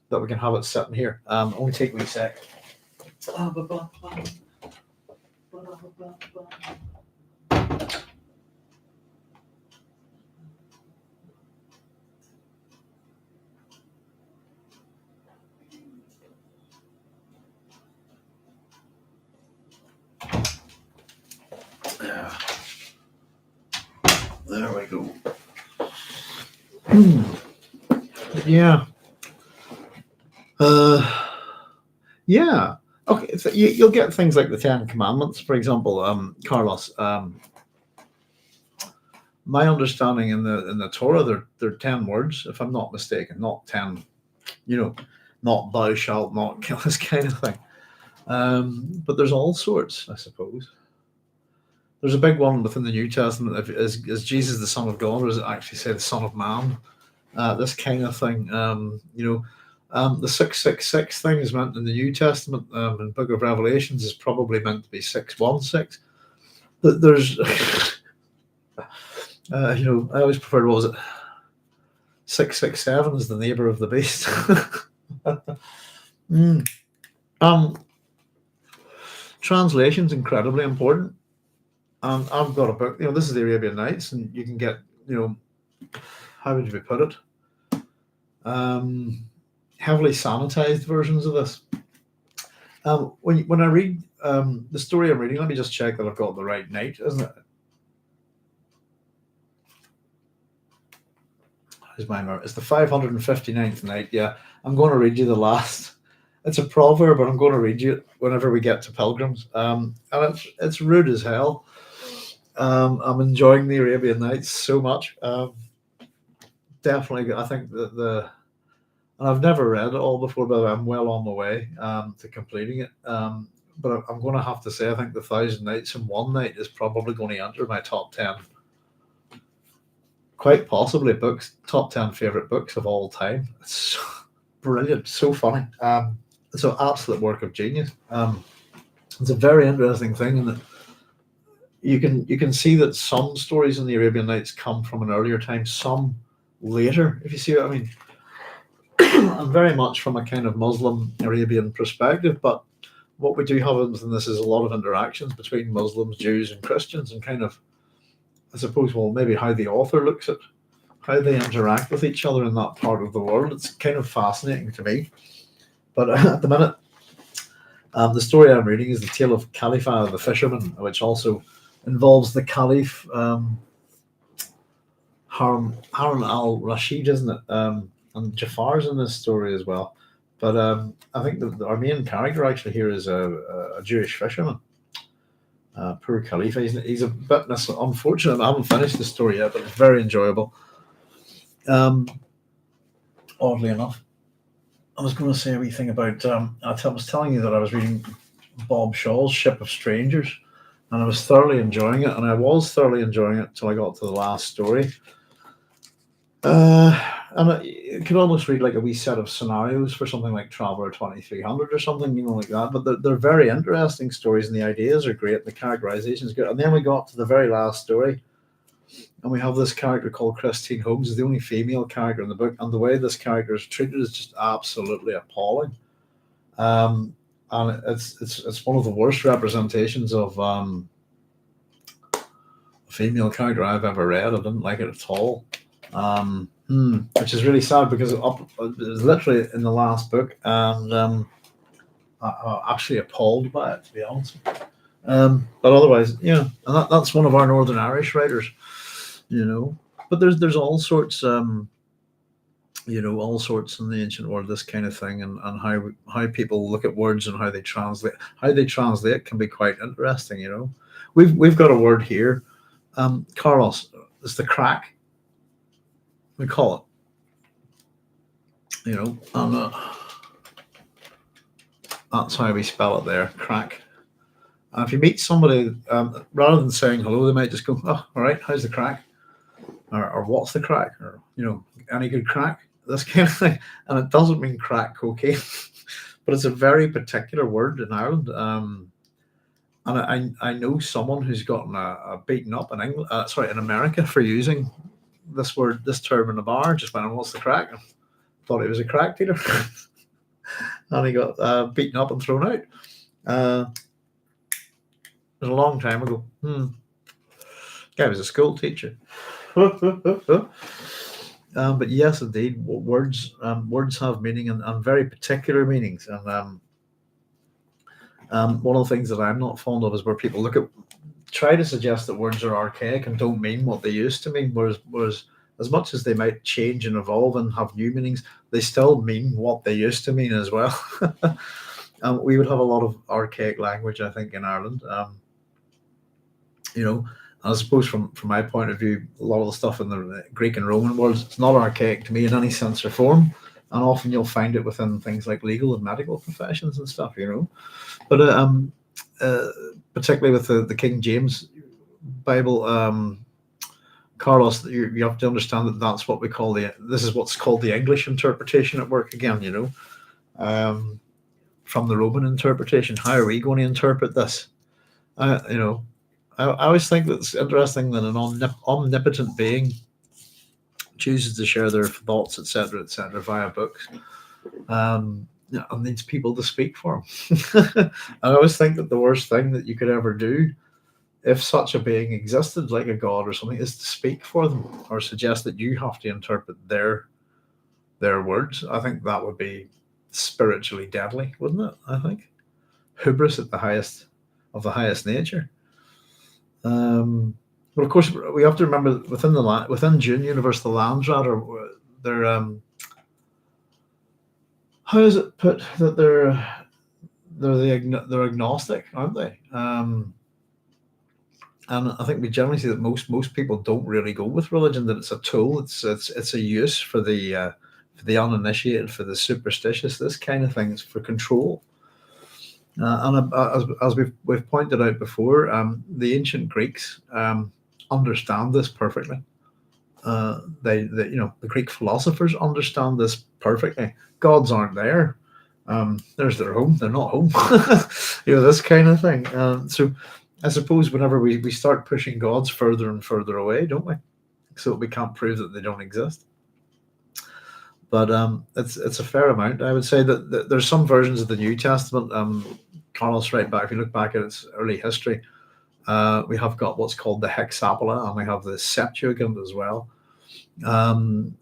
that we can have it sitting here. Only take me a sec. There we go. Yeah. Yeah. Okay. So you'll get things like the 10 Commandments, for example, Carlos. My understanding in the Torah, they're 10 words, if I'm not mistaken, not 10. Not thou shalt not kill, this kind of thing. But there's all sorts, I suppose. There's a big one within the New Testament. Is Jesus the Son of God, or does it actually say the Son of Man? This kind of thing. The 666 thing is meant in the New Testament. In the Book of Revelations is probably meant to be 616. But there's, I always preferred, what was it? 667 is the neighbor of the beast. Translation's incredibly important. And I've got a book, this is the Arabian Nights, and you can get, how would you put it? Heavily sanitized versions of this. When I read the story I'm reading, let me just check that I've got the right night, isn't it? It's the 559th night. Yeah, I'm going to read you the last. It's a proverb, but I'm going to read you it whenever we get to pilgrims. And it's rude as hell. I'm enjoying the Arabian Nights so much. Definitely, I think that and I've never read it all before, but I'm well on my way to completing it. But I'm going to have to say, I think the 1000 Nights and One Night is probably going to enter my top 10 quite possibly top 10 favorite books of all time. It's so brilliant, so funny. It's an absolute work of genius. It's a very interesting thing in that you can see that some stories in the Arabian Nights come from an earlier time, some later, if you see what I mean. And very much from a kind of Muslim Arabian perspective, but what we do have in this is a lot of interactions between Muslims, Jews, and Christians, and kind of, I suppose, well, maybe how the author looks at how they interact with each other in that part of the world. It's kind of fascinating to me. But at the minute, the story I'm reading is the tale of Khalifa the Fisherman, which also involves the Caliph Harun al-Rashid, isn't it? And Jafar's in this story as well. But I think our main character actually here is a Jewish fisherman. Poor Khalifa. He's a bit unfortunate. I haven't finished the story yet, but it's very enjoyable. Oddly enough, I was going to say a wee thing about. I was telling you that I was reading Bob Shaw's Ship of Strangers, and I was thoroughly enjoying it. And I was thoroughly enjoying it till I got to the last story. And you could almost read like a wee set of scenarios for something like Traveller 2300 or something, like that. But they're very interesting stories, and the ideas are great, and the characterization is good. And then we got to the very last story, and we have this character called Christine Holmes, is the only female character in the book, and the way this character is treated is just absolutely appalling. And it's one of the worst representations of a female character I've ever read. I didn't like it at all. Which is really sad because it was literally in the last book, and I'm actually appalled by it, to be honest. But otherwise, and that's one of our Northern Irish writers, But there's all sorts, all sorts in the ancient world, this kind of thing, and how people look at words and how they translate. How they translate can be quite interesting, We've got a word here, Carlos. It's the crack. We call it, and that's how we spell it there, crack. And if you meet somebody, rather than saying hello, they might just go, "Oh, all right, how's the crack?" Or "What's the crack?" Or "Any good crack?" This kind of thing. And it doesn't mean crack cocaine, but it's a very particular word in Ireland. And I know someone who's gotten a beaten up in England, in America, for using this term in the bar. Just went, "What's the crack?" I thought he was a crack dealer, and he got beaten up and thrown out. It was a long time ago. Guy was a school teacher. But yes, indeed, words have meaning, and very particular meanings. And one of the things that I'm not fond of is where people try to suggest that words are archaic and don't mean what they used to mean, whereas as much as they might change and evolve and have new meanings, they still mean what they used to mean as well. We would have a lot of archaic language, I think, in Ireland. I suppose from my point of view, a lot of the stuff in the Greek and Roman worlds, it's not archaic to me in any sense or form. And often you'll find it within things like legal and medical professions and stuff, But particularly with the King James Bible, Carlos, you have to understand that that's what we call this is what's called the English interpretation at work again, from the Roman interpretation. How are we going to interpret this? I always think that it's interesting that an omnipotent being chooses to share their thoughts, etc., via books, and needs people to speak for him. I always think that the worst thing that you could ever do, if such a being existed, like a god or something, is to speak for them or suggest that you have to interpret their words. I think that would be spiritually deadly, wouldn't it? I think hubris at the highest of the highest nature. But of course, we have to remember within Dune universe, the Landsraad they're how is it put that they're agnostic, aren't they? And I think we generally see that most people don't really go with religion. That it's a tool. It's a use for the uninitiated, for the superstitious. This kind of thing. It's for control. And as we've pointed out before, the ancient Greeks understand this perfectly. The Greek philosophers understand this perfectly. Gods aren't there. There's their home. They're not home. This kind of thing. So I suppose whenever we start pushing gods further and further away, don't we? So we can't prove that they don't exist. But it's a fair amount. I would say that there's some versions of the New Testament. Carlos, right back, if you look back at its early history, we have got what's called the Hexapla, and we have the Septuagint as well.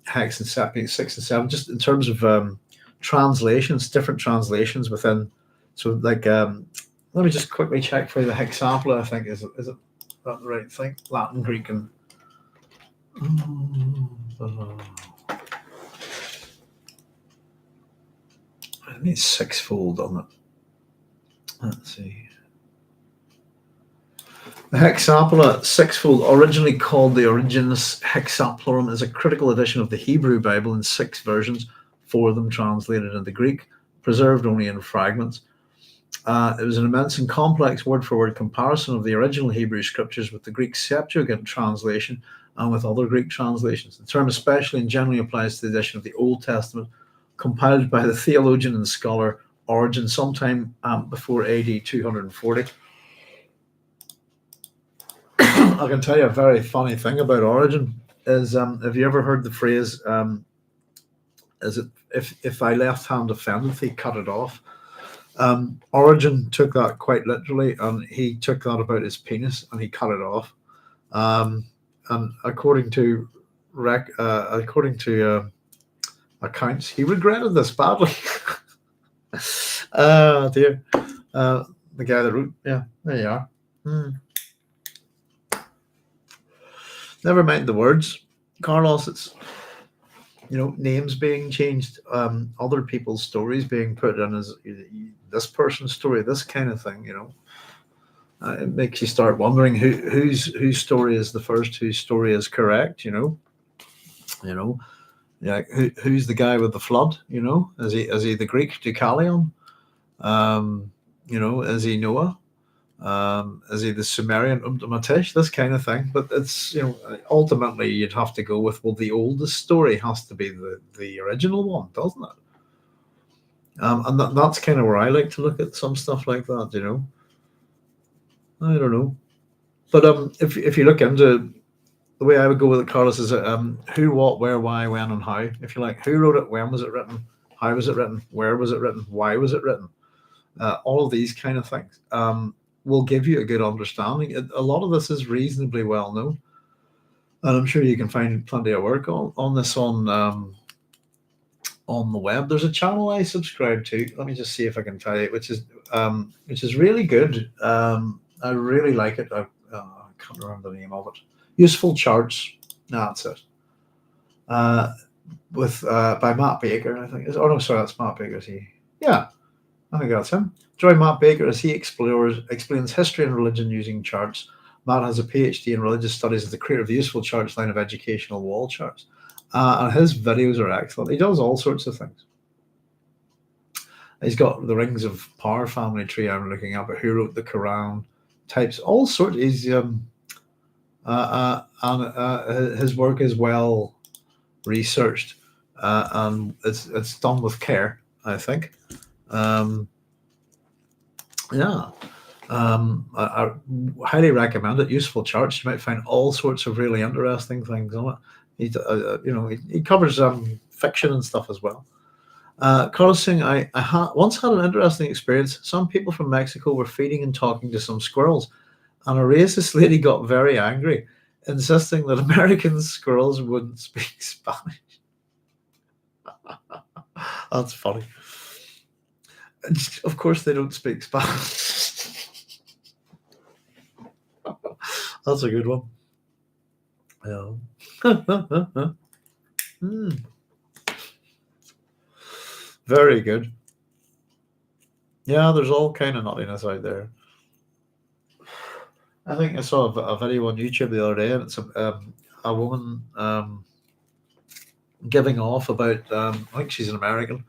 Hex and Septuagint, 6 and 7, just in terms of translations, different translations within. So, like, let me just quickly check for you the Hexapla. I think is it that the right thing? Latin, Greek, and I need sixfold on it. Let's see. The Hexapla, sixfold, originally called the Origenis Hexaplorum, is a critical edition of the Hebrew Bible in 6 versions, 4 of them translated into Greek, preserved only in fragments. It was an immense and complex word-for-word comparison of the original Hebrew scriptures with the Greek Septuagint translation and with other Greek translations. The term especially and generally applies to the edition of the Old Testament, compiled by the theologian and scholar Origen sometime before AD 240. I can tell you a very funny thing about Origen is, have you ever heard the phrase, is it if thy left hand offendeth thee, cut it off? Origen took that quite literally, and he took that about his penis and he cut it off. And according to accounts, he regretted this badly. Dear, the guy that wrote, yeah, there you are. Never mind the words, Carlos. It's names being changed, other people's stories being put in as this person's story, this kind of thing. It makes you start wondering whose story is the first, whose story is correct. Yeah, who's the guy with the flood? Is he the Greek Deucalion? Is he Noah? Is he the Sumerian Matish? This kind of thing. But it's ultimately you'd have to go with, well, the oldest story has to be the original one, doesn't it? And that's kind of where I like to look at some stuff like that. I don't know, but if you look into the way I would go with it, Carlos, is who, what, where, why, when, and how. If you like, who wrote it, when was it written, how was it written, where was it written, why was it written? All of these kind of things will give you a good understanding. A lot of this is reasonably well known, and I'm sure you can find plenty of work on this on the web. There's a channel I subscribe to. Let me just see if I can tell you, which is really good. I really like it. I can't remember the name of it. Useful Charts. No, that's it. With by Matt Baker, I think. Oh no, sorry, that's Matt Baker. Yeah, I think that's him. Join Matt Baker as he explains history and religion using charts. Matt has a PhD in religious studies as the creator of the Useful Charts line of educational wall charts. And his videos are excellent. He does all sorts of things. He's got the Rings of Power family tree I'm looking at, but who wrote the Quran, types, all sorts. He's and his work is well researched, and it's done with care, I think. I highly recommend it. Useful Charts. You might find all sorts of really interesting things on it. He covers fiction and stuff as well. Carlos saying, I once had an interesting experience. Some people from Mexico were feeding and talking to some squirrels, and a racist lady got very angry, insisting that American squirrels wouldn't speak Spanish. That's funny. Of course they don't speak Spanish. That's a good one. Yeah. Very good. Yeah, there's all kind of nuttiness out there. I think I saw a video on YouTube the other day, and it's a woman giving off about, I think she's an American.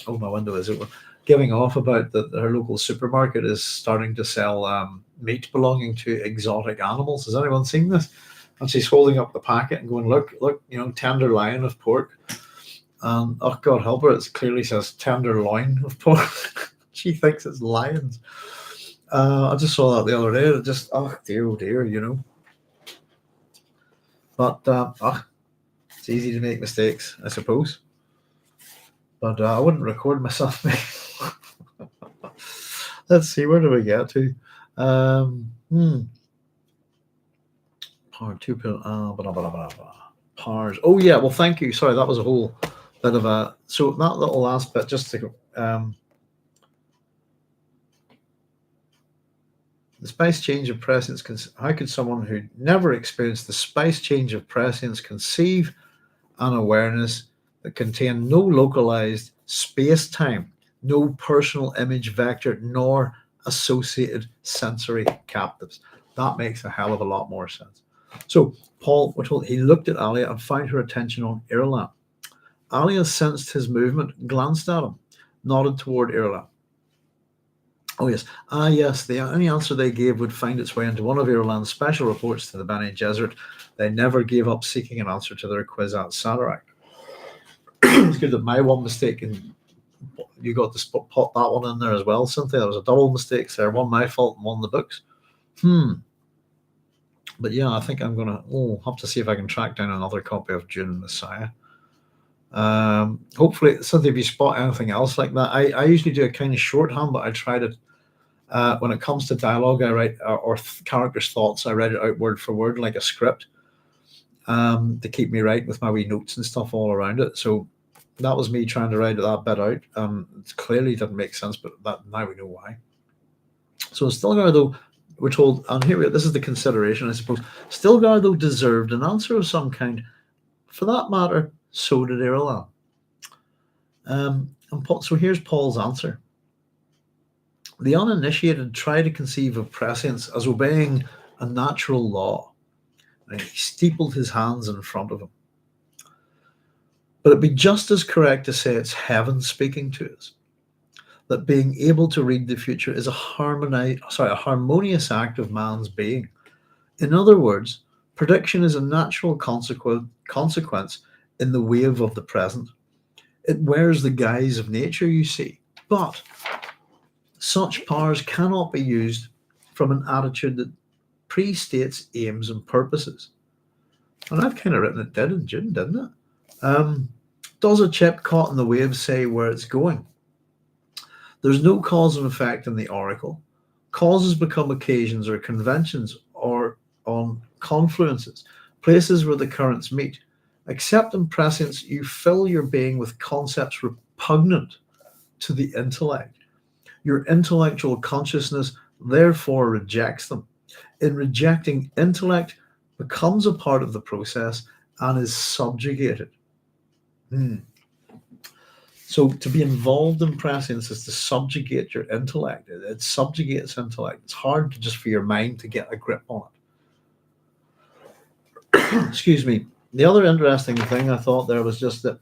Oh, my window is open. Giving off about that her local supermarket is starting to sell meat belonging to exotic animals. Has anyone seen this? and she's holding up the packet and going, look, tender loin of pork. And oh God help her, it clearly says tender loin of pork. She thinks it's lions. I just saw that the other day. It just, oh dear. But it's easy to make mistakes, I suppose. But I wouldn't record myself. Let's see, where do we get to? Power 2 powers. Oh yeah, well thank you. Sorry, that was a whole bit of a, so that little last bit, just to the spice change of prescience. How could someone who never experienced the spice change of prescience conceive an awareness that contained no localized space-time, no personal image vector, nor associated sensory captives? That makes a hell of a lot more sense. So Paul, we're told he looked at Alia and found her attention on Irulan. Alia sensed his movement, glanced at him, nodded toward Irulan. Oh yes, yes, any answer they gave would find its way into one of Irulan's special reports to the Bene Gesserit. They never gave up seeking an answer to their quiz at Sadarak. It's good that my one mistake, and you got to pot that one in there as well, Cynthia. There was a double mistake there, one my fault and one the books. But yeah, I think I'm gonna have to see if I can track down another copy of Dune Messiah. Hopefully, Cynthia, if you spot anything else like that, I usually do a kind of shorthand, but I try to, when it comes to dialogue, I write or characters' thoughts, I write it out word for word like a script, to keep me right with my wee notes and stuff all around it. So that was me trying to write that bit out. It clearly didn't make sense, but now we know why. So Stilgar, though, we're told, and here this is the consideration, I suppose. Stilgar, though, deserved an answer of some kind. For that matter, so did Irulan. So here's Paul's answer. The uninitiated try to conceive of prescience as obeying a natural law. And he steepled his hands in front of him. But it'd be just as correct to say it's heaven speaking to us. That being able to read the future is a harmonious act of man's being. In other words, prediction is a natural consequence in the wave of the present. It wears the guise of nature, you see, but such powers cannot be used from an attitude that prestates aims and purposes. And I've kind of written it did in June, didn't it? Does a chip caught in the waves say where it's going? There's no cause and effect in the oracle. Causes become occasions or conventions or on confluences, places where the currents meet. Except in prescience, you fill your being with concepts repugnant to the intellect. Your intellectual consciousness therefore rejects them. In rejecting, intellect becomes a part of the process and is subjugated. So to be involved in prescience is to subjugate your intellect. It subjugates intellect. It's hard just for your mind to get a grip on it. Excuse me. The other interesting thing I thought there was just that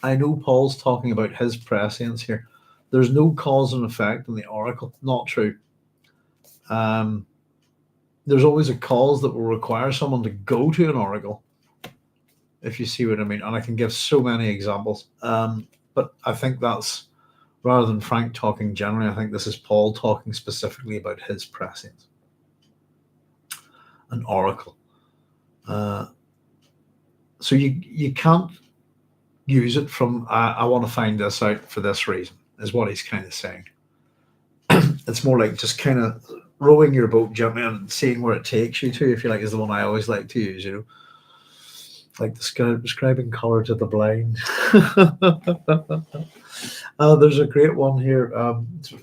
I know Paul's talking about his prescience here. There's no cause and effect in the oracle. Not true. There's always a cause that will require someone to go to an oracle, if you see what I mean. And I can give so many examples. But I think that's, rather than Frank talking generally, I think this is Paul talking specifically about his prescience. An oracle. So you can't use it from, I want to find this out for this reason, is what he's kind of saying. It's more like just kind of rowing your boat gently and seeing where it takes you to, if you like, is the one I always like to use, like describing color to the blind. There's a great one here.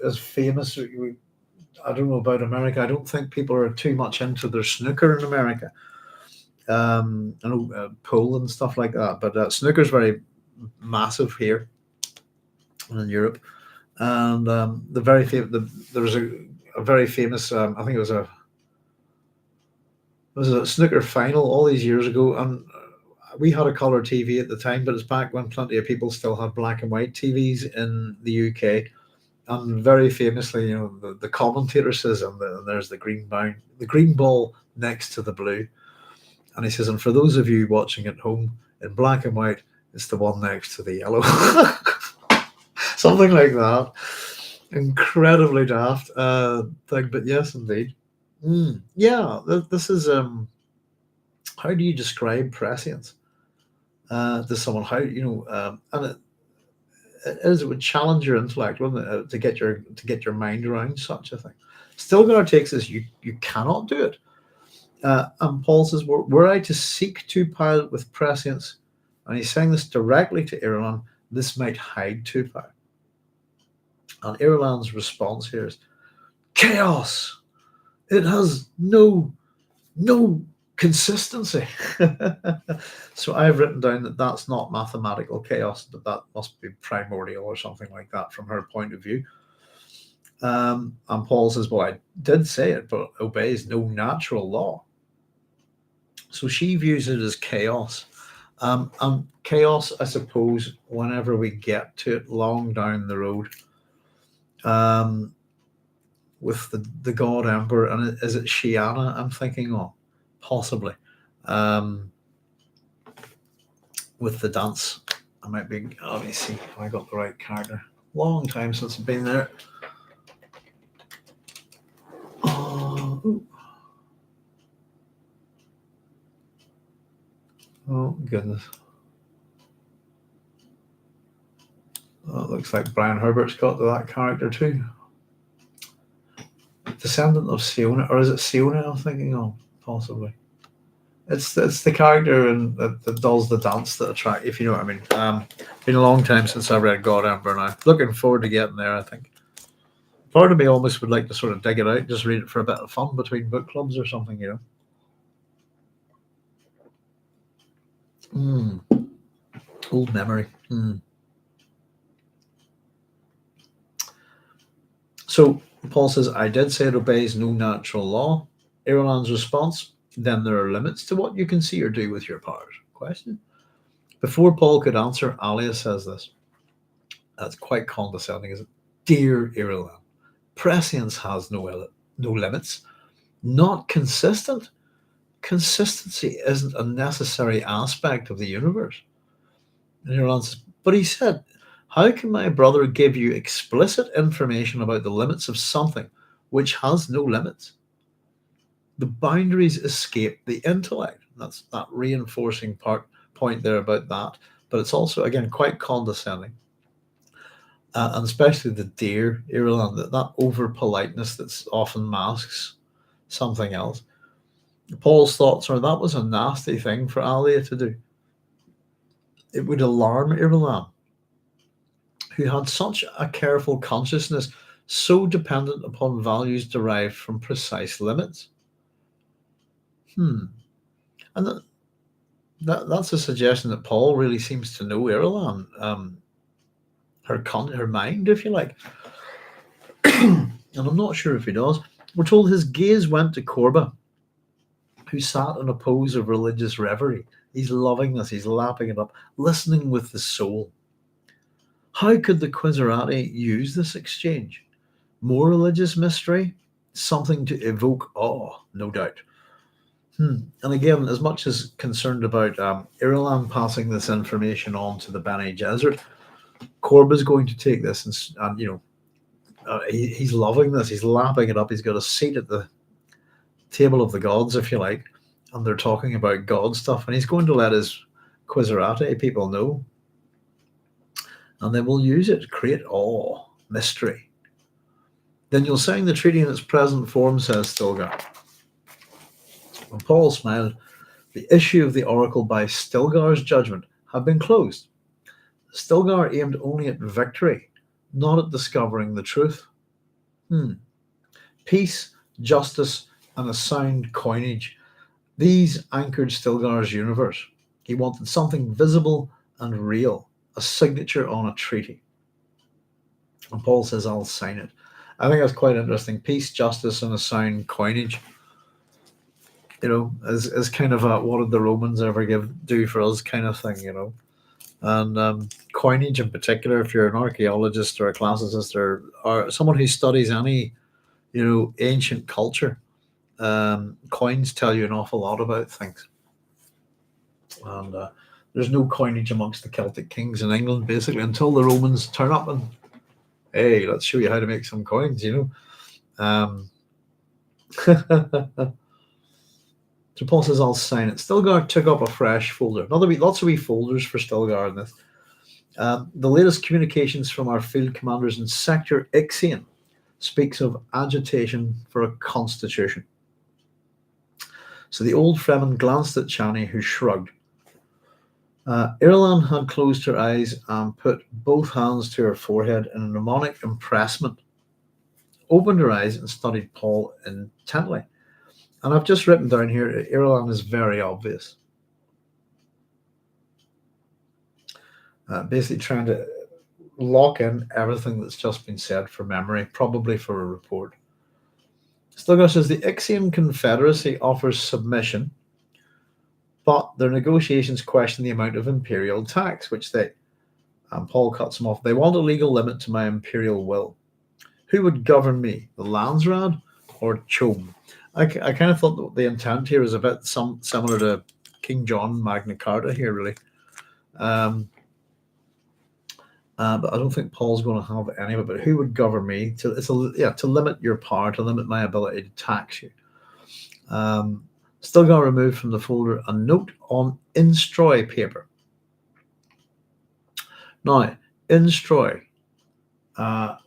It's famous. I don't know about America. I don't think people are too much into their snooker in America. I know pool and stuff like that, but snooker's very massive here and in Europe. And there was a very famous. I think it was a snooker final all these years ago, and we had a colour TV at the time, but it's back when plenty of people still had black and white TVs in the UK. And very famously, the commentator says, and there's the green ball next to the blue. And he says, and for those of you watching at home, in black and white, it's the one next to the yellow. Something like that. Incredibly daft thing, but yes, indeed. Yeah, this is how do you describe prescience to someone? How and it would challenge your intellect, wouldn't it, to get your mind around such a thing. Stilgar takes this. You cannot do it. And Paul says, were I to seek Tupile with prescience, and he's saying this directly to Irulan, this might hide Tupile. And Irulan's response here is chaos. It has no consistency. So I've written down that that's not mathematical chaos, that must be primordial or something like that from her point of view. And Paul says, well, I did say it, but obeys no natural law. So she views it as chaos. And chaos, I suppose, whenever we get to it long down the road, with the God Emperor, and is it Shiana I'm thinking of? Possibly. With the dance. I might be, let me see if I got the right character. Long time since I've been there. Oh, goodness. Oh, it looks like Brian Herbert's got to that character too. Descendant of Siona, or is it Siona I'm thinking of? Possibly. It's the character that does the dance that attract, if you know what I mean. Been a long time since I read God Emperor now. Looking forward to getting there, I think. Part of me almost would like to sort of dig it out, just read it for a bit of fun between book clubs or something, you know. Old memory. So Paul says, I did say it obeys no natural law. Irulan's response, then there are limits to what you can see or do with your powers. Question. Before Paul could answer, Alia says this. That's quite condescending, is it? Dear Irulan, prescience has no limits. Not consistent. Consistency isn't a necessary aspect of the universe. And Irulan says, but he said, how can my brother give you explicit information about the limits of something which has no limits? The boundaries escape the intellect. That's that reinforcing point there about that. But it's also, again, quite condescending. And especially the dear Irulan, that over politeness that often masks something else. Paul's thoughts are that was a nasty thing for Alia to do. It would alarm Irulan, who had such a careful consciousness, so dependent upon values derived from precise limits. And that's a suggestion that Paul really seems to know Irulan, her mind, if you like. And I'm not sure if he does. We're told his gaze went to Korba, who sat in a pose of religious reverie. He's loving this, he's lapping it up, listening with the soul. How could the Quizerati use this exchange? More religious mystery? Something to evoke awe, no doubt. And again, as much as concerned about Irulan passing this information on to the Bene Gesserit, Korba's going to take this and he's loving this. He's lapping it up. He's got a seat at the table of the gods, if you like, and they're talking about God stuff, and he's going to let his Quizerati people know, and then we'll use it to create awe, mystery. Then you'll sign the treaty in its present form, says Stilgar. When Paul smiled, the issue of the oracle by Stilgar's judgment had been closed. Stilgar aimed only at victory, not at discovering the truth. Peace, justice, and a sound coinage. These anchored Stilgar's universe. He wanted something visible and real, a signature on a treaty. And Paul says, I'll sign it. I think that's quite interesting. Peace, justice, and a sound coinage. As kind of a what did the Romans ever do for us kind of thing, And coinage in particular, if you're an archaeologist or a classicist or someone who studies any, ancient culture, coins tell you an awful lot about things. And there's no coinage amongst the Celtic kings in England, basically, until the Romans turn up and, hey, let's show you how to make some coins, So Paul says, I'll sign it. Stilgar took up a fresh folder. Lots of wee folders for Stilgar in this. The latest communications from our field commanders in Sector Ixion speaks of agitation for a constitution. So the old Fremen glanced at Chani, who shrugged. Irulan had closed her eyes and put both hands to her forehead in a mnemonic impressment, opened her eyes and studied Paul intently. And I've just written down here, Irulan is very obvious. Basically trying to lock in everything that's just been said for memory, probably for a report. Stilgar says the Ixian Confederacy offers submission, but their negotiations question the amount of imperial tax, which Paul cuts him off. They want a legal limit to my imperial will. Who would govern me, the Landsraad or Chom? I kind of thought that the intent here is a bit similar to King John Magna Carta here, really. But I don't think Paul's going to have any of it. But who would govern me? To limit your power, to limit my ability to tax you. Stilgar removed from the folder a note on Instroi paper. Now, Instroi,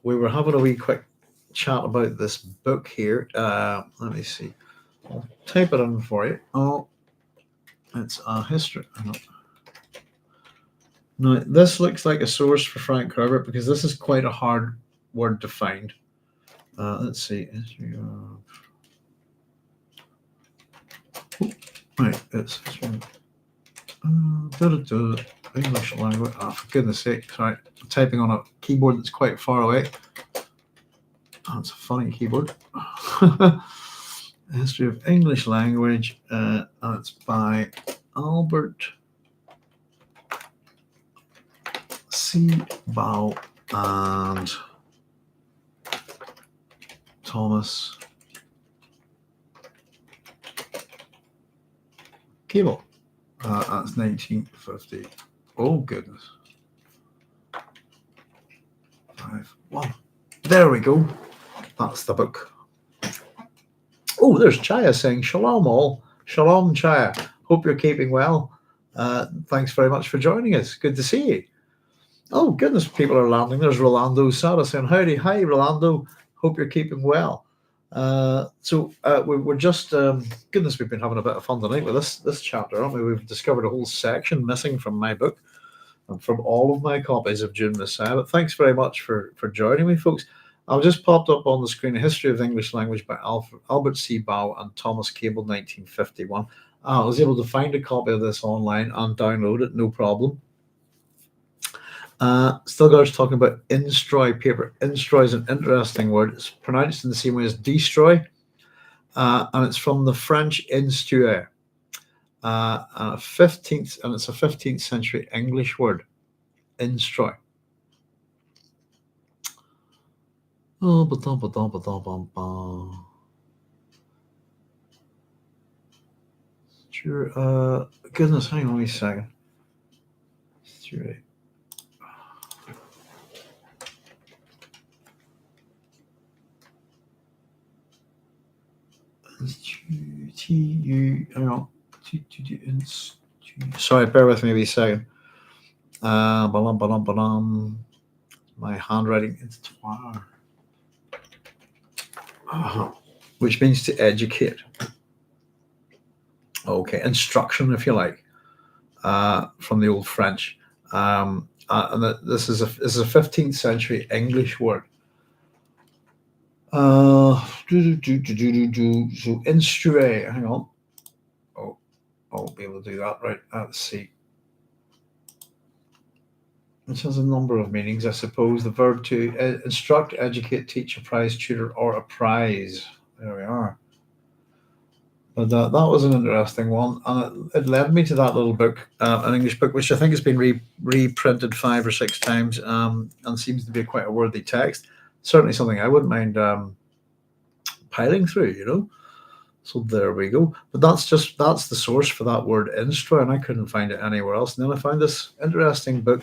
we were having a wee quick chat about this book here. Let me see. I'll type it in for you. Oh, it's a history. Now, this looks like a source for Frank Herbert because this is quite a hard word to find. Let's see. Right, it's English language. Oh, for goodness sake! Sorry, I'm typing on a keyboard that's quite far away. Oh, it's a funny keyboard. History of English language. And it's by Albert C. Bow and Thomas Cable. That's 1950. Oh, goodness. 5-1. There we go. That's the book. Oh, there's Chaya saying, Shalom all. Shalom, Chaya. Hope you're keeping well. Thanks very much for joining us. Good to see you. Oh, goodness, people are landing. There's Rolando Sada saying, howdy. Hi, Rolando. Hope you're keeping well. We're just, goodness, we've been having a bit of fun tonight with this chapter, haven't we? We've discovered a whole section missing from my book and from all of my copies of Dune Messiah. But thanks very much for joining me, folks. I've just popped up on the screen a history of the English language by Albert C. Bow and Thomas Cable, 1951. I was able to find a copy of this online and download it, no problem. Stilgar's talking about Instroi paper. Instroi is an interesting word. It's pronounced in the same way as destroy, and it's from the French instruire. And it's a 15th century English word, Instroi. Oh, sure. Goodness, hang on a second. Straight. Hang on. Sorry, bear with me a second. My handwriting is twar. Which means to educate. Okay, instruction, if you like, from the old French. And this is a 15th century English word. So instruire, hang on. Oh, I'll be able to do that, right? Let's see. It has a number of meanings, I suppose. The verb to instruct, educate, teach, apprise, tutor, or apprise. There we are. But that was an interesting one, and it led me to that little book, an English book, which I think has been reprinted 5 or 6 times, and seems to be quite a worthy text. Certainly something I wouldn't mind piling through, So there we go. But that's the source for that word instro, and I couldn't find it anywhere else. And then I found this interesting book,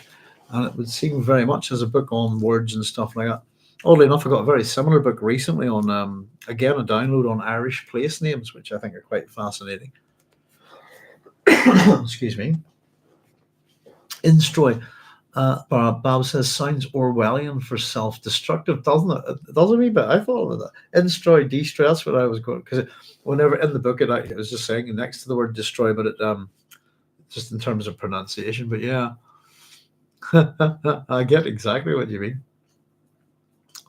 and it would seem very much as a book on words and stuff like that. Oddly enough, I got a very similar book recently on again a download on Irish place names, which I think are quite fascinating. Excuse me. Instroy. Bob says sounds Orwellian for self-destructive, doesn't it? It does a wee bit. I thought of that. Instroy, destroy. That's what I was going, because whenever in the book it was just saying next to the word destroy, but it just in terms of pronunciation. But yeah, I get exactly what you mean.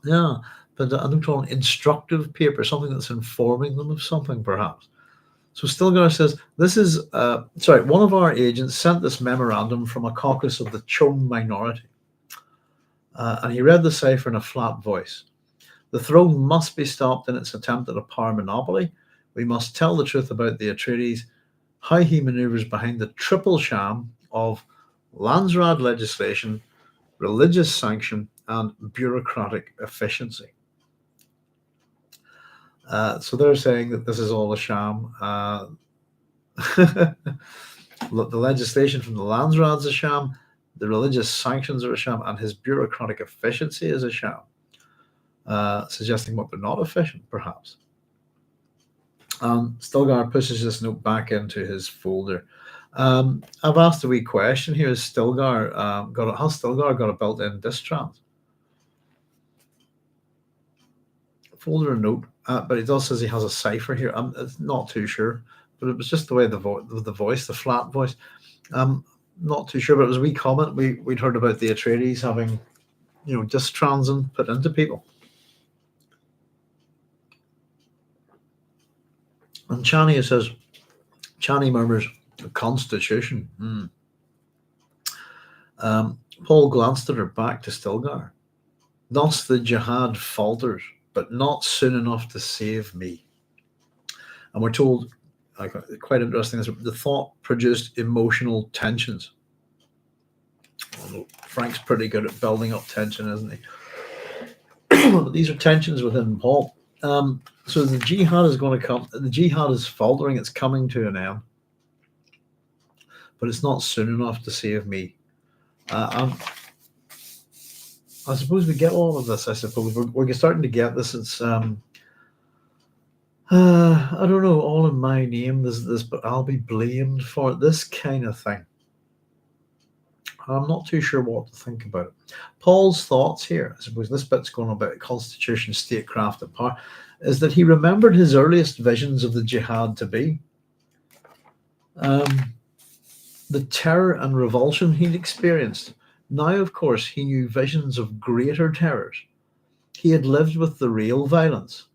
Yeah, but I looked on instructive paper, something that's informing them of something, perhaps. So Stilgar says, this is, one of our agents sent this memorandum from a caucus of the Chom minority. And he read the cipher in a flat voice. The throne must be stopped in its attempt at a power monopoly. We must tell the truth about the Atreides, how he maneuvers behind the triple sham of Landsraad legislation, religious sanction, and bureaucratic efficiency. So they're saying that this is all a sham. The legislation from the Landsraad's a sham, the religious sanctions are a sham, and his bureaucratic efficiency is a sham, suggesting what they're not efficient, perhaps. Stilgar pushes this note back into his folder. I've asked a wee question here: has Stilgar got a built-in distrans? Folder note, but it also says he has a cipher here. I'm not too sure, but it was just the way the voice, the flat voice. I'm not too sure, but it was a wee comment. We'd heard about the Atreides having, distrans put into people. And Chani says, Chani murmurs, the Constitution. Paul glanced at her back to Stilgar. Thus the Jihad falters, but not soon enough to save me. And we're told, quite interesting, the thought produced emotional tensions. Although Frank's pretty good at building up tension, isn't he? But these are tensions within Paul. So the Jihad is going to come. The Jihad is faltering. It's coming to an end. But it's not soon enough to save me. I suppose we get all of this. I suppose we're starting to get this. It's I don't know, all in my name. This, but I'll be blamed for this kind of thing. I'm not too sure what to think about it. Paul's thoughts here, I suppose this bit's going on about constitution, statecraft, and power, is that he remembered his earliest visions of the Jihad to be the terror and revulsion he'd experienced. Now, of course, he knew visions of greater terrors. He had lived with the real violence.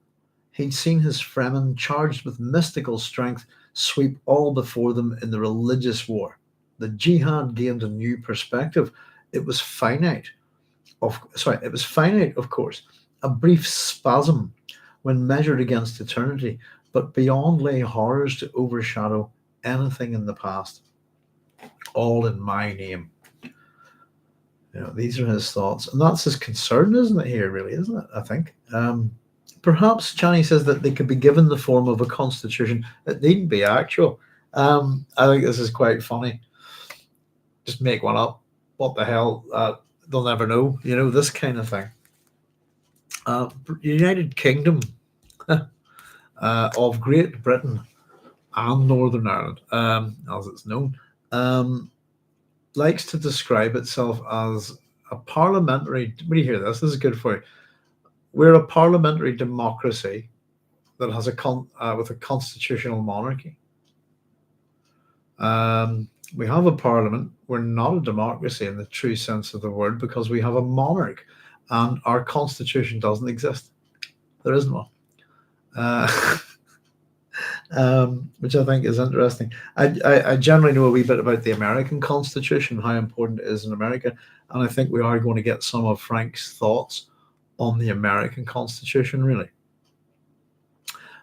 He'd seen his Fremen charged with mystical strength sweep all before them in the religious war. The Jihad gained a new perspective. It was finite, of course, a brief spasm when measured against eternity, but beyond lay horrors to overshadow anything in the past. All in my name. These are his thoughts, and that's his concern, isn't it? Here, really, isn't it? I think. Perhaps Chani says that they could be given the form of a constitution. It needn't be actual. I think this is quite funny. Just make one up. What the hell? They'll never know. This kind of thing. United Kingdom of Great Britain and Northern Ireland, as it's known, likes to describe itself as a parliamentary. When you hear this is good for you. We're a parliamentary democracy that has with a constitutional monarchy. We have a parliament. We're not a democracy in the true sense of the word because we have a monarch, and our constitution doesn't exist. There isn't one. Which I think is interesting. I generally know a wee bit about the American Constitution, how important it is in America, and I think we are going to get some of Frank's thoughts on the American Constitution, really.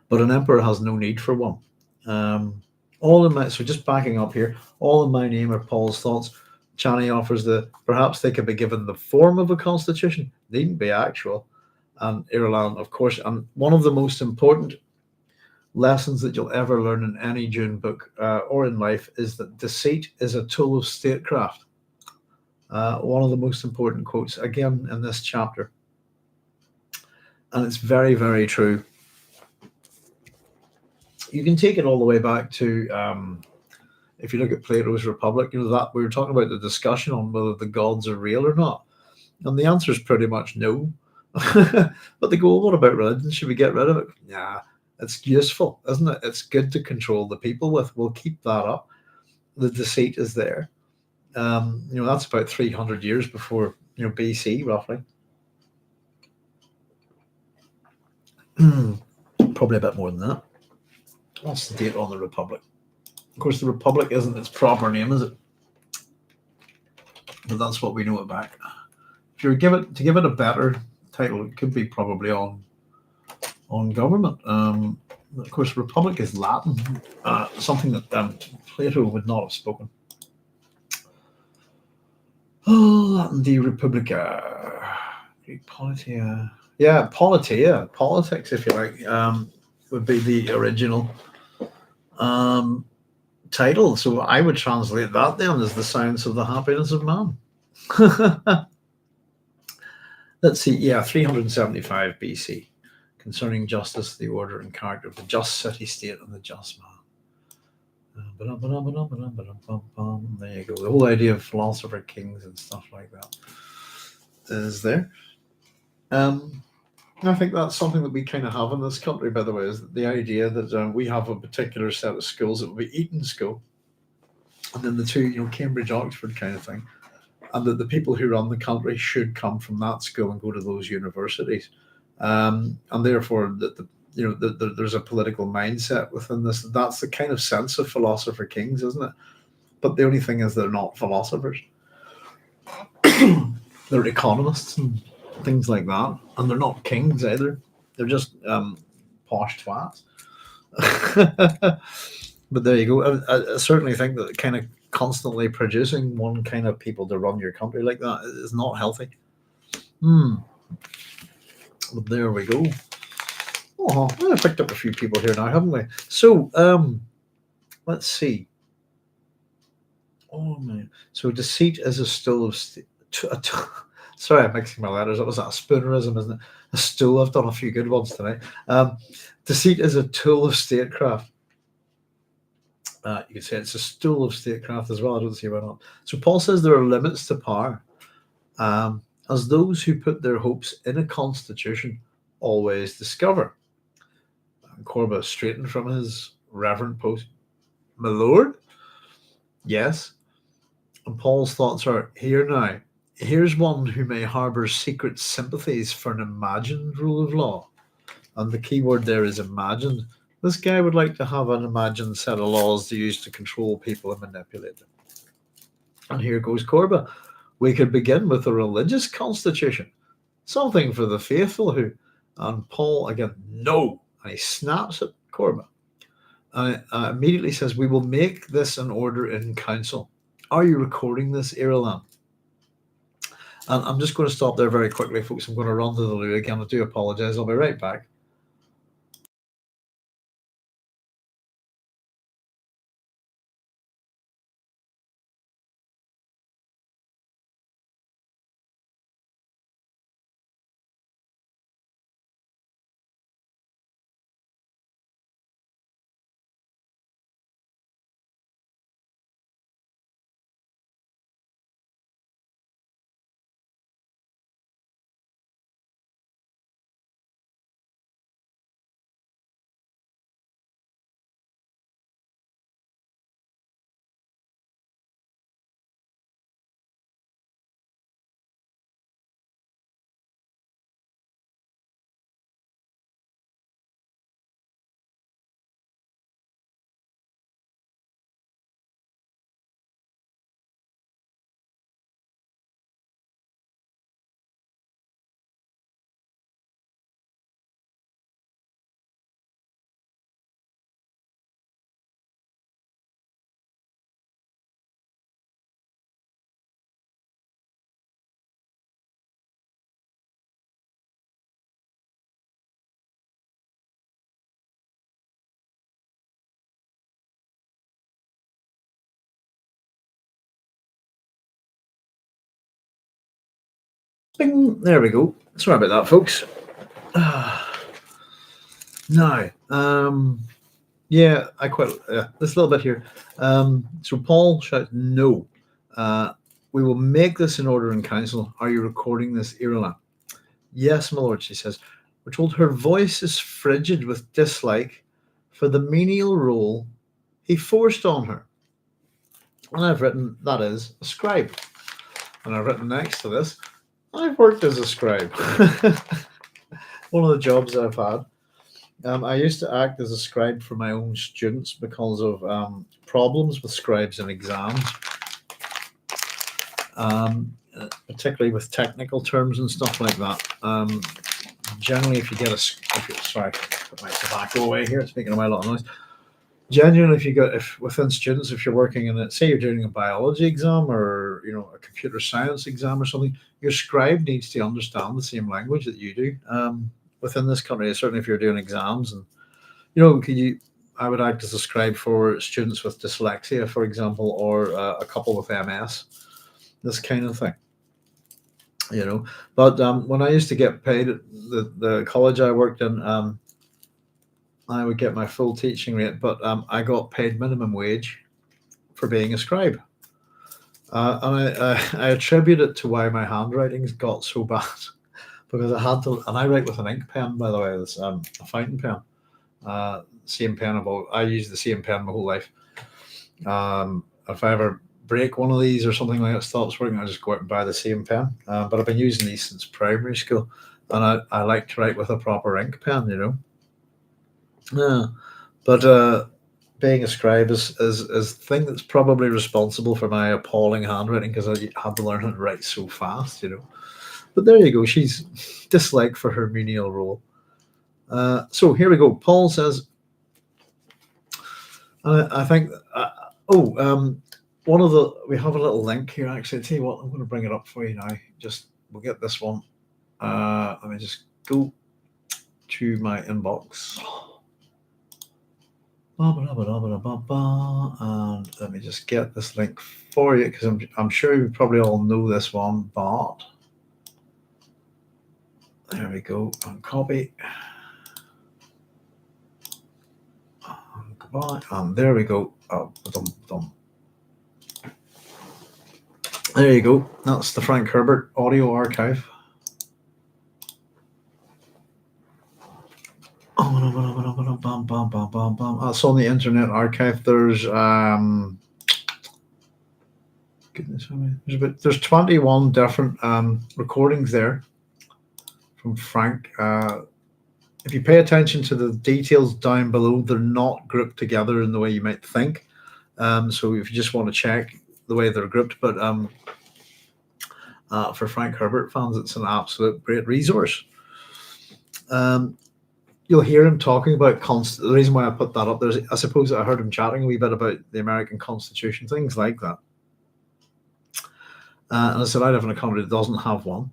But an emperor has no need for one. So just backing up here, all in my name are Paul's thoughts. Chani offers perhaps they could be given the form of a constitution, needn't be actual. And Irulan, of course, and one of the most important lessons that you'll ever learn in any Dune book or in life is that deceit is a tool of statecraft. One of the most important quotes, again, in this chapter. And it's very, very true. You can take it all the way back to, if you look at Plato's Republic, that we were talking about the discussion on whether the gods are real or not. And the answer is pretty much no. But they go, what about religion? Should we get rid of it? Nah, it's useful, isn't it? It's good to control the people with. We'll keep that up. The deceit is there. That's about 300 years before, BC, roughly. Probably a bit more than that. What's the date on the Republic? Of course, the Republic isn't its proper name, is it? But that's what we know it back. If you give it a better title, it could be probably on government. Of course, Republic is Latin, something that Plato would not have spoken. Oh, Latin de Republica, Greek politia. Yeah, politia, politics, if you like, would be the original title. So I would translate that then as the science of the happiness of man. Let's see, 375 BC, concerning justice, the order and character of the just city-state and the just man. There you go. The whole idea of philosopher kings and stuff like that is there. I think that's something that we kind of have in this country, by the way, is the idea that we have a particular set of schools that will be Eton School, and then the two, Cambridge, Oxford kind of thing, and that the people who run the country should come from that school and go to those universities, and therefore there's a political mindset within this. That's the kind of sense of philosopher kings, isn't it? But the only thing is they're not philosophers. They're economists and things like that, and they're not kings either. They're just posh twats. But there you go. I certainly think that kind of constantly producing one kind of people to run your country like that is not healthy. But there we go. Oh, I picked up a few people here now, haven't we? So, let's see. Oh man! So deceit is a stool of sorry, I'm mixing my letters. What was that? A spoonerism, isn't it? A stool. I've done a few good ones tonight. Deceit is a tool of statecraft. You could say it's a stool of statecraft as well. I don't see why not. So Paul says there are limits to power, as those who put their hopes in a constitution always discover. And Korba straightened from his reverent post. My lord? Yes. And Paul's thoughts are, here now. Here's one who may harbour secret sympathies for an imagined rule of law. And the key word there is imagined. This guy would like to have an imagined set of laws to use to control people and manipulate them. And here goes Korba. We could begin with a religious constitution, something for the faithful who. And Paul again, no. And he snaps at Korba. And immediately says, we will make this an order in council. Are you recording this, Irulan? And I'm just going to stop there very quickly, folks. I'm going to run to the loo again. I do apologize. I'll be right back. Bing, there we go. Sorry about that, folks. Now, yeah, I quite this little bit here. So Paul shouts, "No, we will make this in order in council. Are you recording this, Irulan?" "Yes, my lord," she says. We're told her voice is frigid with dislike for the menial role he forced on her. And I've written, that is, a scribe. And I've written next to this, I've worked as a scribe. One of the jobs I've had. I used to act as a scribe for my own students because of problems with scribes in exams, particularly with technical terms and stuff like that. Generally, if you get sorry, put my tobacco away here, it's making a lot of noise. Genuinely, if within students, if you're working in it, say you're doing a biology exam or a computer science exam or something, your scribe needs to understand the same language that you do. Within this country, certainly if you're doing exams, and I would act as a scribe for students with dyslexia, for example, or a couple with MS, this kind of thing. But when I used to get paid at the college I worked in, I would get my full teaching rate, but I got paid minimum wage for being a scribe. And I attribute it to why my handwriting's got so bad. Because I had to, and I write with an ink pen, by the way. It's a fountain pen. Same pen I use the same pen my whole life. If I ever break one of these or something like that stops working, I just go out and buy the same pen. But I've been using these since primary school, and I like to write with a proper ink pen, Yeah, but being a scribe is the thing that's probably responsible for my appalling handwriting, because I had to learn how to write so fast, But there you go. She's disliked for her menial role. So here we go. Paul says, I think, we have a little link here, actually. I'll tell you what, I'm going to bring it up for you now. We'll get this one. Let me just go to my inbox. And let me just get this link for you, because I'm sure you probably all know this one, but there we go. And copy. And goodbye. And there we go. There you go. That's the Frank Herbert audio archive. That's on the Internet Archive. There's there's 21 different recordings there from Frank. If you pay attention to the details down below, they're not grouped together in the way you might think. So if you just want to check the way they're grouped, but for Frank Herbert fans, it's an absolute great resource. You'll hear him talking about the reason why I put that up there is, I suppose I heard him chatting a wee bit about the American Constitution, things like that. And I said, I live in a country that doesn't have one.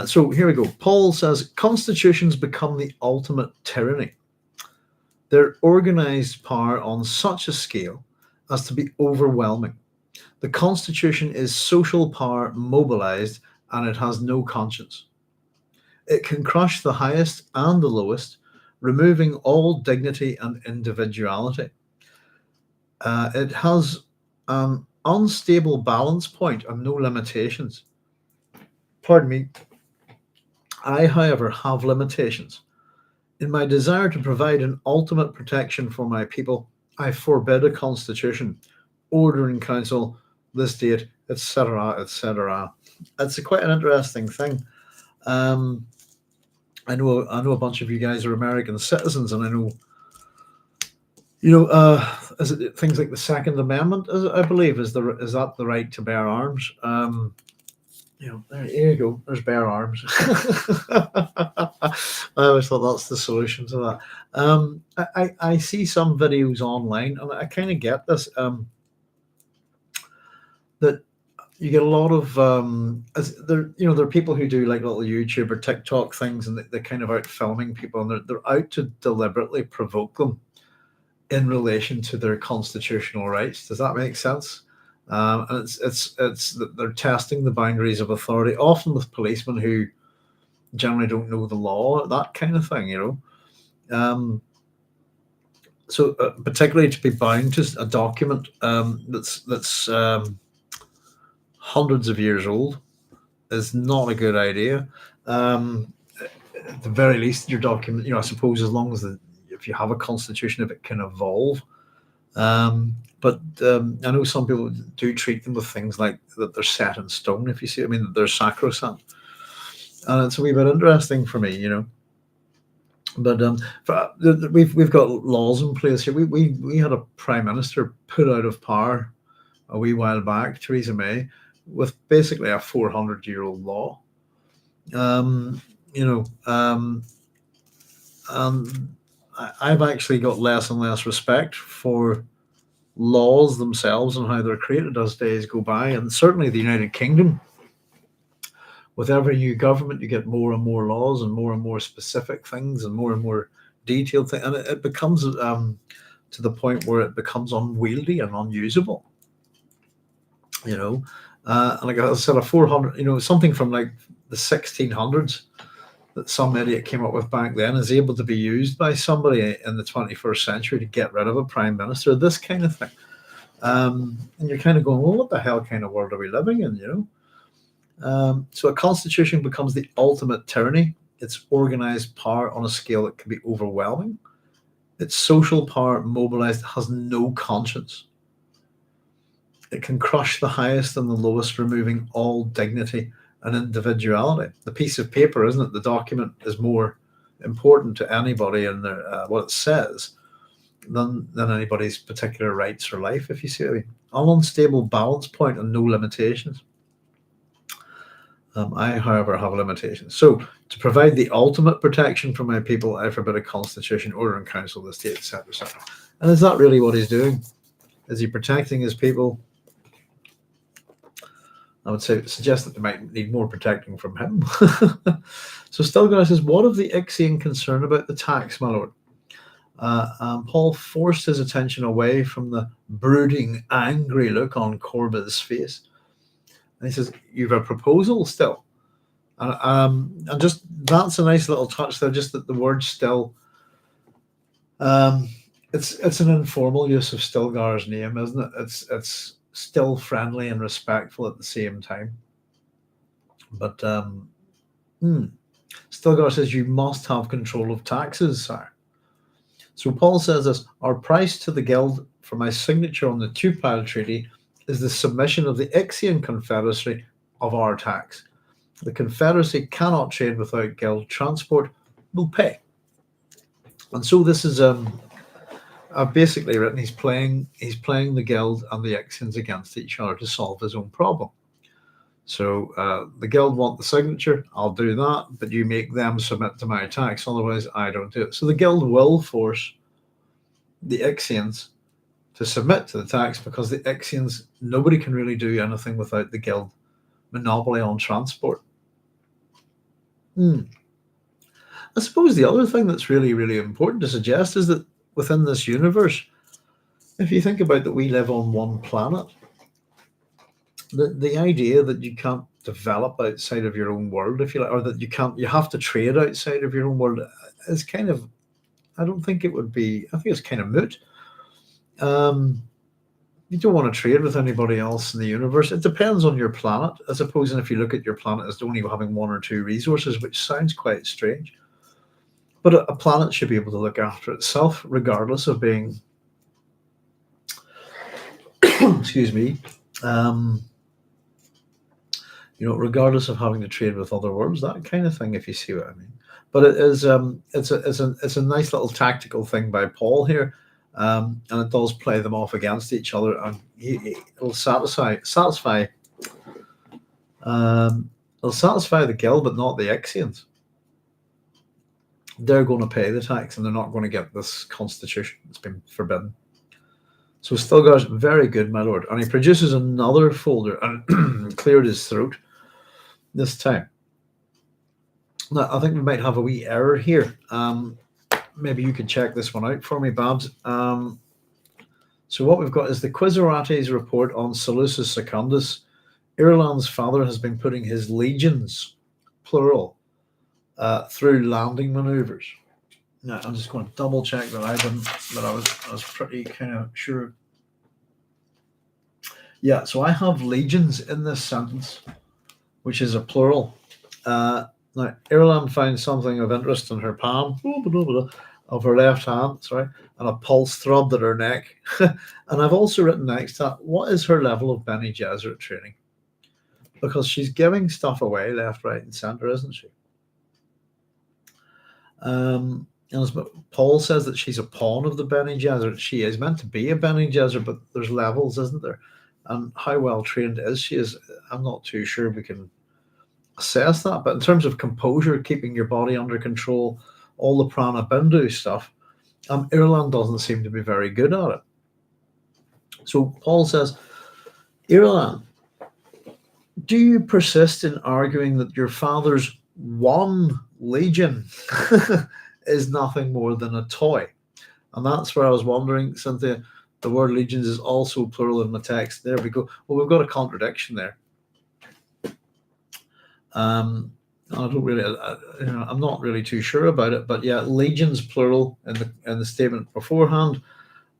So here we go. Paul says, constitutions become the ultimate tyranny. They're organized power on such a scale as to be overwhelming. The constitution is social power mobilized, and it has no conscience. It can crush the highest and the lowest, removing all dignity and individuality. It has an unstable balance point and no limitations. Pardon me. I, however, have limitations. In my desire to provide an ultimate protection for my people, I forbid a constitution, order in council, this date, etc., etc. It's quite an interesting thing. I know a bunch of you guys are American citizens, and I know, is it things like the Second Amendment? I believe is that the right to bear arms? There you go. There's bear arms. I always thought that's the solution to that. I see some videos online, and I kind of get this. That you get a lot of there are people who do like little YouTube or TikTok things, and they're kind of out filming people, and they're out to deliberately provoke them in relation to their constitutional rights. Does that make sense? And it's that they're testing the boundaries of authority, often with policemen who generally don't know the law, that kind of thing, So particularly to be bound to a document that's hundreds of years old is not a good idea. At the very least, your document, I suppose, as long as if you have a constitution, if it can evolve. But I know some people do treat them with things like that they're set in stone. If you see, that they're sacrosanct, and it's a wee bit interesting for me, But we've got laws in place here. We had a prime minister put out of power a wee while back, Theresa May, with basically a 400-year-old law. And I've actually got less and less respect for laws themselves and how they're created as days go by. And certainly the United Kingdom, with every new government, you get more and more laws and more specific things and more detailed things. And it becomes to the point where it becomes unwieldy and unusable. And like I said, a 400, something from like the 1600s that some idiot came up with back then is able to be used by somebody in the 21st century to get rid of a prime minister, this kind of thing. And you're kind of going, well, what the hell kind of world are we living in, So a constitution becomes the ultimate tyranny. It's organized power on a scale that can be overwhelming. It's social power mobilized, has no conscience. It can crush the highest and the lowest, removing all dignity and individuality. The piece of paper, isn't it? The document is more important to anybody and what it says than anybody's particular rights or life, if you see what I mean. An unstable balance point and no limitations. I, however, have limitations. So, to provide the ultimate protection for my people, I forbid a constitution, order, and council of the state, etc., etc. And is that really what he's doing? Is he protecting his people? I would suggest that they might need more protecting from him. So Stilgar says, what of the Ixian concern about the tax, my lord? Paul forced his attention away from the brooding, angry look on Korba's face. And he says, you've a proposal still? And just, that's a nice little touch there, just that the word still, it's an informal use of Stilgar's name, isn't it? It's still friendly and respectful at the same time. But Stilgar says you must have control of taxes, sir. So Paul says this, our price to the guild for my signature on the Tupile Treaty is the submission of the Ixian Confederacy of our tax. The Confederacy cannot trade without guild transport, will pay. And so this is I've basically written he's playing the guild and the Ixians against each other to solve his own problem. So the guild want the signature, I'll do that, but you make them submit to my tax, otherwise I don't do it. So the guild will force the Ixians to submit to the tax because the Ixians, nobody can really do anything without the guild monopoly on transport. I suppose the other thing that's really, really important to suggest is that within this universe, if you think about that we live on one planet, the idea that you can't develop outside of your own world, if you like, or that you have to trade outside of your own world is kind of, I think it's kind of moot. You don't want to trade with anybody else in the universe. It depends on your planet, I suppose. And if you look at your planet as only having one or two resources, which sounds quite strange. But a planet should be able to look after itself, regardless of being, excuse me, regardless of having to trade with other worlds, that kind of thing, if you see what I mean. But it is, it's a nice little tactical thing by Paul here, and it does play them off against each other, and it'll satisfy the guild, but not the Ixians. They're going to pay the tax, and they're not going to get this constitution. It's been forbidden. So Stilgar's very good, my lord. And he produces another folder and cleared his throat this time. Now, I think we might have a wee error here. Maybe you could check this one out for me, Babs. So what we've got is the Quizerates report on Seleucus Secundus. Irulan's father has been putting his legions, plural, through landing maneuvers. Now I'm just going to double check that I was pretty kind of sure. Yeah, so I have legions in this sentence, which is a plural. Now Irulan finds something of interest in her palm, of her left hand, and a pulse throbbed at her neck. And I've also written next to that, what is her level of Bene Gesserit training? Because she's giving stuff away left, right, and centre, isn't she? And as Paul says that she's a pawn of the Bene Gesserit. She is meant to be a Bene Gesserit, but there's levels, isn't there? And how well trained is she? I'm not too sure we can assess that. But in terms of composure, keeping your body under control, all the prana bindu stuff, Irulan doesn't seem to be very good at it. So Paul says, Irulan, do you persist in arguing that your father's one legion is nothing more than a toy? And that's where I was wondering, Cynthia, the word legions is also plural in the text. There we go. Well, we've got a contradiction there. I don't really, I'm not really too sure about it, but yeah, legions plural in the statement beforehand,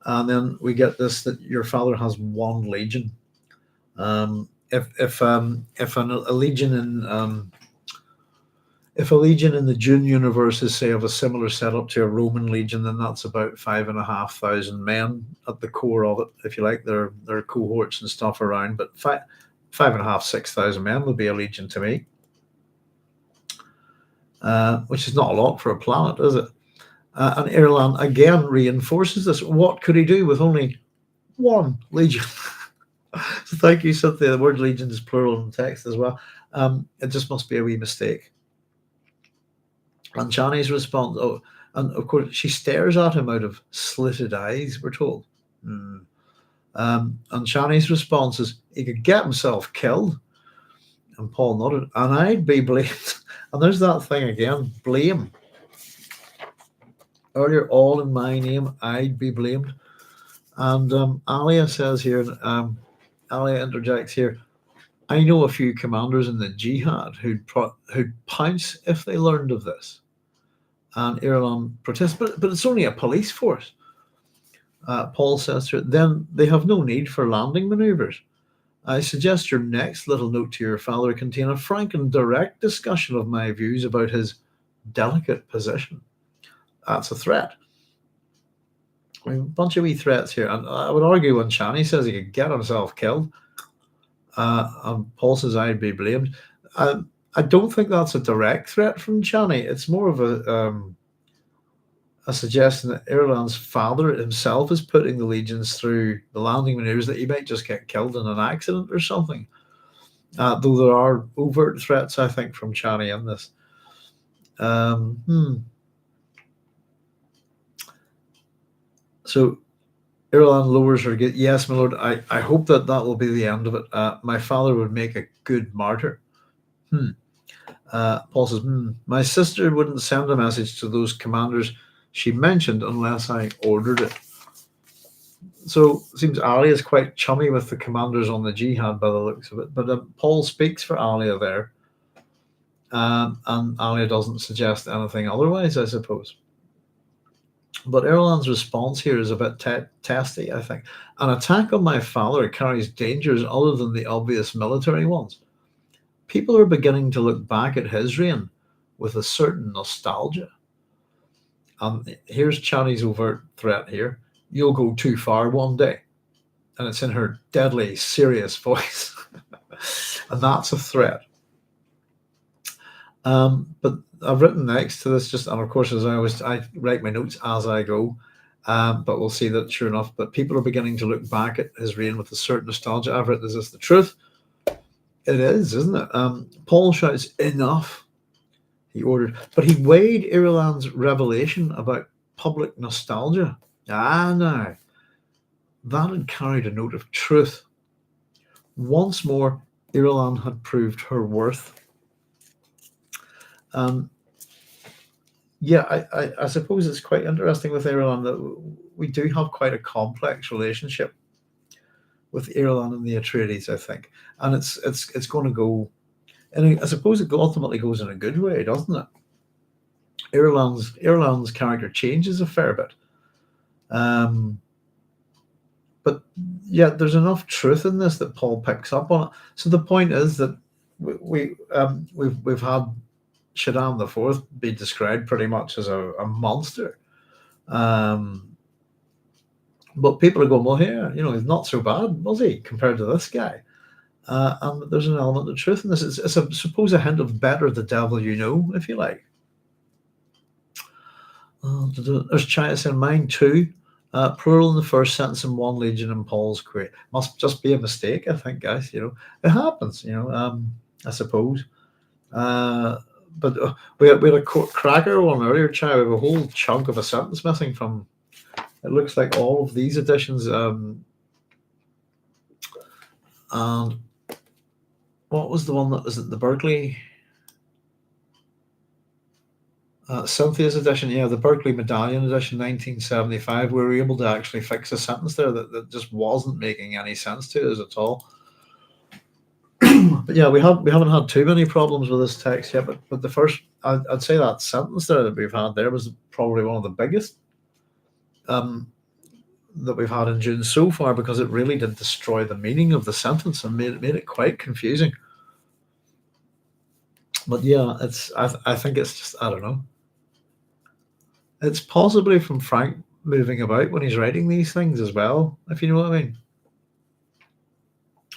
and then we get this that your father has one legion. If a legion in the Dune universe is, say, of a similar setup to a Roman legion, then that's about 5,500 men at the core of it, if you like. There are cohorts and stuff around, but 5,500-6,000 men would be a legion to me, which is not a lot for a planet, is it? And Irulan again reinforces this. What could he do with only one legion? So thank you, Cynthia. The word legion is plural in text as well. It just must be a wee mistake. And Chani's response, and of course she stares at him out of slitted eyes, we're told. And Chani's response is, he could get himself killed. And Paul nodded, and I'd be blamed. And there's that thing again, blame. Earlier, all in my name, I'd be blamed. And Alia says here, Alia interjects here, I know a few commanders in the Jihad who'd pounce if they learned of this. And Irulan protests, but it's only a police force. Paul says to her, then they have no need for landing maneuvers. I suggest your next little note to your father contain a frank and direct discussion of my views about his delicate position. That's a threat. I mean, a bunch of wee threats here. And I would argue when Chani says he could get himself killed, and Paul says I'd be blamed, I don't think that's a direct threat from Chani. It's more of a suggestion that Irulan's father himself is putting the legions through the landing maneuvers, that he might just get killed in an accident or something. Though there are overt threats, I think, from Chani in this. So Irulan lowers her gaze. Yes, my lord, I hope that will be the end of it. My father would make a good martyr. Paul says, my sister wouldn't send a message to those commanders she mentioned unless I ordered it. So it seems Alia is quite chummy with the commanders on the Jihad by the looks of it. But Paul speaks for Alia there. And Alia doesn't suggest anything otherwise, I suppose. But Irulan's response here is a bit testy, I think. An attack on my father carries dangers other than the obvious military ones. People are beginning to look back at his reign with a certain nostalgia. And here's Chani's overt threat here. You'll go too far one day. And it's in her deadly, serious voice. And that's a threat. But I've written next to this, and of course, as I write my notes as I go. But we'll see that sure enough. But people are beginning to look back at his reign with a certain nostalgia. I've written, is this the truth? It is, isn't it? Paul shouts, enough, he ordered. But he weighed Irulan's revelation about public nostalgia. No. That had carried a note of truth. Once more, Irulan had proved her worth. Yeah, I suppose it's quite interesting with Ireland that we do have quite a complex relationship with Ireland and the Atreides, I think, and it's going to go, and I suppose it ultimately goes in a good way, doesn't it? Ireland's character changes a fair bit, um, but yeah, there's enough truth in this that Paul picks up on it. So the point is that we've had Shaddam the Fourth be described pretty much as a monster. Um, but people are going, well, here, he's not so bad, was he, compared to this guy? And there's an element of truth in this. It's I suppose, a hint of better the devil you know, if you like. There's Chias in mine too. Plural in the first sentence and one legion in Paul's query. Must just be a mistake, I think, guys. It happens. I suppose. But we had a cracker one earlier, Chai. We have a whole chunk of a sentence missing from. It looks like all of these editions. And what was the one that was at the Berkeley? Cynthia's edition, yeah, the Berkeley Medallion edition, 1975. We were able to actually fix a sentence there that just wasn't making any sense to us at all. But yeah, we haven't had too many problems with this text yet. But the first, I'd say that sentence there that we've had there was probably one of the biggest that we've had in Dune so far, because it really did destroy the meaning of the sentence and made it quite confusing. But yeah, I think it's just, I don't know. It's possibly from Frank moving about when he's writing these things as well, if you know what I mean.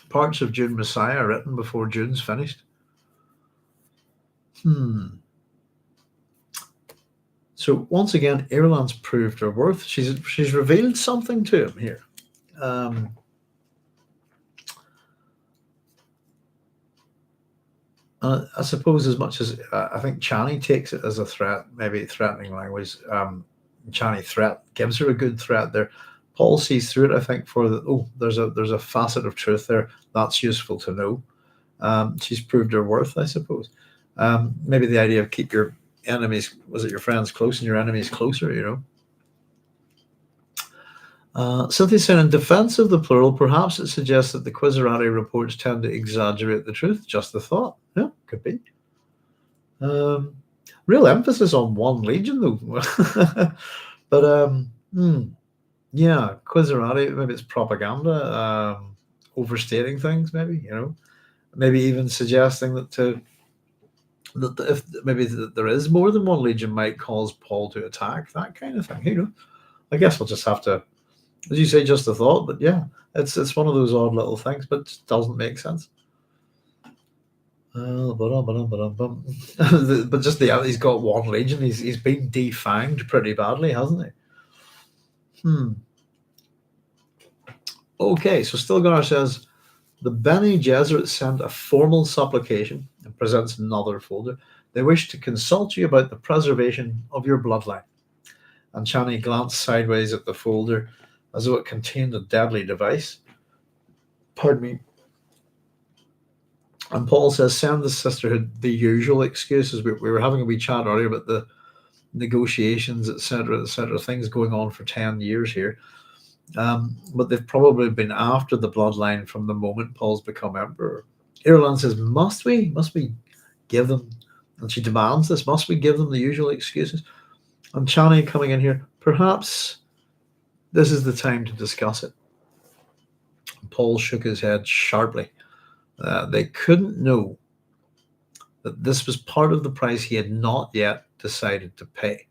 Parts of Dune Messiah written before Dune's finished. So once again, Irulan's proved her worth. She's revealed something to him here. I suppose, as much as I think Chani takes it as a threat, maybe threatening language, Chani threat gives her a good threat there. Paul sees through it, I think, for that. Oh, there's a facet of truth there that's useful to know. She's proved her worth, I suppose. Maybe the idea of keep your enemies, was it your friends close and your enemies closer, Cynthia said, in defense of the plural, perhaps it suggests that the Quizerati reports tend to exaggerate the truth. Just the thought. Yeah, could be. Real emphasis on one legion, though. But yeah, Quizerati, maybe it's propaganda, overstating things, maybe, maybe even suggesting that if maybe that there is more than one legion might cause Paul to attack, that kind of thing. I guess we'll just have to, as you say, just a thought. But yeah, it's one of those odd little things, but it doesn't make sense. But just he's got one legion. He's been defanged pretty badly, hasn't he? Okay, so Stilgar says the Bene Gesserit sent a formal supplication and presents another folder. They wish to consult you about the preservation of your bloodline. And Chani glanced sideways at the folder as though it contained a deadly device. Pardon me. And Paul says, send the sisterhood the usual excuses. We were having a wee chat earlier about the negotiations, etc., things going on for 10 years here. But they've probably been after the bloodline from the moment Paul's become emperor. Irulan says, must we give them, and she demands this, must we give them the usual excuses? And Chani coming in here, perhaps this is the time to discuss it. Paul shook his head sharply. They couldn't know that this was part of the price he had not yet decided to pay.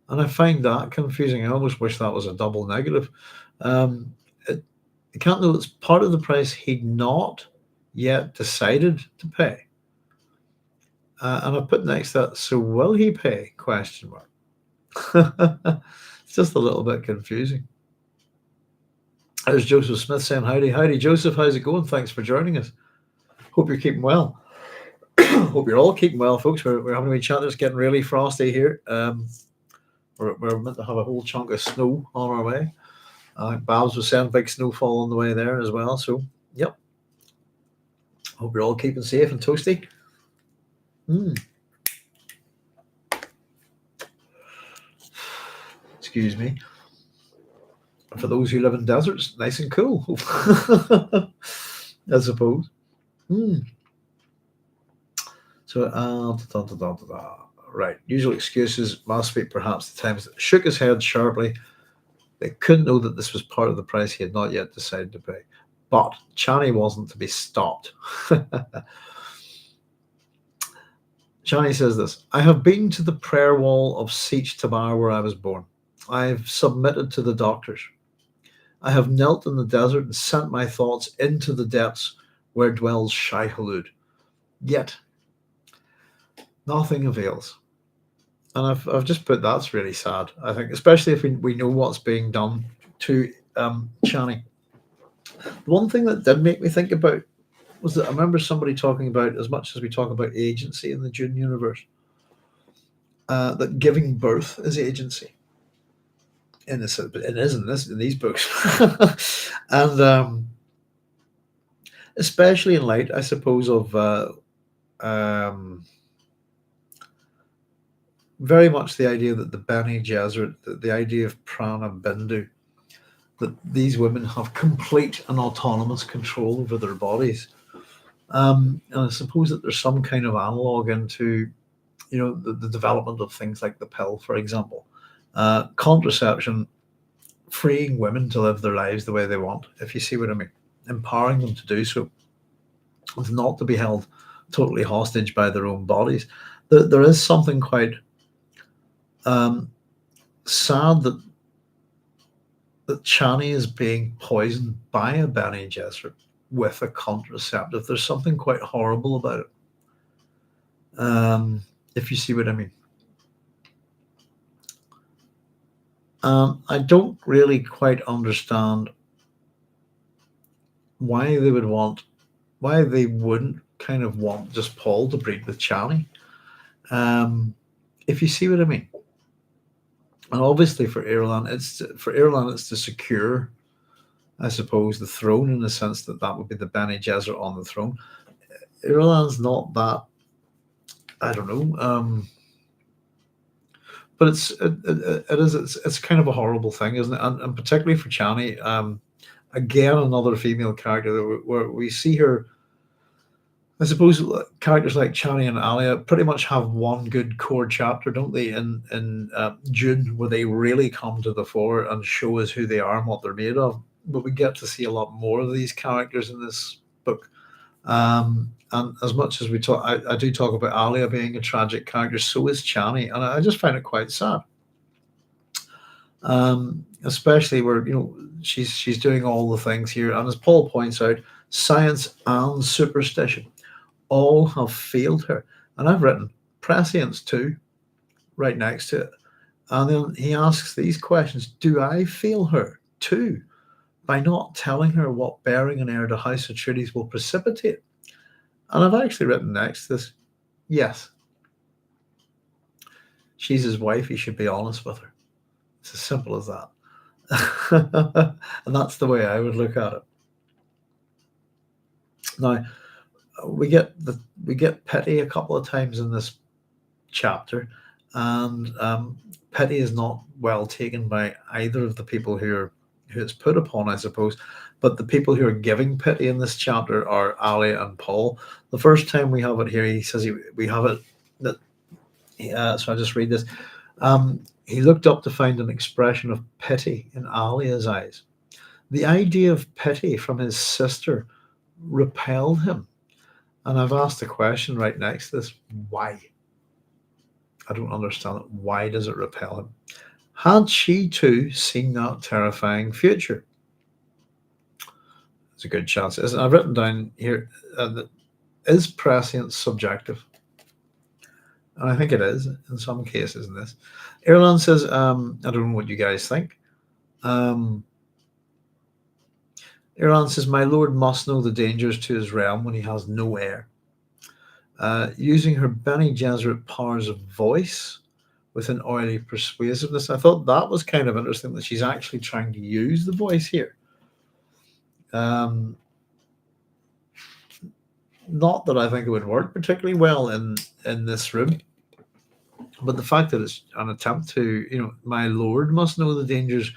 And I find that confusing. I almost wish that was a double negative. It can't know it's part of the price he'd not yet decided to pay. And I put next to that, so will he pay? Question mark. It's just a little bit confusing. There's Joseph Smith saying, howdy, Joseph. How's it going? Thanks for joining us. Hope you're keeping well. Hope you're all keeping well, folks. We're having a wee chat. It's getting really frosty here. We're meant to have a whole chunk of snow on our way. Babs was saying big snowfall on the way there as well. So, yep. Hope you're all keeping safe and toasty. excuse me. For those who live in deserts, nice and cool, I suppose. So, right. Usual excuses must be perhaps the times that shook his head sharply. They couldn't know that this was part of the price he had not yet decided to pay. But Chani wasn't to be stopped. Chani says this: I have been to the prayer wall of Siege Tamar where I was born. I have submitted to the doctors. I have knelt in the desert and sent my thoughts into the depths where dwells Shai Hulud. Yet nothing avails. And I've just put that's really sad, I think, especially if we know what's being done to Chani. The one thing that did make me think about was that I remember somebody talking about, as much as we talk about agency in the Dune universe, that giving birth is agency. And it is in these books. And especially in light, I suppose, of very much the idea that the Bene Gesserit, the idea of Prana Bindu, that these women have complete and autonomous control over their bodies. And I suppose that there's some kind of analog into, the development of things like the pill, for example. Contraception, freeing women to live their lives the way they want, if you see what I mean. Empowering them to do so, and not to be held totally hostage by their own bodies. There is something quite sad that Chani is being poisoned by a Bene Gesserit with a contraceptive. There's something quite horrible about it, if you see what I mean. I don't really quite understand why they wouldn't kind of want just Paul to breed with Chani, if you see what I mean. And obviously for Irulan, it's to secure, I suppose, the throne, in the sense that would be the Bene Gesserit on the throne. Irulan's not that, I don't know, but it's kind of a horrible thing, isn't it? And particularly for Chani, again, another female character where we see her. I suppose characters like Chani and Alia pretty much have one good core chapter, don't they, in Dune, where they really come to the fore and show us who they are and what they're made of. But we get to see a lot more of these characters in this book. And as much as we talk, I do talk about Alia being a tragic character, so is Chani, and I just find it quite sad. Especially where she's doing all the things here, and as Paul points out, science and superstition all have failed her. And I've written prescience too, right next to it. And then he asks these questions: do I fail her too, by not telling her what bearing an heir to House Atreides will precipitate? And I've actually written next to this: yes. She's his wife, he should be honest with her. It's as simple as that. And that's the way I would look at it. Now, we get Petty a couple of times in this chapter, and Petty is not well taken by either of the people who it's put upon, I suppose. But the people who are giving pity in this chapter are Alia and Paul. The first time we have it here, he says we have it that. So I'll just read this. He looked up to find an expression of pity in Alia's eyes. The idea of pity from his sister repelled him. And I've asked a question right next to this: why? I don't understand it. Why does it repel him? Had she too seen that terrifying future? There's a good chance. I've written down here that is prescience subjective? And I think it is in some cases in this. Irulan says, I don't know what you guys think. Irulan says, my lord must know the dangers to his realm when he has no heir. Using her Bene Gesserit powers of voice with an oily persuasiveness. I thought that was kind of interesting, that she's actually trying to use the voice here. Not that I think it would work particularly well in this room, But the fact that it's an attempt to, my lord must know the dangers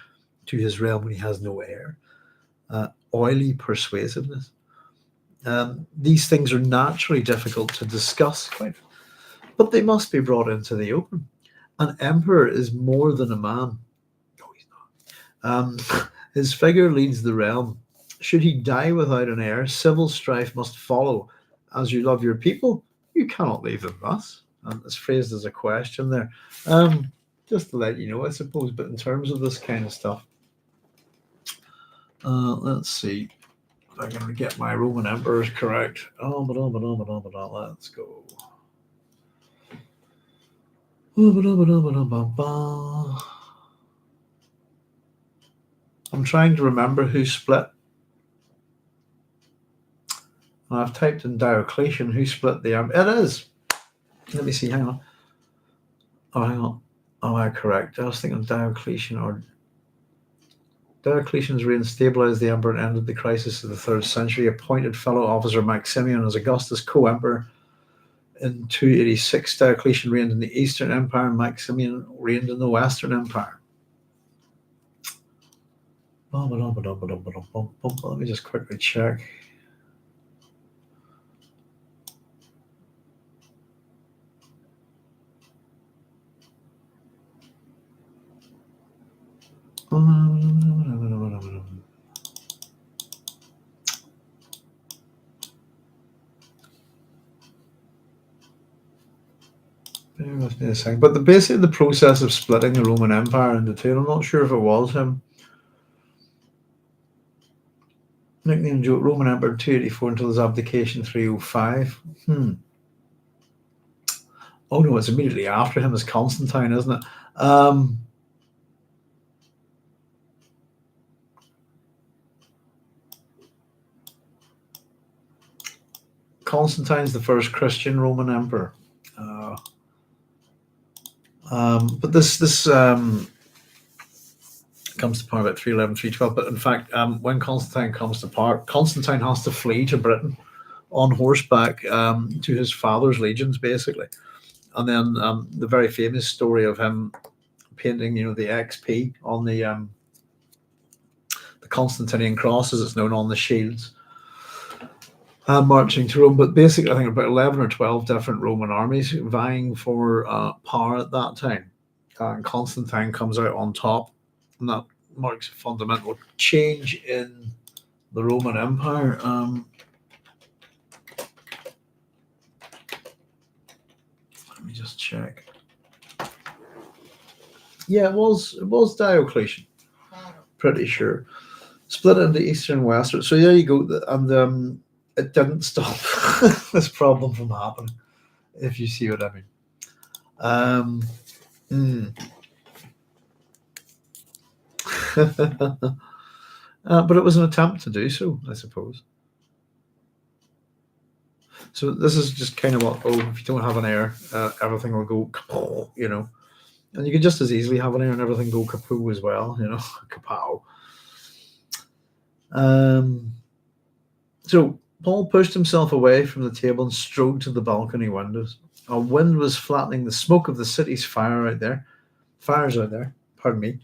to his realm when he has no heir. Oily persuasiveness. These things are naturally difficult to discuss, but they must be brought into the open. An emperor is more than a man. No, he's not. His figure leads the realm. Should he die without an heir, civil strife must follow. As you love your people, you cannot leave them thus. And it's phrased as a question there. Just to let you know, I suppose, but in terms of this kind of stuff, let's see if I can get my Roman emperors correct. Let's go. I'm trying to remember who split. And I've typed in Diocletian, who split the empire. It is. Let me see, hang on. Oh, hang on. Am I correct? I was thinking Diocletian or Diocletian's reign stabilized the emperor and ended the crisis of the 3rd century, appointed fellow officer Maximian as Augustus co-emperor. In 286, Diocletian reigned in the Eastern Empire, and Maximian reigned in the Western Empire. Let me just quickly check. Bear with me a second. But basically the process of splitting the Roman Empire into two, I'm not sure if it was him. Nicknamed Roman Emperor 284 until his abdication 305. Oh no, it's immediately after him as Constantine, isn't it? Constantine's the first Christian Roman emperor. But this comes to power about 311, 312. But in fact, when Constantine comes to power, Constantine has to flee to Britain on horseback to his father's legions, basically. And then the very famous story of him painting, the XP on the Constantinian cross, as it's known, on the shields, marching to Rome. But basically, I think about 11 or 12 different Roman armies vying for power at that time. And Constantine comes out on top, and that marks a fundamental change in the Roman Empire. Let me just check. Yeah, it was Diocletian. Pretty sure. Split into Eastern and Western. So there you go. And it didn't stop this problem from happening, if you see what I mean. But it was an attempt to do so, I suppose. So this is just kind of what, if you don't have an heir, everything will go kapow, and you could just as easily have an heir and everything go kapoo as well, kapow. So Paul pushed himself away from the table and strode to the balcony windows. A wind was flattening the smoke of the city's fires out there. Pardon me.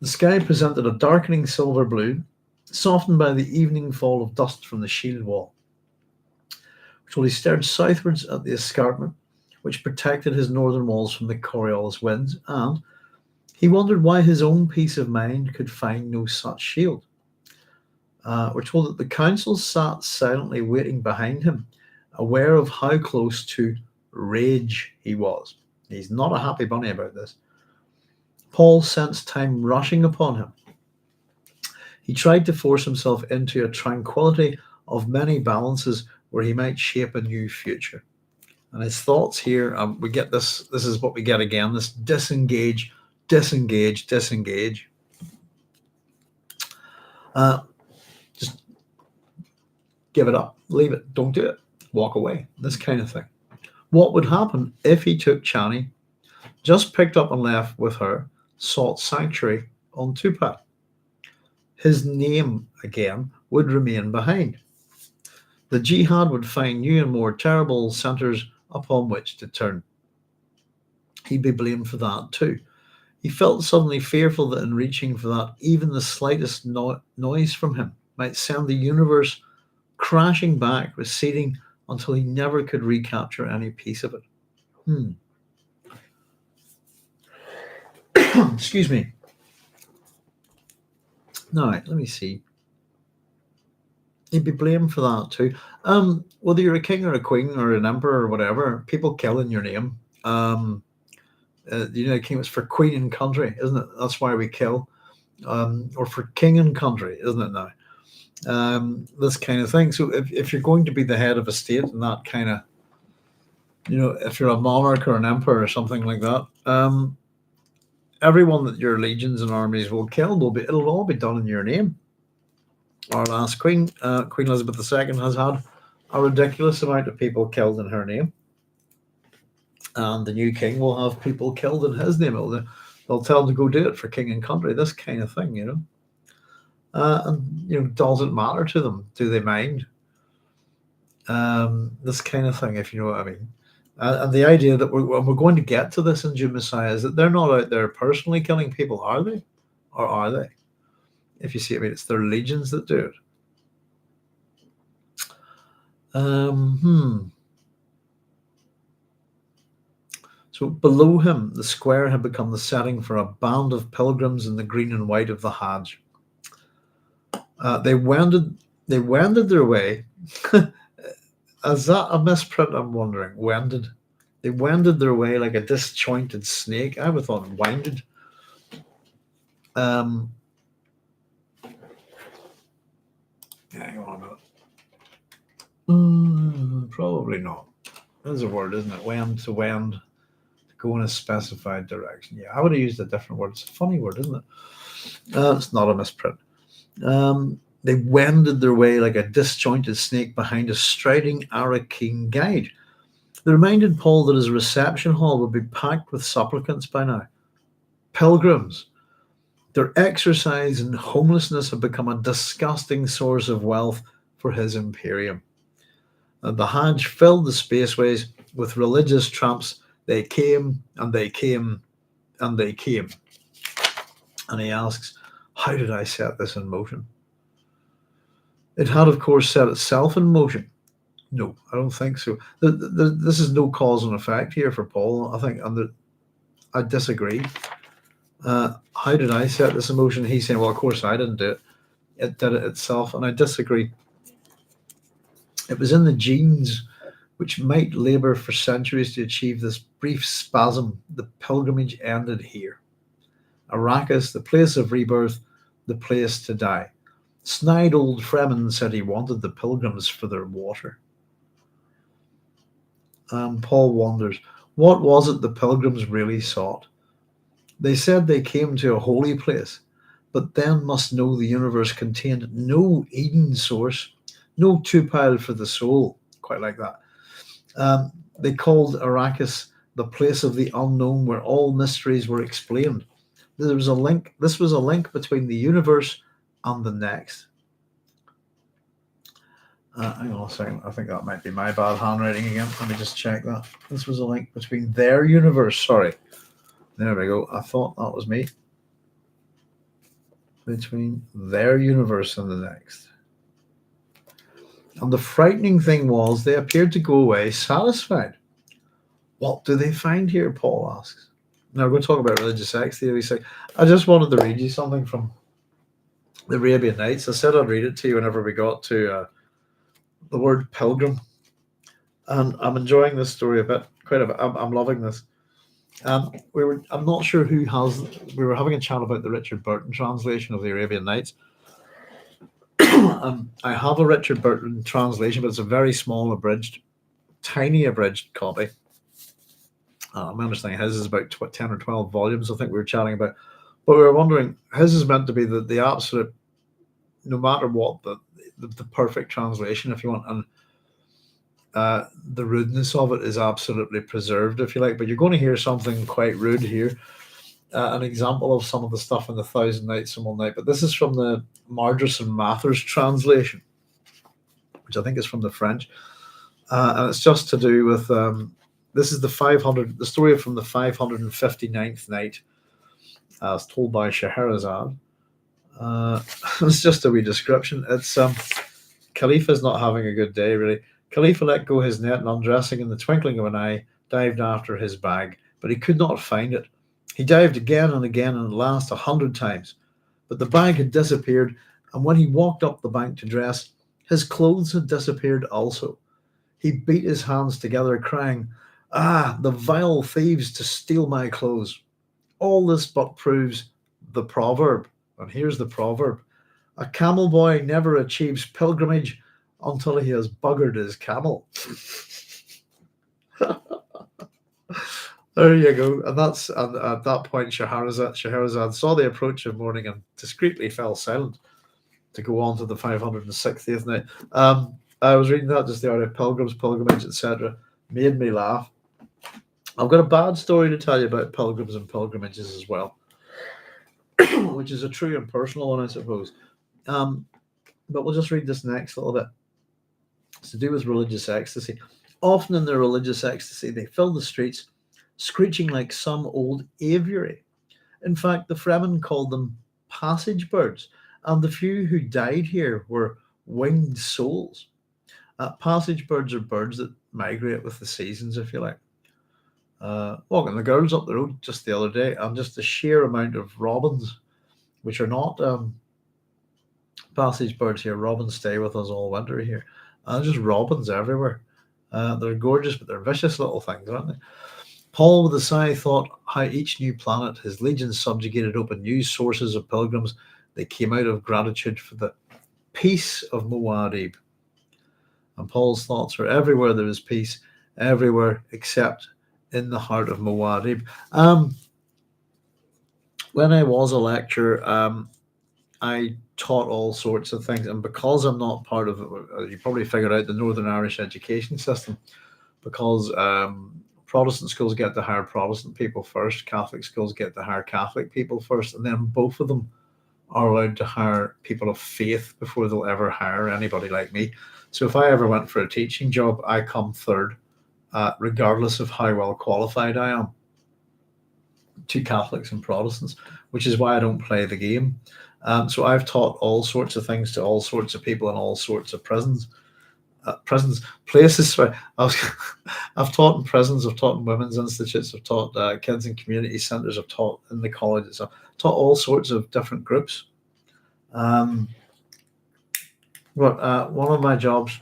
The sky presented a darkening silver blue, softened by the evening fall of dust from the shield wall. While he stared southwards at the escarpment, which protected his northern walls from the Coriolis winds, and he wondered why his own peace of mind could find no such shield. We're told that the council sat silently waiting behind him, aware of how close to rage he was. He's not a happy bunny about this. Paul sensed time rushing upon him. He tried to force himself into a tranquility of many balances where he might shape a new future. And his thoughts here, we get this is what we get again, this disengage. Just give it up, leave it, don't do it, walk away, this kind of thing. What would happen if he took Chani, just picked up and left with her, sought sanctuary on Tupile? His name, again, would remain behind. The Jihad would find new and more terrible centers upon which to turn. he'd be blamed for that too. He felt suddenly fearful that in reaching for that, even the slightest noise from him might send the universe crashing back, receding until he never could recapture any piece of it. Excuse me. All right, let me see. He'd be blamed for that too. Whether you're a king or a queen or an emperor or whatever, people kill in your name. The United Kingdom is for queen and country, isn't it? That's why we kill. Or for king and country, isn't it now? This kind of thing. So if you're going to be the head of a state and that kind of, if you're a monarch or an emperor or something like that, everyone that your legions and armies will kill it'll all be done in your name. Our last queen, Queen Elizabeth II, has had a ridiculous amount of people killed in her name. And the new king will have people killed in his name. They'll tell him to go do it for king and country, this kind of thing, And, doesn't matter to them. Do they mind? This kind of thing, if you know what I mean. And the idea that we're going to get to this in Dune Messiah is that they're not out there personally killing people, are they? Or are they? If you see what I mean, it's their legions that do it. So below him, the square had become the setting for a band of pilgrims in the green and white of the Hajj. They wended their way. Is that a misprint? I'm wondering. Wended. They wended their way like a disjointed snake. I would have thought winded. Hang on a minute. Probably not. There's a word, isn't it? Wend, to wend, to go in a specified direction. Yeah, I would have used a different word. It's a funny word, isn't it? It's not a misprint. They wended their way like a disjointed snake behind a striding Arakeem guide. They reminded Paul that his reception hall would be packed with supplicants by now. Pilgrims. Their exercise and homelessness have become a disgusting source of wealth for his imperium. And the Hajj filled the spaceways with religious tramps. They came and they came and they came. And he asks, how did I set this in motion? It had, of course, set itself in motion. No, I don't think so. This is no cause and effect here for Paul. I think I disagree. How did I set this in motion? He's saying, well, of course I didn't do it. It did it itself, and I disagree. It was in the genes which might labour for centuries to achieve this brief spasm. The pilgrimage ended here. Arrakis, the place of rebirth, the place to die. Snide old Fremen said he wanted the pilgrims for their water. Paul wonders, what was it the pilgrims really sought? They said they came to a holy place, but then must know the universe contained no Eden source, no Tupile for the soul, quite like that. They called Arrakis the place of the unknown where all mysteries were explained. There was a link. This was a link between the universe and the next. Hang on a second. I think that might be my bad handwriting again. Let me just check that. This was a link between their universe. Sorry. There we go. I thought that was me. Between their universe and the next. And the frightening thing was they appeared to go away satisfied. What do they find here? Paul asks. Now we're going to talk about religious sex theory. So I just wanted to read you something from the Arabian Nights. I said I'd read it to you whenever we got to the word pilgrim. And I'm enjoying this story a bit, quite a bit. I'm loving this. I'm not sure who has. We were having a chat about the Richard Burton translation of the Arabian Nights. I have a Richard Burton translation, but it's a very small, tiny abridged copy. My understanding his is about 10 or 12 volumes. I think we were chatting about, but we were wondering his is meant to be the absolute, no matter what, the perfect translation, if you want, and the rudeness of it is absolutely preserved, if you like. But you're going to hear something quite rude here. An example of some of the stuff in the Thousand Nights and One Night. But this is from the Mardrus and Mathers translation, which I think is from the French. And it's just to do with This is the story from the 559th night, as told by Scheherazade. It's just a wee description. It's Khalifa's not having a good day, really. Khalifa let go his net and, undressing in the twinkling of an eye, dived after his bag, but he could not find it. He dived again and again, and at last 100 times. But the bag had disappeared, and when he walked up the bank to dress, his clothes had disappeared also. He beat his hands together, crying, "Ah, the vile thieves to steal my clothes!" All this but proves the proverb. And here's the proverb: a camel boy never achieves pilgrimage until he has buggered his camel. There you go. And that's at that point, Scheherazade saw the approach of morning and discreetly fell silent to go on to the 560th night. I was reading that just the other day, pilgrims, pilgrimage, etc. Made me laugh. I've got a bad story to tell you about pilgrims and pilgrimages as well, which is a true and personal one, I suppose. But we'll just read this next little bit. It's to do with religious ecstasy. Often in their religious ecstasy, they fill the streets, screeching like some old aviary. In fact, the Fremen called them passage birds, and the few who died here were winged souls. Passage birds are birds that migrate with the seasons, if you like. Walking the girls up the road just the other day, and just the sheer amount of robins, which are not passage birds here. Robins stay with us all winter here. And just robins everywhere. They're gorgeous, but they're vicious little things, aren't they? Paul, with a sigh, thought how each new planet his legions subjugated opened new sources of pilgrims. They came out of gratitude for the peace of Muad'Dib. And Paul's thoughts were everywhere there is peace, everywhere except in the heart of Muad'Dib. When I was a lecturer, I taught all sorts of things, and because I'm not part of, you probably figured out, the Northern Irish education system, because Protestant schools get to hire Protestant people first, Catholic schools get to hire Catholic people first, and then both of them are allowed to hire people of faith before they'll ever hire anybody like me. So if I ever went for a teaching job, I come third, regardless of how well qualified I am, to Catholics and Protestants, which is why I don't play the game. So I've taught all sorts of things to all sorts of people in all sorts of places. Sorry, I've taught in prisons, I've taught in women's institutes, I've taught kids in community centres, I've taught in the colleges, I've taught all sorts of different groups. But one of my jobs,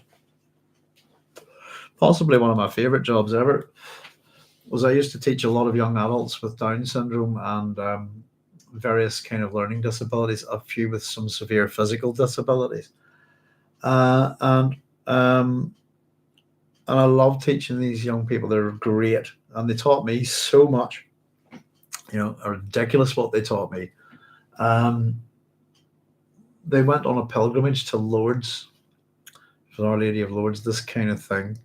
possibly one of my favourite jobs ever, was I used to teach a lot of young adults with Down syndrome and various kind of learning disabilities, a few with some severe physical disabilities. And I love teaching these young people. They're great, and they taught me so much. Ridiculous what they taught me. They went on a pilgrimage to Lourdes, for Our Lady of Lourdes, this kind of thing.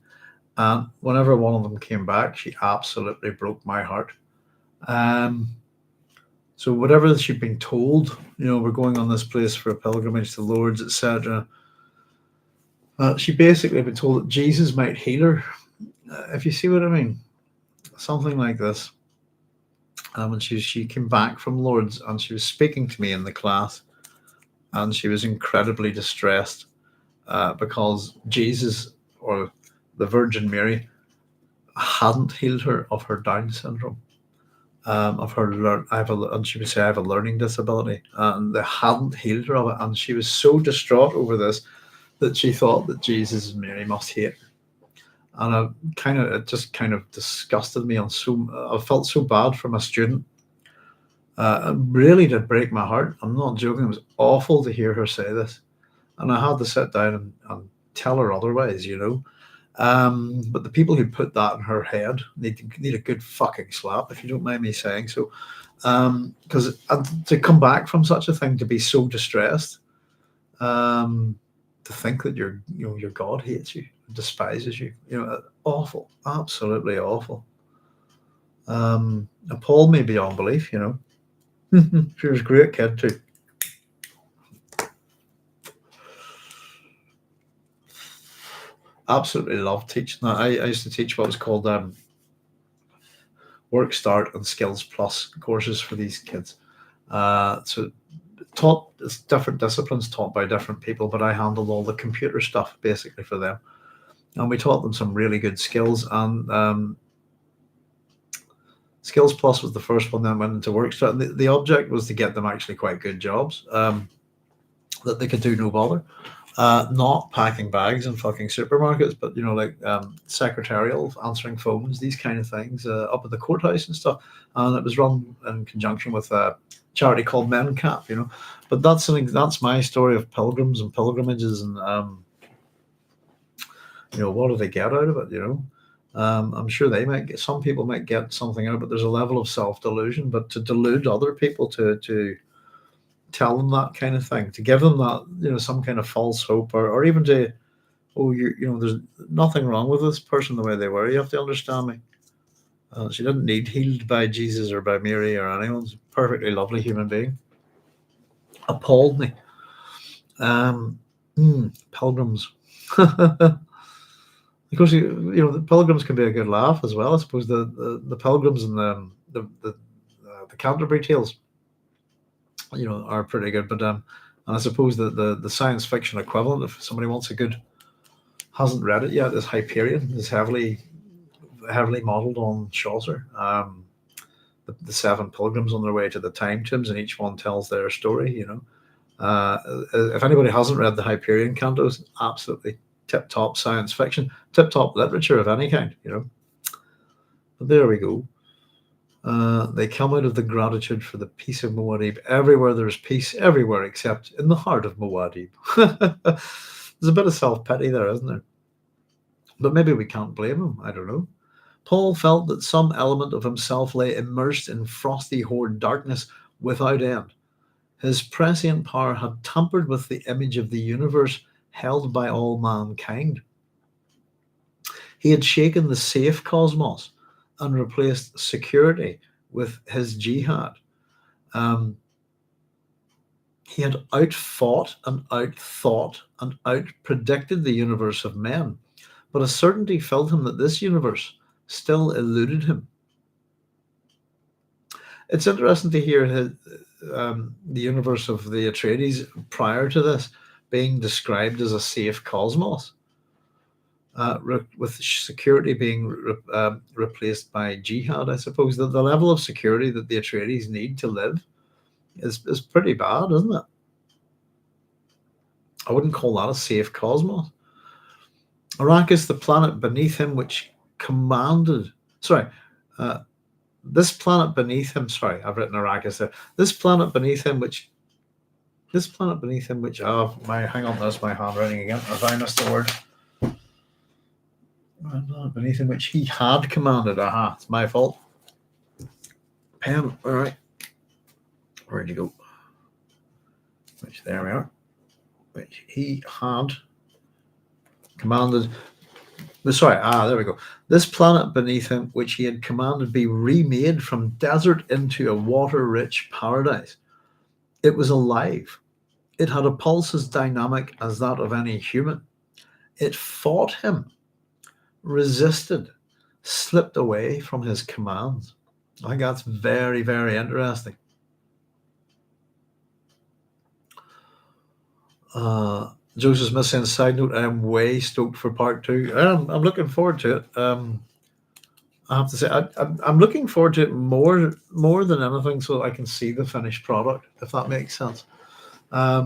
And whenever one of them came back, she absolutely broke my heart. So whatever she'd been told, we're going on this place for a pilgrimage to Lourdes, etc. She basically been told that Jesus might heal her, if you see what I mean. Something like this. And she came back from Lourdes and she was speaking to me in the class, and she was incredibly distressed because Jesus, or the Virgin Mary, hadn't healed her of her Down syndrome. And she would say, I have a learning disability, and they hadn't healed her of it. And she was so distraught over this that she thought that Jesus and Mary must hate her. And it just kind of disgusted me. I felt so bad for my student. It really did break my heart. I'm not joking. It was awful to hear her say this, and I had to sit down and tell her otherwise. But the people who put that in her head need a good fucking slap, if you don't mind me saying so. Because to come back from such a thing, to be so distressed, to think that your God hates you, despises you, awful, absolutely awful. Appalled me beyond belief. She was a great kid too. Absolutely loved teaching that. I used to teach what was called work start and skills plus courses for these kids. So taught, it's different disciplines taught by different people, but I handled all the computer stuff basically for them, and we taught them some really good skills. And skills plus was the first one, then went into work start. The object was to get them actually quite good jobs that they could do no bother. Not packing bags in fucking supermarkets, but like secretarial, answering phones, these kind of things, up at the courthouse and stuff. And it was run in conjunction with a charity called MenCap, But that's my story of pilgrims and pilgrimages, and what do they get out of it? I'm sure some people might get something out, but there's a level of self-delusion. But to delude other people, to tell them that kind of thing, to give them that, some kind of false hope, or even to, there's nothing wrong with this person the way they were. You have to understand me. She didn't need healed by Jesus or by Mary or anyone. She's a perfectly lovely human being. Appalled me. Pilgrims. Because the pilgrims can be a good laugh as well. I suppose the pilgrims and the Canterbury Tales, are pretty good. But and I suppose the science fiction equivalent, if somebody hasn't read it yet, is Hyperion. Is heavily modelled on Chaucer. The seven pilgrims on their way to the time tombs, and each one tells their story. If anybody hasn't read the Hyperion cantos, absolutely tip-top science fiction, tip-top literature of any kind. But there we go. They come out of the gratitude for the peace of Muad'Dib. Everywhere there's peace, everywhere except in the heart of Muad'Dib. There's a bit of self-pity there, isn't there? But maybe we can't blame him. I don't know. Paul felt that some element of himself lay immersed in frosty horde darkness without end. His prescient power had tampered with the image of the universe held by all mankind. He had shaken the safe cosmos and replaced security with his jihad. He had outfought and outthought and outpredicted the universe of men, but a certainty filled him that this universe still eluded him. It's interesting to hear the universe of the Atreides prior to this being described as a safe cosmos, with security being replaced by jihad. I suppose that the level of security that the Atreides need to live is pretty bad, isn't it? I wouldn't call that a safe cosmos. Arrakis, the planet beneath him, which commanded... this planet beneath him... Sorry, I've written Arrakis there. This planet beneath him, which... Oh, hang on, that's my handwriting again. Have I missed the word? Beneath him, which he had commanded. Aha, it's my fault. Pen, all right. Where'd you go? There we are. Which he had commanded. There we go. This planet beneath him, which he had commanded be remade from desert into a water-rich paradise. It was alive. It had a pulse as dynamic as that of any human. It fought him, resisted, slipped away from his commands. I think that's very, very interesting. Joseph Smith saying, side note, I am way stoked for part 2. I'm looking forward to it. I have to say, I'm looking forward to it more than anything, so I can see the finished product, if that makes sense. But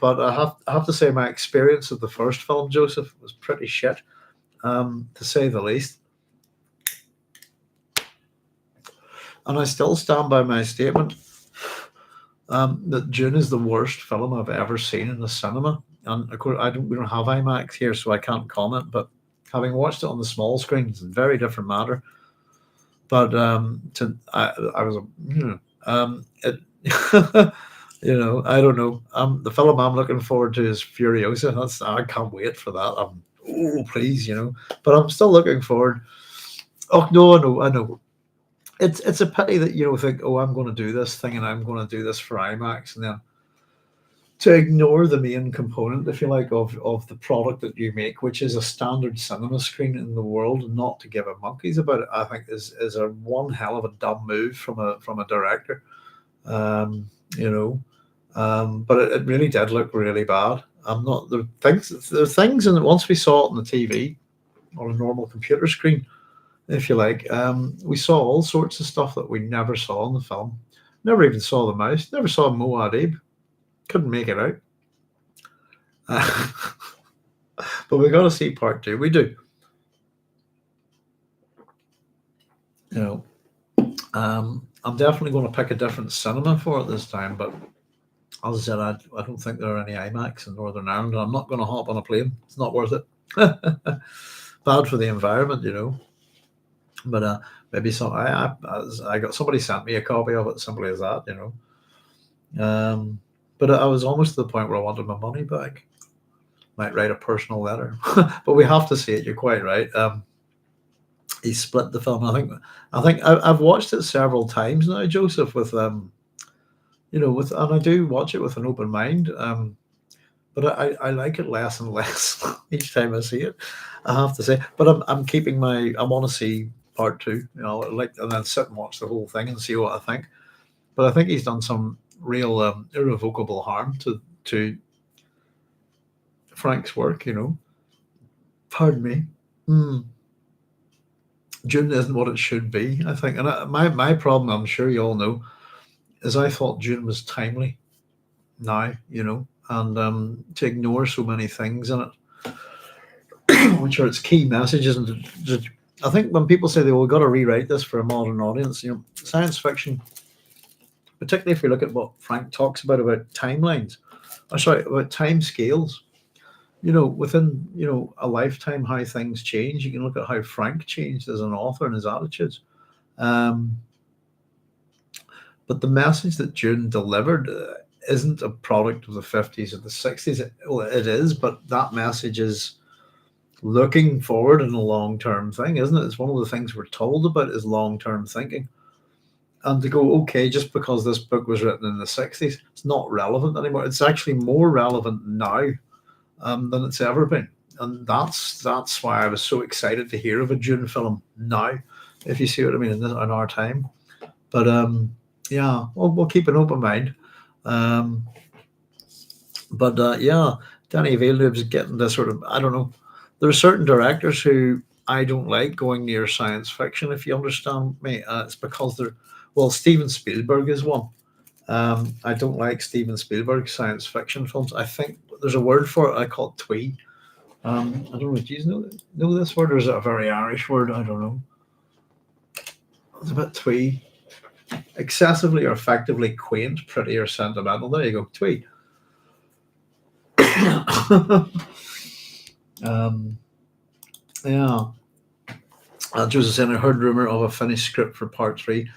I have to say my experience of the first film, Joseph, was pretty shit, to say the least. And I still stand by my statement that Dune is the worst film I've ever seen in the cinema. And of course, we don't have IMAX here, so I can't comment. But having watched it on the small screen, it's a very different matter. But I was I don't know. The film I'm looking forward to is Furiosa. I can't wait for that. Please, But I'm still looking forward. Oh no, I know. It's a pity that think, I'm going to do this thing and I'm going to do this for IMAX, and then to ignore the main component, if you like, of the product that you make, which is a standard cinema screen in the world, and not to give a monkeys about it, I think is a one hell of a dumb move from a director. Um, you know, but it really did look really bad. I'm not there are things, and once we saw it on the TV on a normal computer screen, if you like, we saw all sorts of stuff that we never saw in the film. Never even saw the mouse. Never saw Muad'Dib. Couldn't make it out. But we got to see part two. We do. You know, I'm definitely going to pick a different cinema for it this time. But as I said, I don't think there are any IMAX in Northern Ireland. I'm not going to hop on a plane. It's not worth it. Bad for the environment, you know. But maybe some. I got somebody sent me a copy of it. Simply as that, you know. But I was almost to the point where I wanted my money back. Might write a personal letter, but we have to see it. You're quite right. He split the film. I've watched it several times now, Joseph. With you know, and I do watch it with an open mind. But I like it less and less each time I see it. I have to say. But I'm keeping my. I want to see part two. You know, and then sit and watch the whole thing and see what I think. But I think he's done some real irrevocable harm to Frank's work, you know. Pardon me. Dune isn't what it should be, I think. And my problem, I'm sure you all know, is I thought Dune was timely now, you know, and to ignore so many things in it, which are its key messages. And I think when people say we've got to rewrite this for a modern audience, you know, science fiction, particularly if we look at what Frank talks about timelines, about time scales. You know, within, you know, a lifetime, how things change. You can look at how Frank changed as an author and his attitudes. But the message that Dune delivered isn't a product of the 50s or the 60s. It is, but that message is looking forward in a long-term thing, isn't it? It's one of the things we're told about is long-term thinking. And to go, okay, just because this book was written in the 60s, it's not relevant anymore. It's actually more relevant now than it's ever been. And that's why I was so excited to hear of a Dune film now, if you see what I mean, in our time. But yeah, we'll keep an open mind. Yeah, Danny Villeneuve's getting this sort of, I don't know, there are certain directors who I don't like going near science fiction, if you understand me. It's because Steven Spielberg is one. I don't like Steven Spielberg's science fiction films. I think there's a word for it. I call it twee. I don't know. Do you know this word, or is it a very Irish word? I don't know. It's a bit twee. Excessively or effectively quaint, pretty, or sentimental. There you go. Twee. Yeah. Joseph saying, I heard rumor of a finished script for part 3.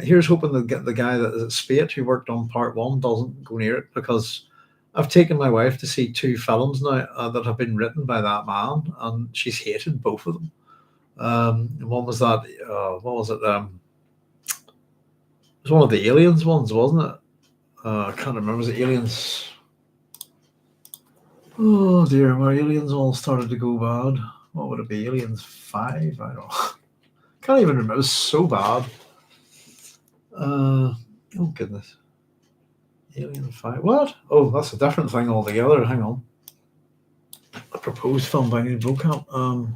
Here's hoping that get the guy that is at Spate who worked on part 1 doesn't go near it, because I've taken my wife to see 2 films now that have been written by that man, and she's hated both of them. One was that, what was it? It was one of the Aliens ones, wasn't it? I can't remember. Was it Aliens? Oh dear, where Aliens all started to go bad. What would it be? Aliens 5? I don't know. Can't even remember. It was so bad. Oh goodness. Alien 5. What? Oh, that's a different thing altogether. Hang on. A proposed film by Neil Blomkamp.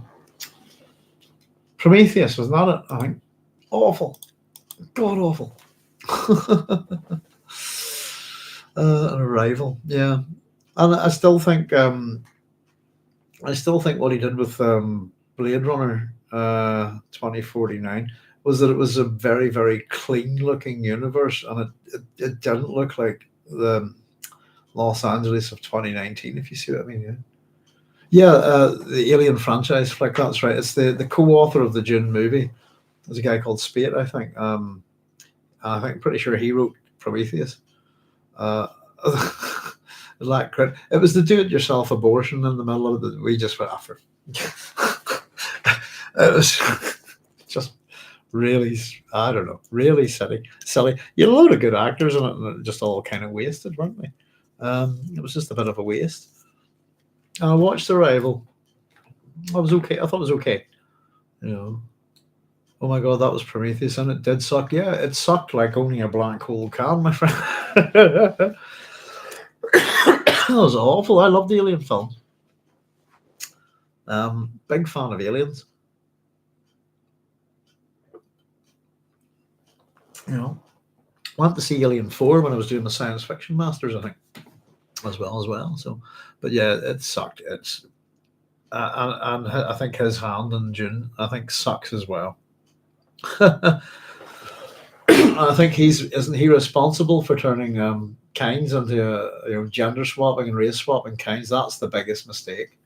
Prometheus, wasn't that it? I think. Awful. God awful. An Arrival. Yeah. And I still think what he did with Blade Runner 2049 was that it was a very, very clean looking universe, and it didn't look like the Los Angeles of 2019, if you see what I mean. Yeah, the Alien franchise flick, that's right. It's the co-author of the Dune movie. There's a guy called Spate, I think. I'm pretty sure he wrote Prometheus. It was the do-it-yourself abortion in the middle of it that we just went after. It was just really, I don't know, really silly. You had a load of good actors in it, and it just all kind of wasted, weren't they? It was just a bit of a waste. And I watched Arrival. I was okay. I thought it was okay. Oh my god, that was Prometheus, and it did suck. Yeah, it sucked like only a black hole can, my friend. That was awful. I loved the Alien films. Big fan of Aliens. Went to see Alien 4 when I was doing the science fiction masters, I think, as well. So, but yeah, it sucked. It's and I think his hand in Dune, I think, sucks as well. I think isn't he responsible for turning kinds into gender swapping and race swapping kinds? That's the biggest mistake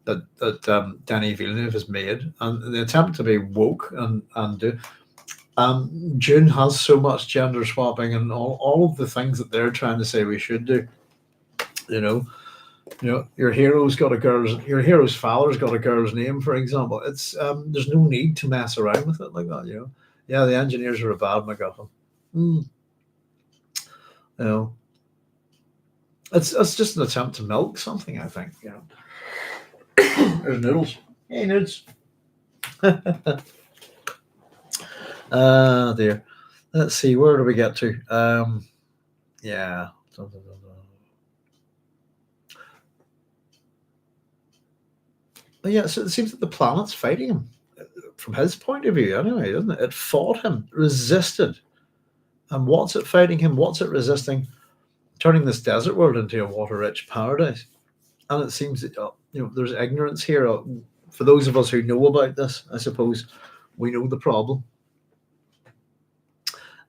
that Denis Villeneuve has made, and the attempt to be woke and do. Dune has so much gender swapping and all of the things that they're trying to say we should do. Your hero's father's got a girl's name, for example. It's there's no need to mess around with it like that. Yeah, the engineers are a bad MacGuffin. It's just an attempt to milk something, I think. There's noodles. Hey, noodles. Dear. Let's see, where do we get to? Yeah. But yeah, so it seems that the planet's fighting him from his point of view, anyway, doesn't it? It fought him, resisted. And what's it fighting him? What's it resisting? Turning this desert world into a water-rich paradise. And it seems that there's ignorance here. For those of us who know about this, I suppose we know the problem.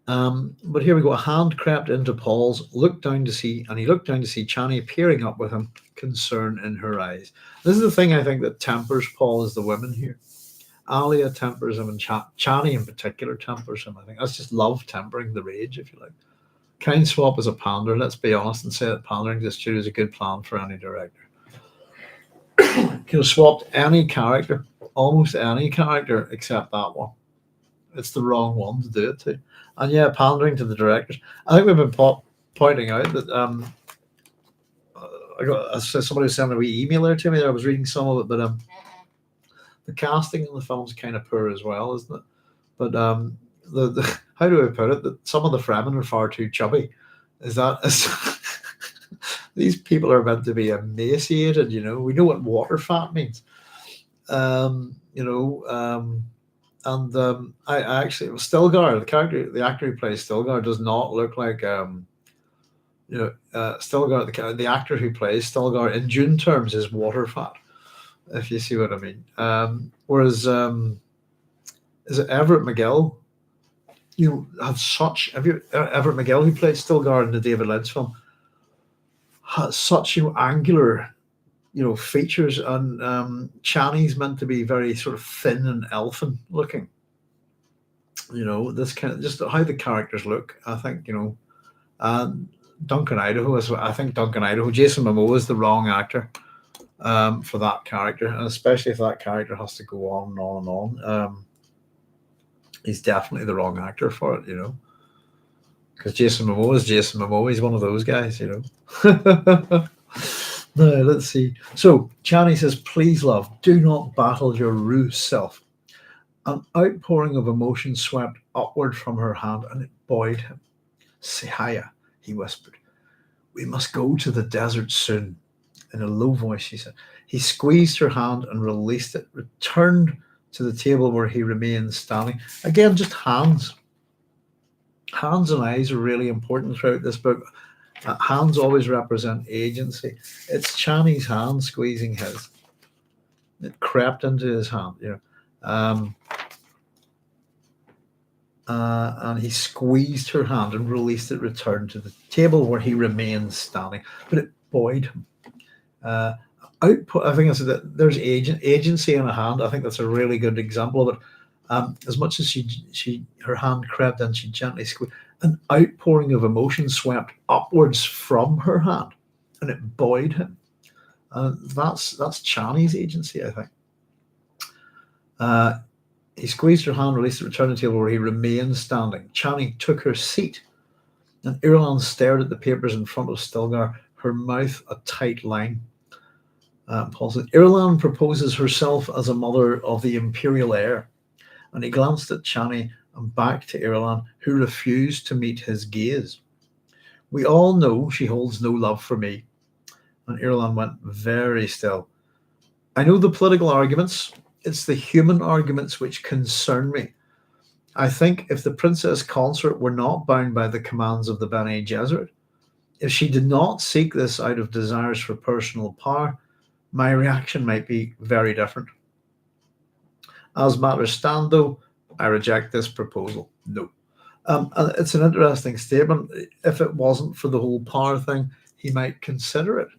But here we go. A hand crept into Paul's, he looked down to see Chani peering up with him, concern in her eyes. This is the thing I think that tempers Paul is the women here. Alia tempers him, and Chani in particular tempers him. I think that's just love tempering the rage, if you like. Kind swap is a pander, let's be honest and say that pandering to the studio is a good plan for any director. Could have swapped any character, almost any character, except that one. It's the wrong one to do it to. And yeah, pandering to the directors. I think we've been pointing out that somebody was sending a wee email there to me. I was reading some of it, but the casting in the film's kind of poor as well, isn't it? But the how do I put it? That some of the Fremen are far too chubby. These people are meant to be emaciated. We know what water fat means. I actually Stilgar, the actor who plays Stilgar, does not look like Stilgar, the actor who plays Stilgar in Dune terms is water fat, if you see what I mean. Whereas is it Everett McGill? Everett McGill, who played Stilgar in the David Lynch film, has such angular features, and Chani's meant to be very sort of thin and elfin looking. This kind of just how the characters look. I think Duncan Idaho Jason Momoa is the wrong actor for that character, and especially if that character has to go on and on and on. He's definitely the wrong actor for it, because Jason Momoa is Jason Momoa. He's one of those guys, Now, let's see. So, Chani says, please, love, do not battle your ruse self. An outpouring of emotion swept upward from her hand, and it buoyed him. Sihaya, he whispered. We must go to the desert soon. In a low voice, she said. He squeezed her hand and released it, returned to the table where he remained standing. Again, just hands. Hands and eyes are really important throughout this book. Hands always represent agency. It's Chani's hand squeezing his. It crept into his hand, and he squeezed her hand and released it, returned to the table where he remained standing. But it buoyed him. Output. I think there's agency in a hand. I think that's a really good example of it. As much as her hand crept in, she gently squeezed. An outpouring of emotion swept upwards from her hand, and it buoyed him. That's Chani's agency, I think. He squeezed her hand, released it, returned to the table where he remained standing. Chani took her seat, And Irulan stared at the papers in front of Stilgar, her mouth a tight line. Paul said, Irulan proposes herself as a mother of the imperial heir. And he glanced at Chani and back to Irulan, who refused to meet his gaze. We all know she holds no love for me. And Irulan went very still. I know the political arguments. It's the human arguments which concern me. I think if the princess consort were not bound by the commands of the Bene Gesserit, if she did not seek this out of desires for personal power, my reaction might be very different. As matters stand, though, I reject this proposal. No. And it's an interesting statement. If it wasn't for the whole power thing, he might consider it.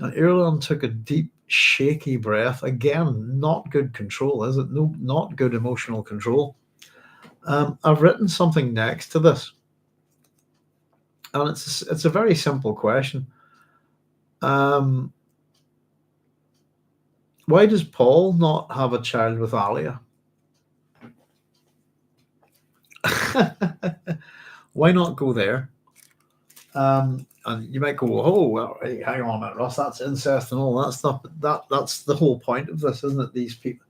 And Irulan took a deep, shaky breath. Again, not good control, is it? No, not good emotional control. I've written something next to this, and it's a very simple question. Why does Paul not have a child with Alia? Why not go there? And you might go, oh, well, hey, hang on a minute, Ross, that's incest and all that stuff. But that's the whole point of this, isn't it? These people,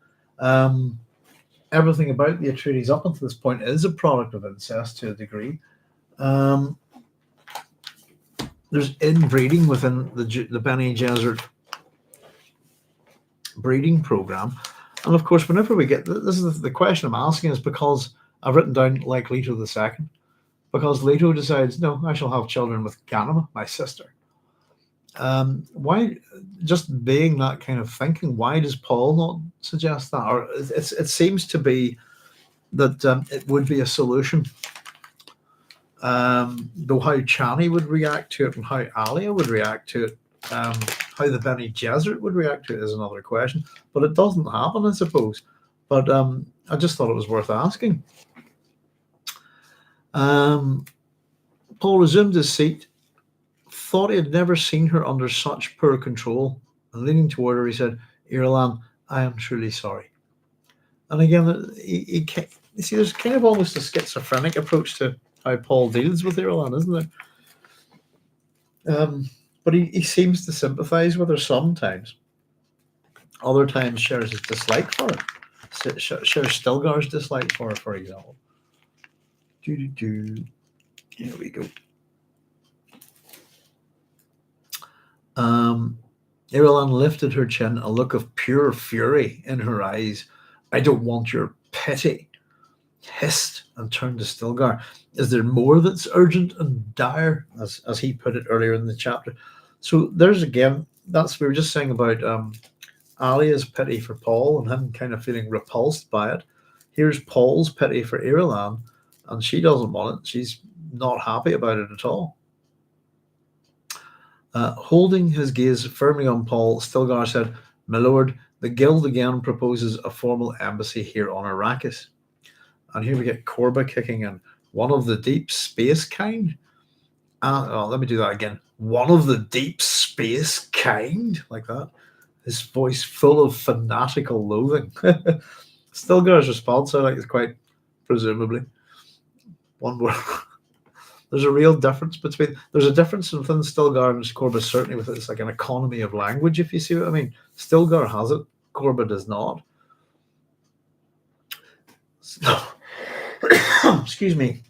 everything about the Atreides up until this point is a product of incest to a degree. There's inbreeding within the Bene Gesserit breeding program, and of course, whenever we get this is the question I'm asking is because I've written down like Leto II, because Leto decides, no, I shall have children with Ganima, my sister. Why, just being that kind of thinking, why does Paul not suggest that? Or it seems to be that it would be a solution. Though how Chani would react to it and how Alia would react to it, how the Bene Gesserit would react to it is another question. But it doesn't happen, I suppose. But I just thought it was worth asking. Paul resumed his seat, thought he had never seen her under such poor control, and leaning toward her, he said, Irulan, I am truly sorry. And again, you see, there's kind of almost a schizophrenic approach to how Paul deals with Irulan, isn't there? But he seems to sympathize with her sometimes. Other times shares his dislike for her. Shares Stilgar's dislike for her, for example. Here we go. Irulan lifted her chin, a look of pure fury in her eyes. I don't want your pity. Hissed and turned to Stilgar. Is there more that's urgent and dire, as he put it earlier in the chapter? So there's again, we were just saying about Alia's pity for Paul and him kind of feeling repulsed by it. Here's Paul's pity for Irulan, and she doesn't want it. She's not happy about it at all. Holding his gaze firmly on Paul, Stilgar said, My lord, the guild again proposes a formal embassy here on Arrakis. And here we get Korba kicking in. One of the deep space kind? Let me do that again. One of the deep space kind? Like that. His voice full of fanatical loathing. Stilgar's response, I think, is quite presumably one word. There's a real difference there's a difference within Stilgar and Korba, certainly with it's like an economy of language, if you see what I mean. Stilgar has it, Korba does not. So, excuse me.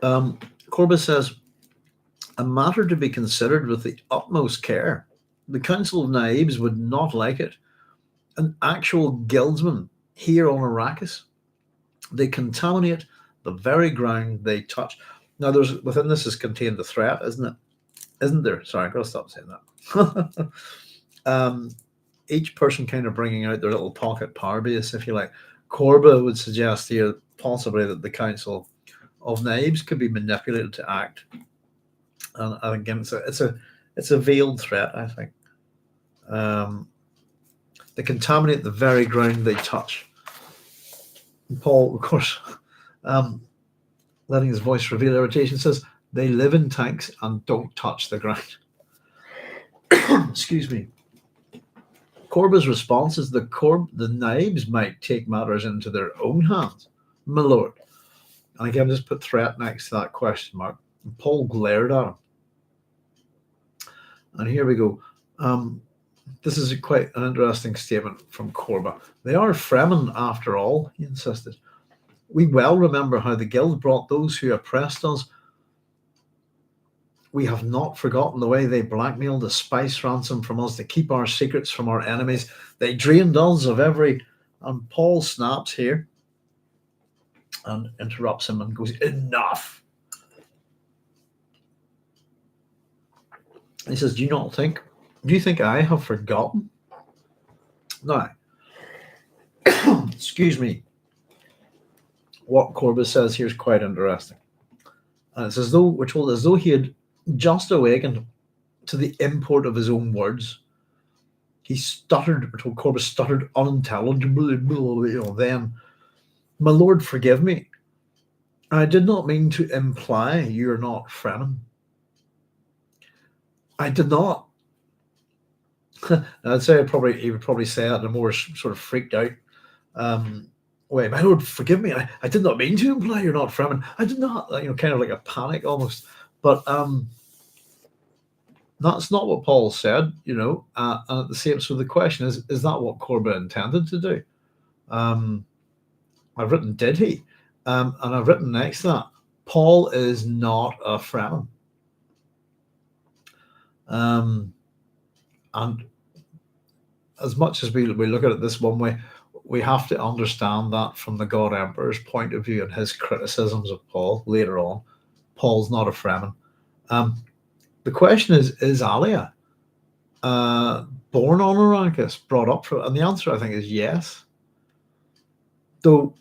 Korba says, a matter to be considered with the utmost care. The Council of Muad'Dib would not like it. An actual guildsman here on Arrakis. They contaminate the very ground they touch. Now, within this is contained the threat, isn't it? Isn't there? Sorry, I've got to stop saying that. Each person kind of bringing out their little pocket power base, if you like. Korba would suggest here possibly that the Council of Muad'Dib could be manipulated to act. And again, it's a veiled threat, I think. They contaminate the very ground they touch. And Paul, of course, letting his voice reveal irritation, says they live in tanks and don't touch the ground. Excuse me. Korba's response is the Naibs might take matters into their own hands, my lord. And again, just put threat next to that question mark. And Paul glared at him. And here we go. This is quite an interesting statement from Korba. They are Fremen after all, he insisted. We well remember how the guild brought those who oppressed us. We have not forgotten the way they blackmailed a spice ransom from us to keep our secrets from our enemies. They drained us of every... And Paul snaps here and interrupts him and goes, enough. He says, do you think I have forgotten? Now, excuse me, what Korba says here is quite interesting. And it's as though we're told as though he had just awakened to the import of his own words. He stuttered, we're told Korba stuttered unintelligibly, then, my lord, forgive me. I did not mean to imply you're not Fremen. I did not. I'd say he would probably say that in a more sort of freaked out way. My lord, forgive me. I did not mean to imply you're not Fremen. I did not, kind of like a panic almost. But that's not what Paul said, and at the same. So the question is that what Korba intended to do? I've written, did he? And I've written next to that, Paul is not a Fremen. And as much as we look at it this one way, we have to understand that from the God Emperor's point of view and his criticisms of Paul later on. Paul's not a Fremen. The question is Alia born on Arrakis, brought up from, and the answer I think is yes. Though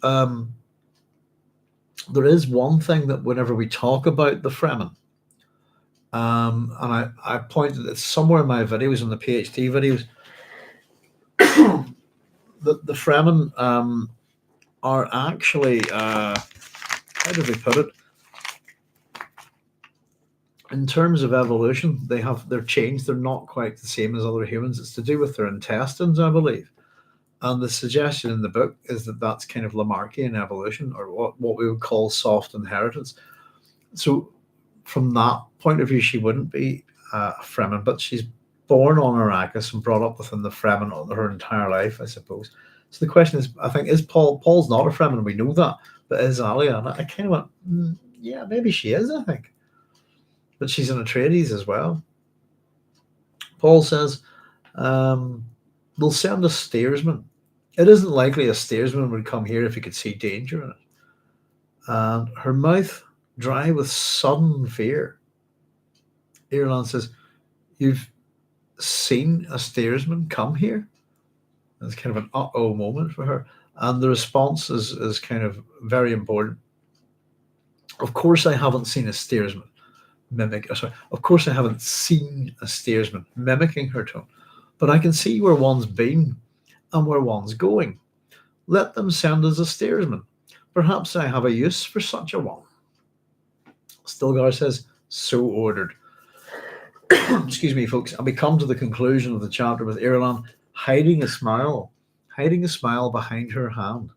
there is one thing that whenever we talk about the Fremen, and I pointed it somewhere in my videos, in the PhD videos, that the Fremen are actually, how do they put it? In terms of evolution, they're changed. They're not quite the same as other humans. It's to do with their intestines, I believe. And the suggestion in the book is that that's kind of Lamarckian evolution, or what we would call soft inheritance. So from that point of view, she wouldn't be a Fremen, but she's born on Arrakis and brought up within the Fremen all her entire life, I suppose. So the question is, I think, is Paul's not a Fremen, we know that, but is Alia? And I kind of went, yeah, maybe she is, I think. But she's an Atreides as well. Paul says, they'll send a steersman. It isn't likely a steersman would come here if he could see danger in it. And her mouth dry with sudden fear. Irulan says, you've seen a steersman come here? And it's kind of an uh-oh moment for her. And the response is kind of very important. Of course I haven't seen a steersman. Of course I haven't seen a steersman, mimicking her tone, but I can see where one's been and where one's going. Let them send us a steersman. Perhaps I have a use for such a one. Stilgar says, so ordered. Excuse me, folks. And we come to the conclusion of the chapter with Irulan hiding a smile behind her hand.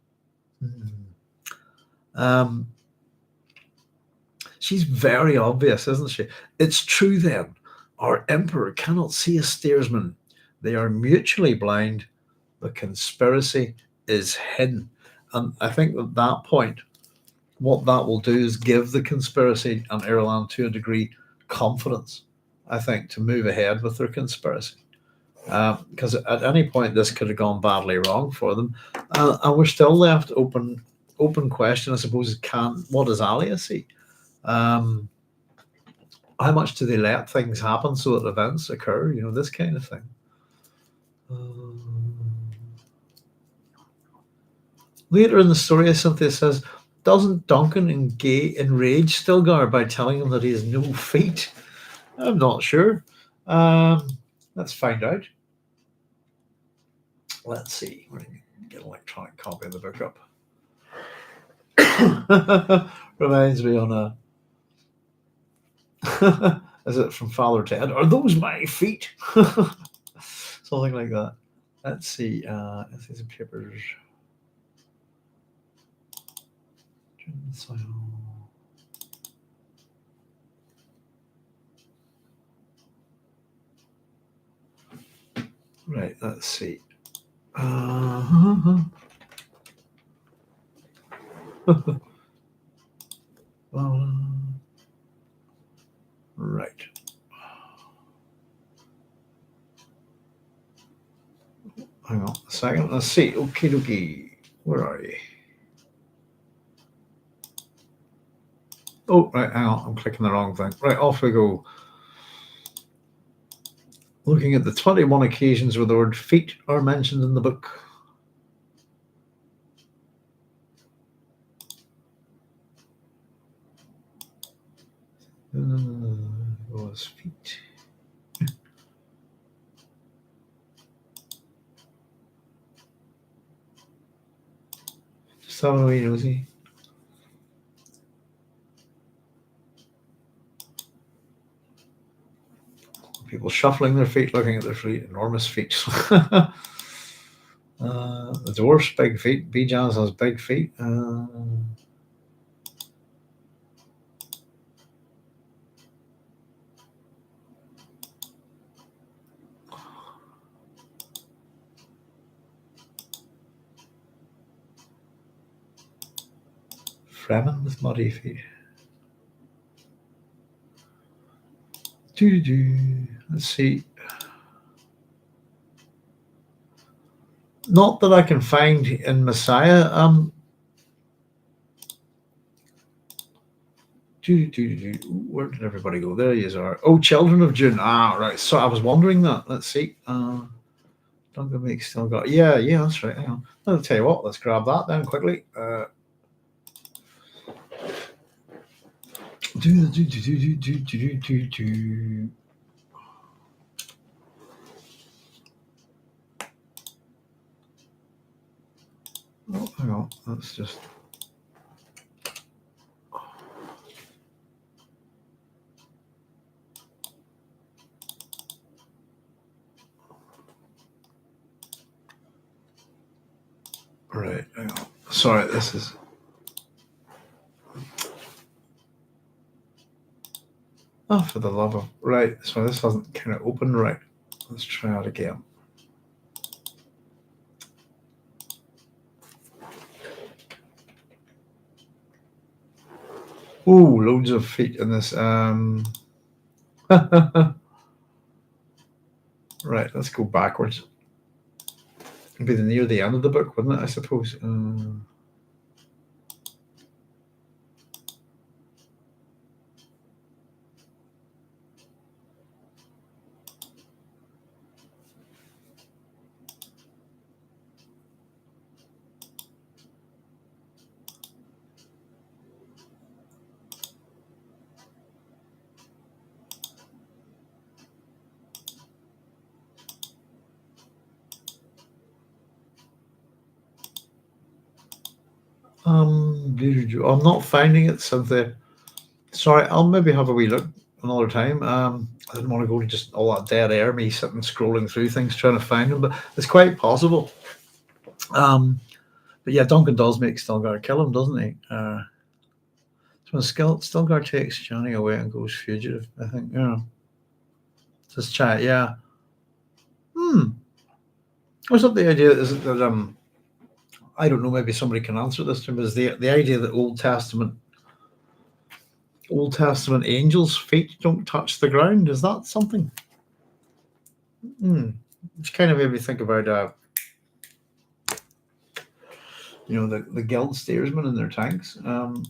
She's very obvious, isn't she? It's true then. Our emperor cannot see a steersman. They are mutually blind. The conspiracy is hidden. And I think at that point, what that will do is give the conspiracy and Irulan, to a degree, confidence, I think, to move ahead with their conspiracy. Because at any point, this could have gone badly wrong for them. And we're still left open question, I suppose, what does Alia see? How much do they let things happen so that events occur? This kind of thing. Later in the story, Cynthia says, doesn't Duncan enrage Stilgar by telling him that he has no feet? I'm not sure. Let's find out. Let's see. We're going to get an electronic copy of the book up. Reminds me on a... Is it from Father Ted? Are those my feet? Something like that. Let's see. Essays and papers. Right. Let's see. Right. Hang on a second. Let's see. Okie dokie. Where are you? Oh, right. Hang on. I'm clicking the wrong thing. Right. Off we go. Looking at the 21 occasions where the word feet are mentioned in the book. Was feet. Just having a wee nosy. People shuffling their feet, looking at their feet, enormous feet. The dwarf's big feet. Bijaz has big feet. Fremen with muddy feet. Let's see. Not that I can find in Messiah. Where did everybody go? There you are. Oh, Children of Dune. Ah, right. So I was wondering that. Let's see. Duncan makes still got. Yeah, that's right. Hang on. I'll tell you what. Let's grab that then quickly. Oh, hang on. Let's just. Right. Hang on. Sorry, this is. Oh, for the love of. Right. So this hasn't kind of opened right. Let's try it again. Ooh, loads of feet in this. Right, let's go backwards. It'd be near the end of the book, wouldn't it? I suppose. I'm not finding it, Cynthia. Sorry, I'll maybe have a wee look another time. I didn't want to go to just all that dead air, me sitting scrolling through things trying to find them, but it's quite possible. But yeah, Duncan does make Stilgar kill him, doesn't he? So when Stilgar takes Johnny away and goes fugitive, I think. Yeah. Just chat, yeah. What's up the idea that I don't know, maybe somebody can answer this to me, is the idea that Old Testament angels' feet don't touch the ground. Is that something? It's kind of made me think about the guild steersmen in their tanks. I'm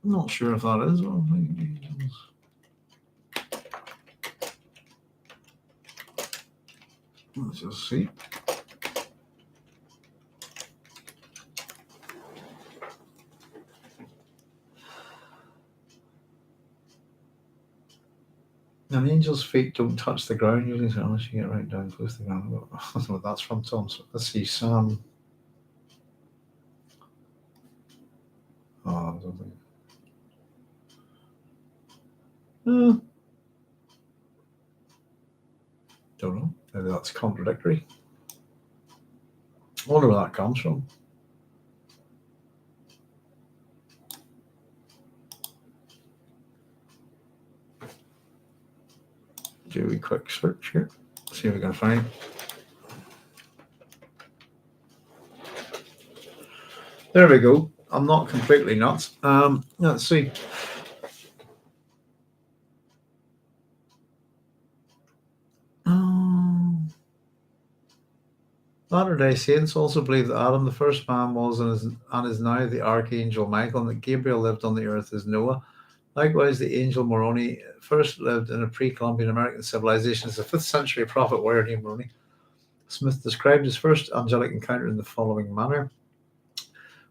not sure if that is one thing. Let's just see. An angel's feet don't touch the ground usually, unless you get right down close to the ground. I don't know what that's from, Tom. So let's see, Sam. Oh, I don't think. Don't know. Maybe that's contradictory. I wonder where that comes from. Do a quick search here. See if we can find. There we go. I'm not completely nuts. Let's see. Latter-day Saints also believe that Adam, the first man, was and is now the Archangel Michael, and that Gabriel lived on the earth as Noah. Likewise, the angel Moroni first lived in a pre-Columbian American civilization as a 5th century prophet warrior named Moroni. Smith described his first angelic encounter in the following manner.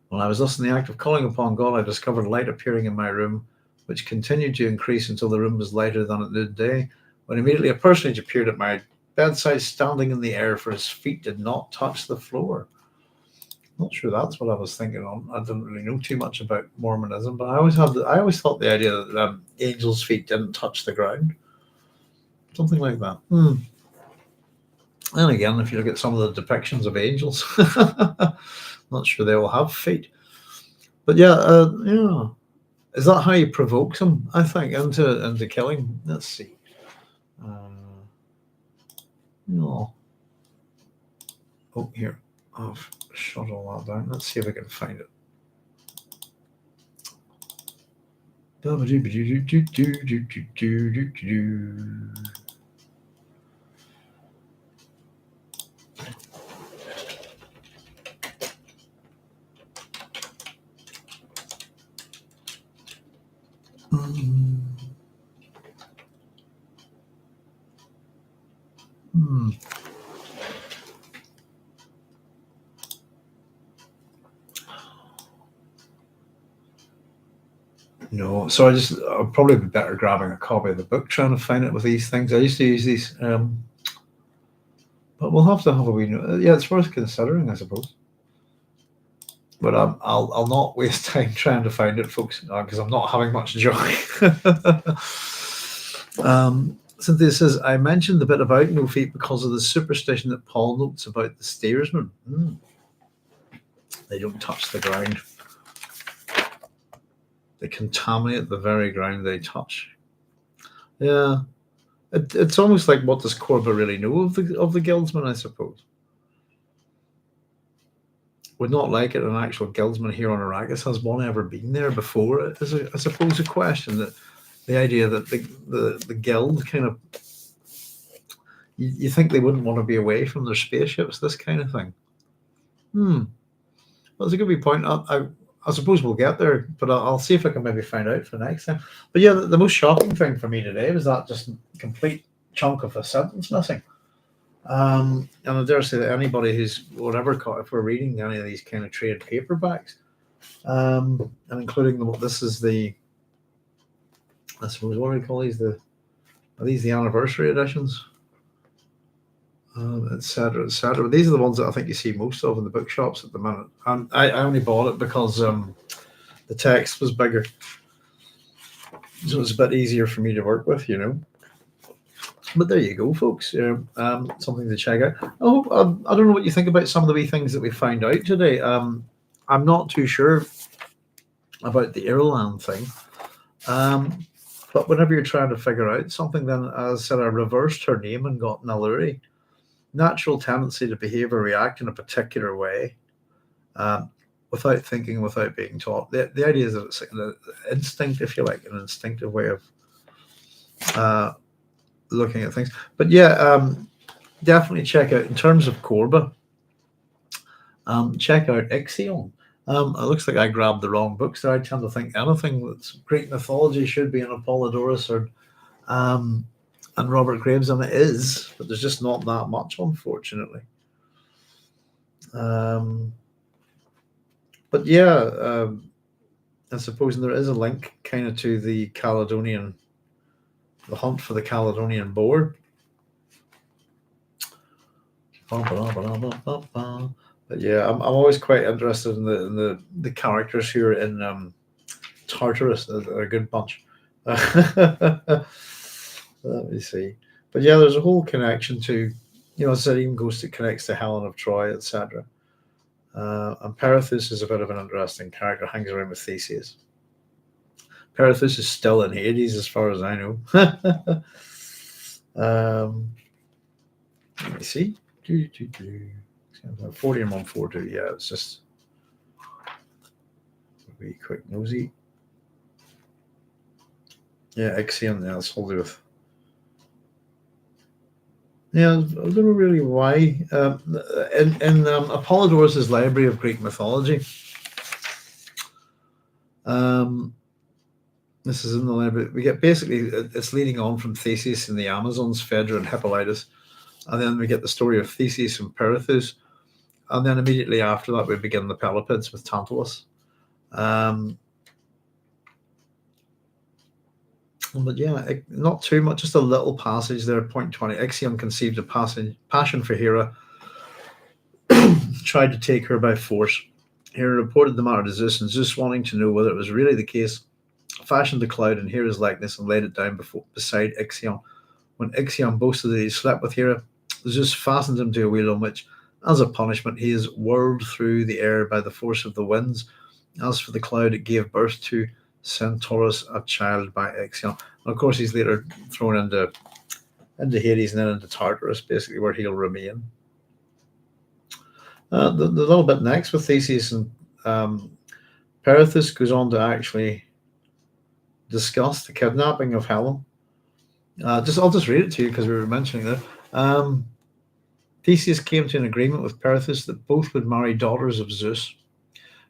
When I was thus in the act of calling upon God, I discovered light appearing in my room, which continued to increase until the room was lighter than at midday, when immediately a personage appeared at my bedside, standing in the air, for his feet did not touch the floor. Not sure that's what I was thinking on. I didn't really know too much about Mormonism, but I always thought the idea that angels' feet didn't touch the ground. Something like that. And again, if you look at some of the depictions of angels, not sure they all have feet. But yeah, is that how you provoke them? I think into killing. Let's see. No. Oh, here. I've shut all that down. Let's see if I can find it. No, so I'll probably be better grabbing a copy of the book, trying to find it with these things. I used to use these, but we'll have to have a wee. Yeah, it's worth considering, I suppose. But I'll not waste time trying to find it, folks, because I'm not having much joy. Cynthia says, I mentioned the bit about no feet because of the superstition that Paul notes about the steersmen. They don't touch the ground. They contaminate the very ground they touch. Yeah, it's almost like, what does Korba really know of the guildsmen? I suppose would not like it. An actual guildsman here on Arrakis, has one ever been there before? Is I suppose a question. That the idea that the guild kind of, you think they wouldn't want to be away from their spaceships, this kind of thing. That's a good wee point. I suppose we'll get there, but I'll see if I can maybe find out for next time. But yeah, the most shocking thing for me today was that just complete chunk of a sentence missing. And I dare say that anybody who's whatever, if we're reading any of these kind of trade paperbacks, and including this is I suppose, what do we call these? Are these the anniversary editions? Etc. These are the ones that I think you see most of in the bookshops at the minute. And I only bought it because the text was bigger, so it's a bit easier for me to work with, But there you go, folks. Something to check out. I don't know what you think about some of the wee things that we found out today. I'm not too sure about the Irulan thing. But whenever you're trying to figure out something, then as I said, I reversed her name and got Naluri. Natural tendency to behave or react in a particular way, without thinking, without being taught. The idea is that it's an instinct, if you like, an instinctive way of looking at things. But yeah, definitely check out, in terms of Korba, check out Ixion. It looks like I grabbed the wrong books there. I tend to think anything that's Greek mythology should be an Apollodorus or and Robert Graves, and it is, but there's just not that much, unfortunately. But yeah, I suppose there is a link kind of to the hunt for the Caledonian board. But yeah, I'm always quite interested in the characters here in Tartarus. They're a good bunch. Let me see. But yeah, there's a whole connection to So it even connects to Helen of Troy, etc. And Perithous is a bit of an interesting character, hangs around with Theseus. Perithous is still in Hades, as far as I know. Let me see. 40 and 142. Yeah, it's just a wee quick nosy. Yeah, Ixion. Yeah, it's wholly with. Yeah, I don't know really why. In Apollodorus' Library of Greek Mythology, this is in the library. We get basically it's leading on from Theseus and the Amazons, Phaedra and Hippolytus, and then we get the story of Theseus and Perithous, and then immediately after that we begin the Pelopids with Tantalus. But yeah, not too much, just a little passage there. Point 20. Ixion conceived a passion for Hera, tried to take her by force. Hera reported the matter to Zeus, and Zeus, wanting to know whether it was really the case, fashioned a cloud in Hera's likeness and laid it down beside Ixion. When Ixion boasted that he slept with Hera, Zeus fastened him to a wheel on which, as a punishment, he is whirled through the air by the force of the winds. As for the cloud, it gave birth to Centaurus, a child by Ixion. And of course, he's later thrown into Hades and then into Tartarus, basically, where he'll remain. The little bit next with Theseus and Perithous goes on to actually discuss the kidnapping of Helen. I'll just read it to you because we were mentioning that. Theseus came to an agreement with Perithous that both would marry daughters of Zeus.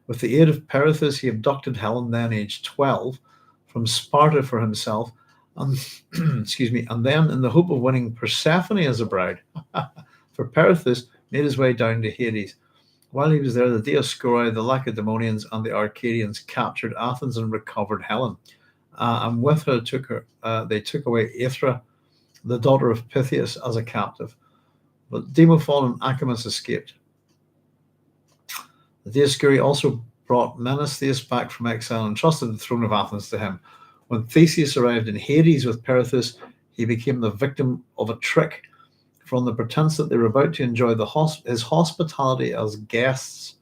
With the aid of Perithous, he abducted Helen, then aged 12, from Sparta for himself, and and then, in the hope of winning Persephone as a bride, for Perithous made his way down to Hades. While he was there, the Dioscuri, the Lacedaemonians, and the Arcadians captured Athens and recovered Helen. And with her, they took away Aethra, the daughter of Pythias, as a captive. But Demophon and Acamas escaped. The Dioscuri also brought Menestheus back from exile and trusted the throne of Athens to him. When Theseus arrived in Hades with Perithous, he became the victim of a trick. From the pretense that they were about to enjoy his hospitality as guests,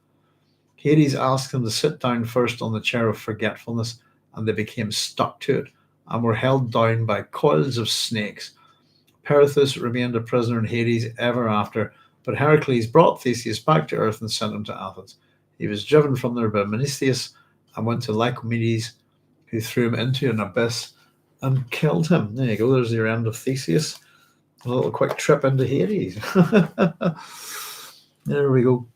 Hades asked them to sit down first on the chair of forgetfulness, and they became stuck to it and were held down by coils of snakes. Perithous remained a prisoner in Hades ever after, but Heracles brought Theseus back to earth and sent him to Athens. He was driven from there by Menestheus and went to Lycomedes, who threw him into an abyss and killed him. There you go, there's your end of Theseus. A little quick trip into Hades. There we go.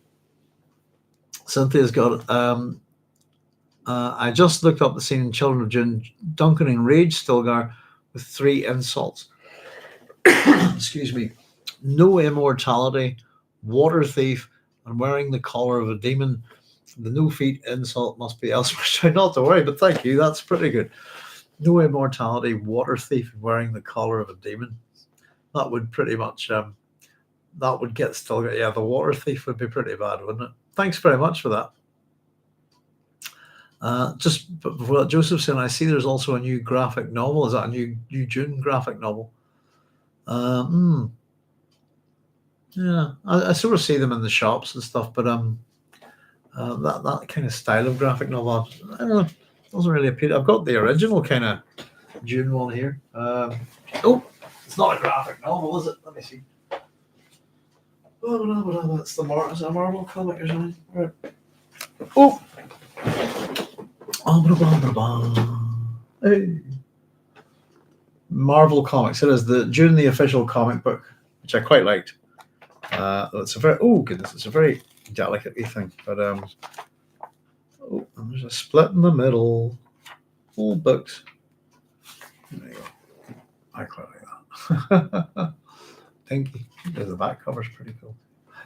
Cynthia's got it. I just looked up the scene in Children of Dune. Duncan enraged Stilgar with 3 insults. Excuse me. No immortality, water thief, and wearing the collar of a demon. The no feet insult must be elsewhere. Try not to worry, but thank you. That's pretty good. No immortality, water thief, and wearing the collar of a demon. That would pretty much that would get Stilgar. Yeah, the water thief would be pretty bad, wouldn't it? Thanks very much for that. Just before that, Joseph saying, I see there's also a new graphic novel. Is that a new Dune graphic novel? Yeah, I sort of see them in the shops and stuff, but that kind of style of graphic novel, I don't know, doesn't really appeal. I've got the original kind of Dune one here. It's not a graphic novel, is it? Let me see. That's the Marvel comic or something. Right. Hey. Marvel Comics. It is the Dune, the official comic book, which I quite liked. It's a very it's a very delicate thing, but there's a split in the middle. Old books. There you go. I quite like that. Thank you. The back cover's pretty cool.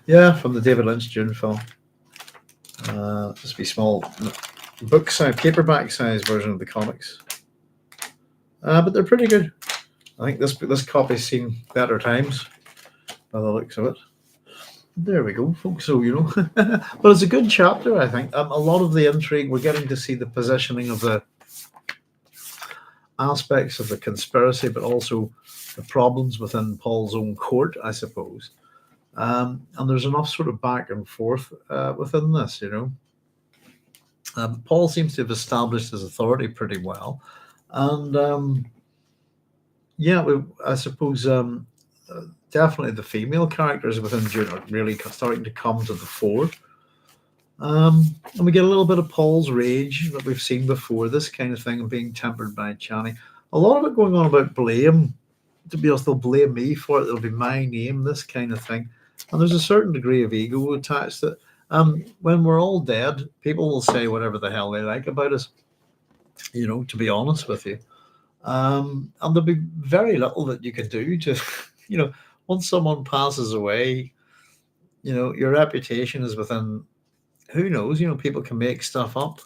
Yeah, from the David Lynch Dune film. Just be small book size, paperback size version of the comics. But they're pretty good. I think this copy's seen better times by the looks of it. There we go, folks. So, but it's a good chapter, I think. A lot of the intrigue, we're getting to see the positioning of the aspects of the conspiracy, but also the problems within Paul's own court, I suppose. And there's enough sort of back and forth within this, Paul seems to have established his authority pretty well, and yeah, I suppose definitely the female characters within Dune are really starting to come to the fore. And we get a little bit of Paul's rage that we've seen before, this kind of thing, and being tempered by Chani. A lot of it going on about blame. To be honest, they'll blame me for it. It'll be my name, this kind of thing. And there's a certain degree of ego attached to it. When we're all dead, people will say whatever the hell they like about us, to be honest with you. And there'll be very little that you can do to, once someone passes away, your reputation is within, who knows, people can make stuff up,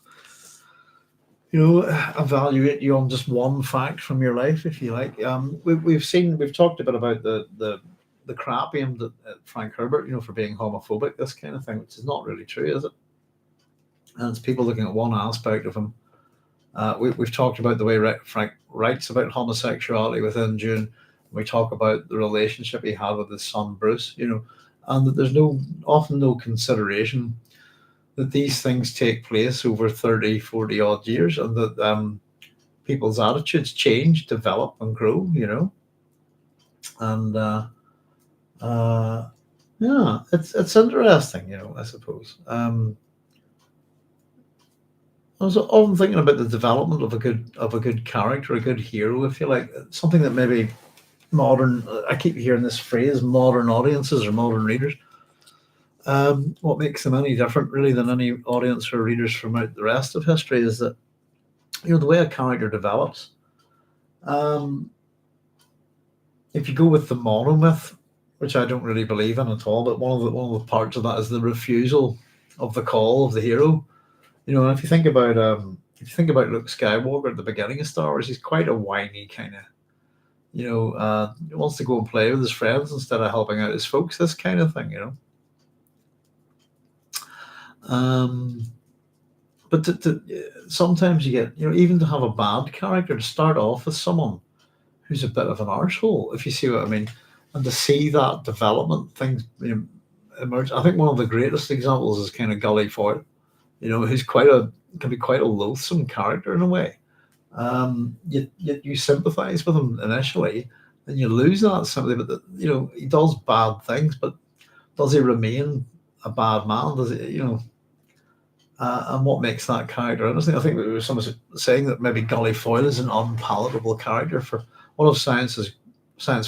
evaluate you on just one fact from your life, if you like. We've talked a bit about the crap aimed at Frank Herbert, for being homophobic, this kind of thing, which is not really true, is it? And it's people looking at one aspect of him. We've talked about the way Frank writes about homosexuality within Dune. We talk about the relationship he had with his son Bruce, and that there's often no consideration that these things take place over 30, 40 odd years, and that people's attitudes change, develop, and grow, And yeah, it's interesting, I suppose. I was often thinking about the development of a good character, a good hero, if you like, something that maybe modern. I keep hearing this phrase, modern audiences or modern readers. What makes them any different, really, than any audience or readers from out the rest of history is that, the way a character develops. If you go with the monomyth, which I don't really believe in at all, but one of the parts of that is the refusal of the call of the hero. If you think about Luke Skywalker at the beginning of Star Wars, he's quite a whiny kind of, he wants to go and play with his friends instead of helping out his folks, this kind of thing, But sometimes you get, even to have a bad character, to start off with someone who's a bit of an arsehole, if you see what I mean, and to see that development, things emerge. I think one of the greatest examples is kind of Gully Foyle, who's can be quite a loathsome character in a way. Yet you sympathise with him initially, and you lose that sympathy. But he does bad things, but does he remain a bad man? Does he, and what makes that character interesting? I think there was someone saying that maybe Gully Foyle is an unpalatable character for one of science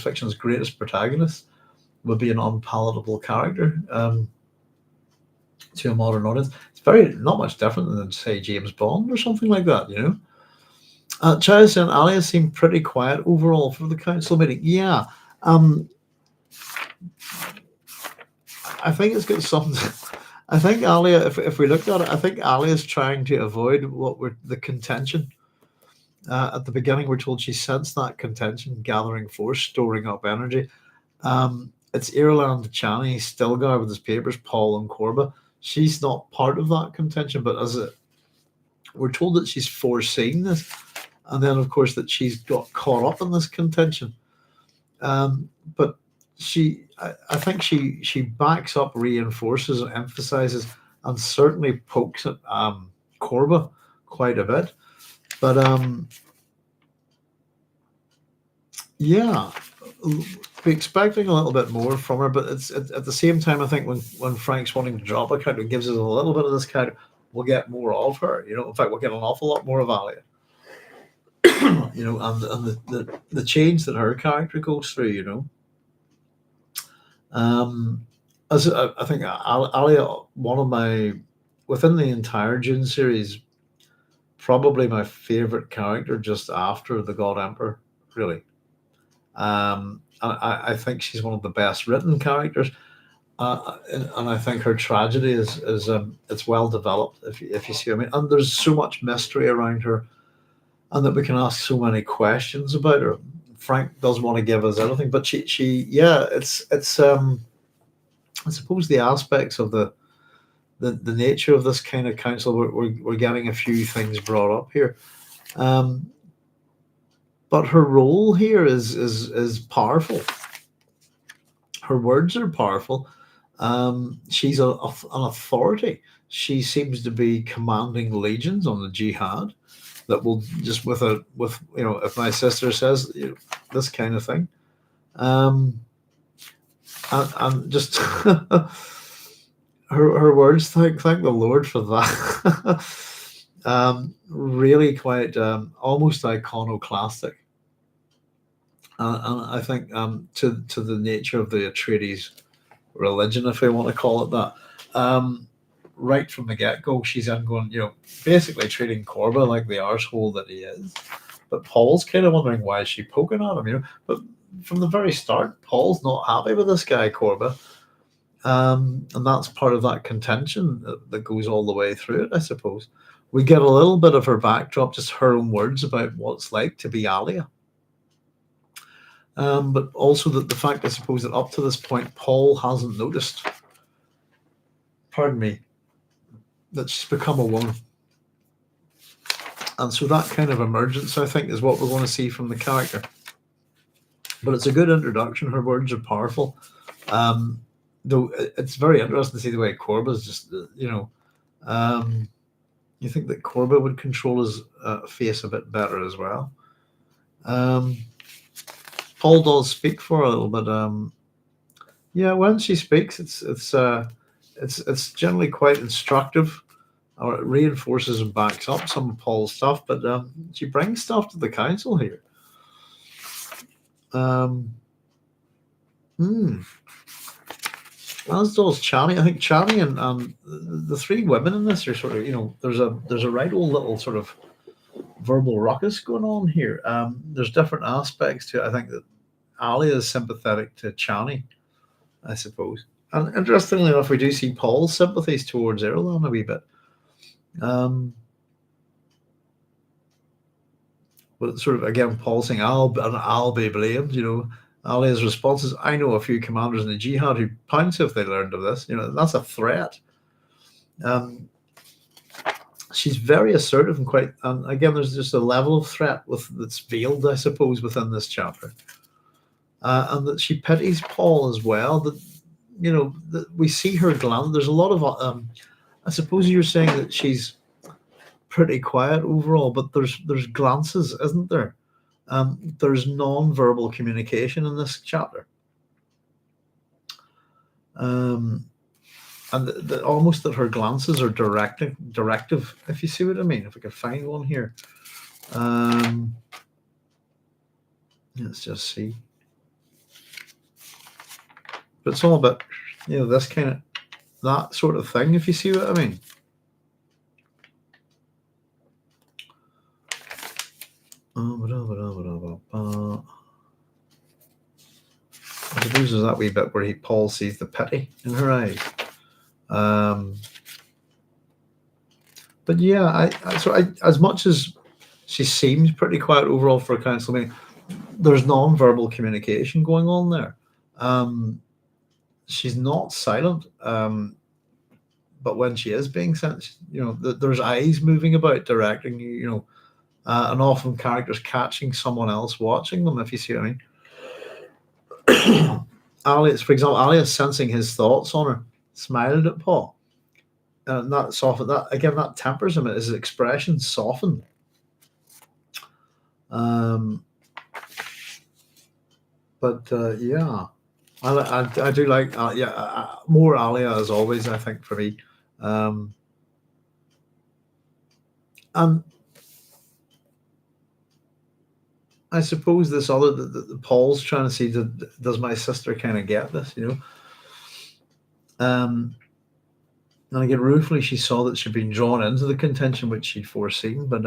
fiction's greatest protagonists. Would be an unpalatable character to a modern audience. It's not much different than, say, James Bond or something like that, Chaz and Alia seem pretty quiet overall for the council meeting. Yeah, I think it's got something. I think Alia, if we looked at it, I think Alia is trying to avoid the contention. At the beginning, we're told she sensed that contention, gathering force, storing up energy. It's Irulan and Chani, Stilgar with his papers, Paul and Korba. She's not part of that contention, but we're told that she's foreseen this, and then of course that she's got caught up in this contention. But I think she backs up, reinforces, and emphasizes, and certainly pokes at Korba quite a bit. But yeah, be expecting a little bit more from her, but it's at the same time, I think when Frank's wanting to drop a character, gives us a little bit of this character, we'll get more of her. In fact, we'll get an awful lot more of Alia. And the change that her character goes through. As I think Alia, within the entire Dune series, probably my favorite character just after the God Emperor, really. I think she's one of the best written characters, and I think her tragedy is it's well developed. If you see what I mean, and there's so much mystery around her, and that we can ask so many questions about her. Frank doesn't want to give us everything, but it's I suppose the aspects of the nature of this kind of council, we're getting a few things brought up here. But her role here is powerful. her words are powerful. She's an authority. She seems to be commanding legions on the Jihad that will just with if my sister says this kind of thing, and just her words. Thank the Lord for that. Really quite almost iconoclastic. And I think to the nature of the Atreides religion, if I want to call it that, right from the get-go, she's going, basically treating Korba like the arsehole that he is. But Paul's kind of wondering why is she poking at him, But from the very start, Paul's not happy with this guy, Korba. And that's part of that contention that goes all the way through it, I suppose. We get a little bit of her backdrop, just her own words about what it's like to be Alia. But also the fact, I suppose, that up to this point, Paul hasn't noticed, that she's become a woman. And so that kind of emergence, I think, is what we're going to see from the character. But it's a good introduction. Her words are powerful. Though it's very interesting to see the way Korba's just, you think that Korba would control his face a bit better as well. Paul does speak for a little bit. When she speaks, it's generally quite instructive, or it reinforces and backs up some of Paul's stuff. But she brings stuff to the council here. As does Chani. I think Chani and the three women in this are sort of, there's a right old little sort of verbal ruckus going on here. There's different aspects to it. I think that Alia is sympathetic to Chani, I suppose. And interestingly enough, we do see Paul's sympathies towards Irulan a wee bit. But sort of, again, Paul saying, I'll be blamed, Alia's response is, I know a few commanders in the Jihad who pounce if they learned of this. That's a threat. She's very assertive and again, there's just a level of threat that's veiled, I suppose, within this chapter. And that she pities Paul as well. That we see her glance. There's a lot of, I suppose you're saying that she's pretty quiet overall, but there's glances, isn't there? There's non-verbal communication in this chapter. And almost that her glances are directive, if you see what I mean. If I could find one here. Let's just see. But it's all about, this kind of, that sort of thing, if you see what I mean. I suppose there's that wee bit where Paul sees the pity in her eyes. But yeah, as much as she seems pretty quiet overall for a council meeting, there's non-verbal communication going on there. She's not silent, but when she is being sent, there's eyes moving about, directing you, and often characters catching someone else watching them, if you see what I mean. For example, Alia sensing his thoughts on her, smiled at Paul. And that softened that again, that tempers him, his expression softened. Yeah. I do like more Alia as always, I think, for me. And I suppose this other the Paul's trying to see, does my sister kind of get this, and again, ruefully she saw that she'd been drawn into the contention which she'd foreseen, but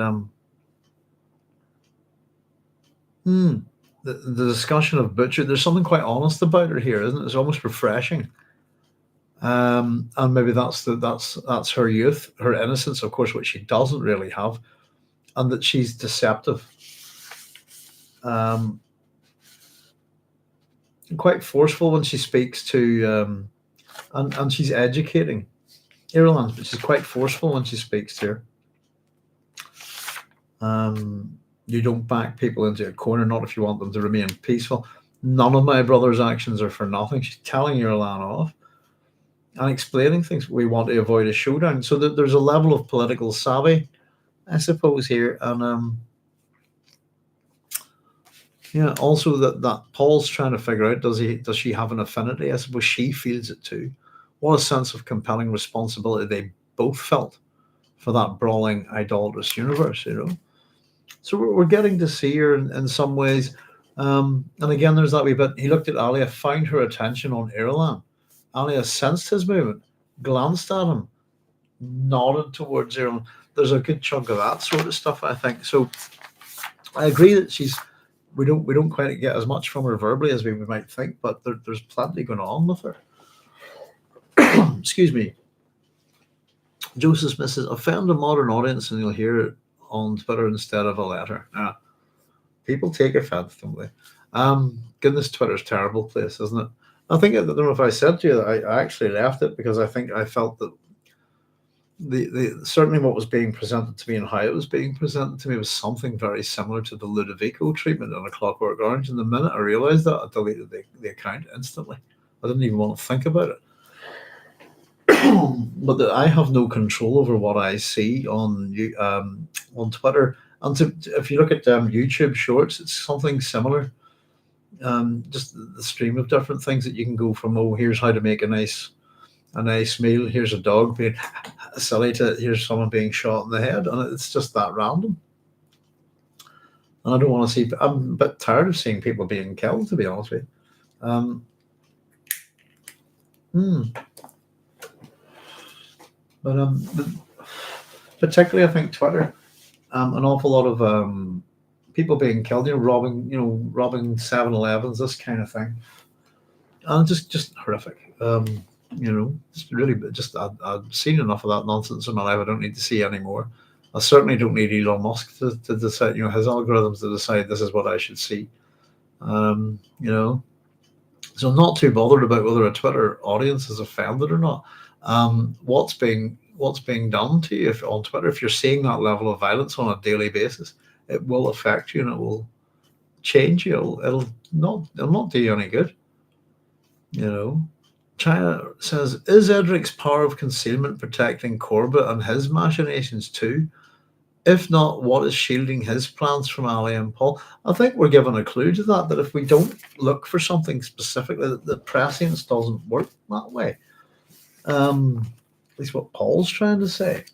the discussion of Butcher, there's something quite honest about her here, isn't it? It's almost refreshing. And maybe that's her youth, her innocence, of course, which she doesn't really have, and that she's deceptive. Quite forceful when she speaks to, and she's educating Irulan, but she's quite forceful when she speaks to her. You don't back people into a corner, not if you want them to remain peaceful. None of my brother's actions are for nothing. She's telling Irulan off and explaining things. We want to avoid a showdown. So that there's a level of political savvy, I suppose, here. And yeah, also that Paul's trying to figure out, does she have an affinity? I suppose she feels it too. What a sense of compelling responsibility they both felt for that brawling, idolatrous universe, you know. So we're getting to see her in some ways. And again, there's that wee bit. He looked at Alia, found her attention on Irulan. Alia sensed his movement, glanced at him, nodded towards Irulan. There's a good chunk of that sort of stuff, I think. So I agree that we don't quite get as much from her verbally as we might think, but there's plenty going on with her. Excuse me. Joseph Smith says, offend a modern audience and you'll hear it on Twitter instead of a letter. People take offense, don't they? Goodness, Twitter's a terrible place, isn't it? I don't know if I said to you that I actually left it because I felt that the certainly what was being presented to me and how it was being presented to me was something very similar to the Ludovico treatment in A Clockwork Orange. And the minute I realised that, I deleted the account instantly. I didn't even want to think about it. But I have no control over what I see on Twitter. And if you look at YouTube Shorts, it's something similar. Just the stream of different things that you can go from. Oh, here's how to make a nice meal. Here's a dog being silly. Here's someone being shot in the head, and it's just that random. And I don't want to see. I'm a bit tired of seeing people being killed, to be honest with you. But particularly, I think Twitter, an awful lot of people being killed, robbing 7-Elevens, this kind of thing, and just horrific. Just really, I've seen enough of that nonsense in my life. I don't need to see any more. I certainly don't need Elon Musk to decide, his algorithms to decide this is what I should see. So I'm not too bothered about whether a Twitter audience is offended or not. What's being done to you on Twitter, if you're seeing that level of violence on a daily basis, it will affect you and it will change you. It'll not do you any good. China says, is Edric's power of concealment protecting Korba and his machinations too? If not, what is shielding his plans from Alia and Paul? I think we're given a clue to that if we don't look for something specifically, the prescience doesn't work that way. At least what Paul's trying to say.